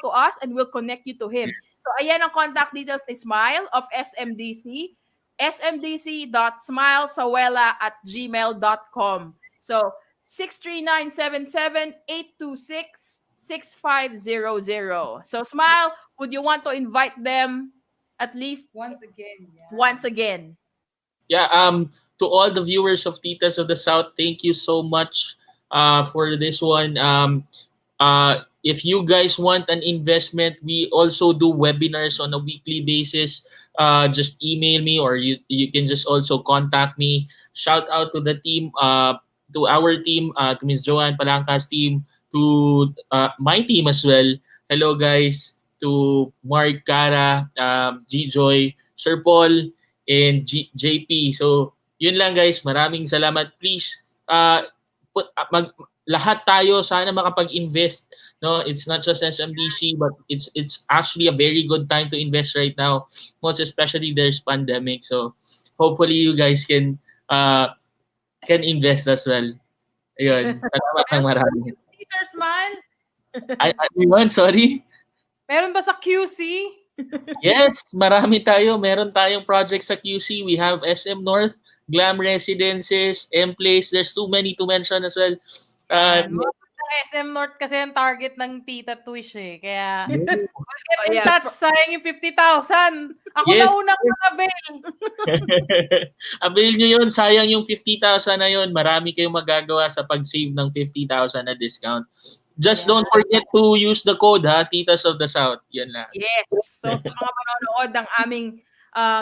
to us and we'll connect you to him. So ayan ang contact details ni Smile of SMDC, smdc.smilesawela@gmail.com. So 63977-826-6500. So Smile, would you want to invite them at least Once again. Yeah. once again? Yeah, to all the viewers of Titas of the South, thank you so much for this one. If you guys want an investment, we also do webinars on a weekly basis. Just email me, or you can just also contact me. Shout out to the team, to our team, to Ms. Joanne Palanca's team, to my team as well. Hello guys, to Mark, Cara, G-Joy, Sir Paul, and JP. So, yun lang guys. Maraming salamat. Please, lahat tayo sana makapag-invest. No, it's not just SMDC, but it's actually a very good time to invest right now. Most especially there's pandemic. So, hopefully you guys can invest as well. Ayun. Salamat ng marami. Sir Smile? Yun, sorry. Meron ba sa QC? Yes, marami tayo. Meron tayong project sa QC. We have SM North, Glam Residences, M-Place. There's too many to mention as well. SM North kasi ang target ng Tita Twish eh. Kaya, Yeah. get in touch. Sayang yung 50,000. Ako Yes. na unang avail. Avail nyo yun. Sayang yung 50,000 na yun. Marami kayong magagawa sa pag-save ng 50,000 na discount. Just don't forget to use the code, ha? Titas of the South. Yan lang. Yes. So sa mga manonood ng aming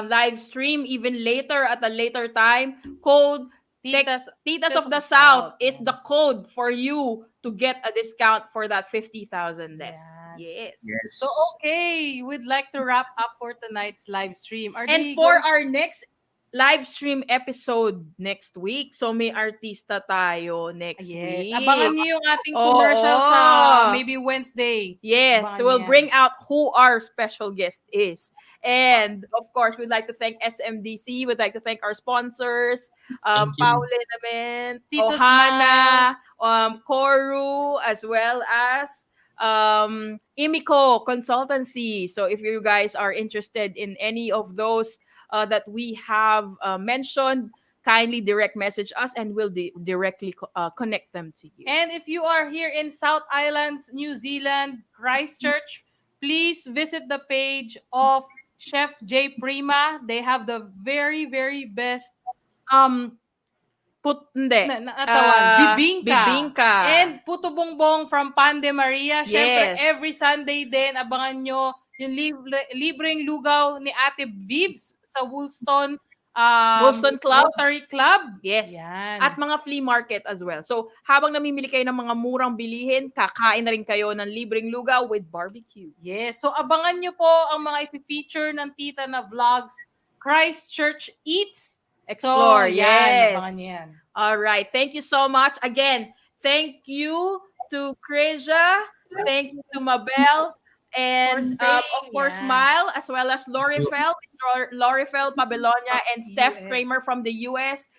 live stream, even later at a later time, code Titas of the South is the code for you to get a discount for that 50,000 less. Yes. So, okay. We'd like to wrap up for tonight's live stream. And for our next live stream episode next week, so may artista tayo next week. Abangan niyo yung ating commercial sa maybe Wednesday. Yes. Abangan So we'll yan. bring out who our special guest is. And of course, we'd like to thank SMDC. We'd like to thank our sponsors, Pauline naman, Tito Ohana, Koru, as well as Imiko Consultancy. So if you guys are interested in any of those that we have mentioned, kindly direct message us and we'll directly connect them to you. And if you are here in South Islands, New Zealand, Christchurch, please visit the page of Chef J Prima. They have the very, very best bibingka. And Puto Bongbong from Pande Maria. Syempre, every Sunday din, abangan nyo yung libreng lugaw ni Ate Vibs sa Woolston Club. Rotary Club. Yes. Yan. At mga flea market as well. So, habang namimili kayo ng mga murang bilihin, kakain na rin kayo ng libreng lugaw with barbecue. Yes. So, abangan nyo po ang mga i-feature ng tita na vlogs. Christchurch Eats. Explore. So, yes. Abangan nyo yan. All right. Thank you so much. Again, thank you to Krizia. Thank you to Mabel. And of course, Smile, as well as Loryfel, Loryfel, Pabelonia, and Steph Kramer from the US.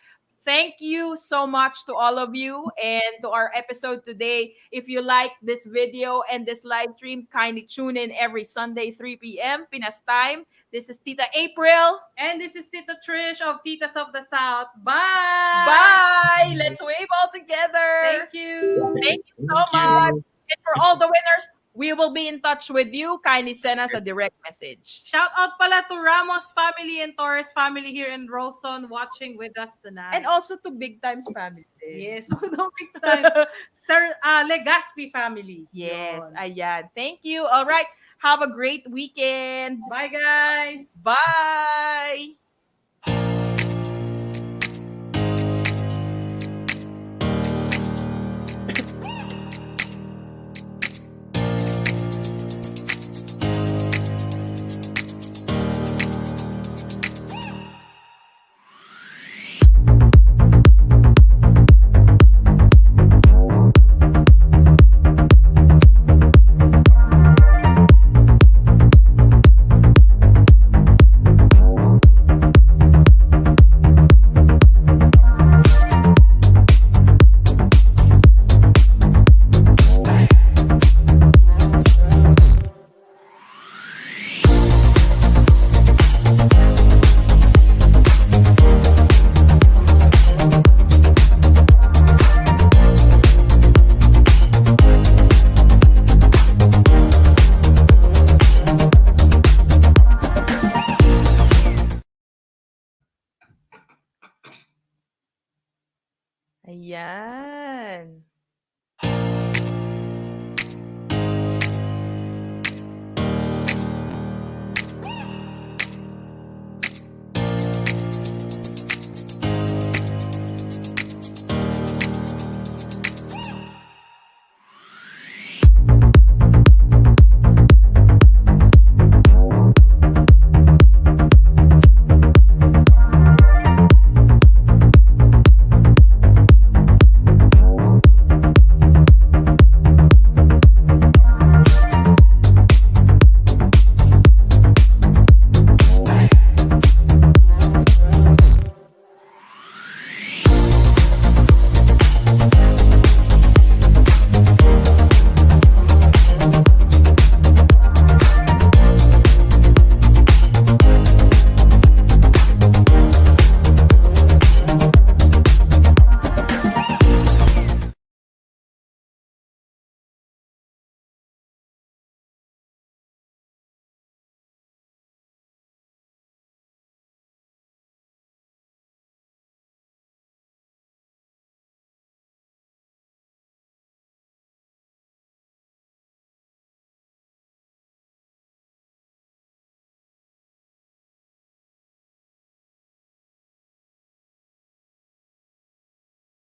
Thank you so much to all of you and to our episode today. If you like this video and this live stream, kindly tune in every Sunday, 3 p.m. Pinas time. This is Tita April. And this is Tita Trish of Titas of the South. Bye! Bye! Let's wave all together. Thank you. Thank you so much. And for all the winners, we will be in touch with you. Kindly send us a direct message. Shout out pala to Ramos family and Torres family here in Rolston watching with us tonight. And also to Big Times family. Yes, no Big Time. Sir Legaspi family. Yes, Yun. ayan. Thank you. All right. Have a great weekend. Bye, guys. Bye. Yan.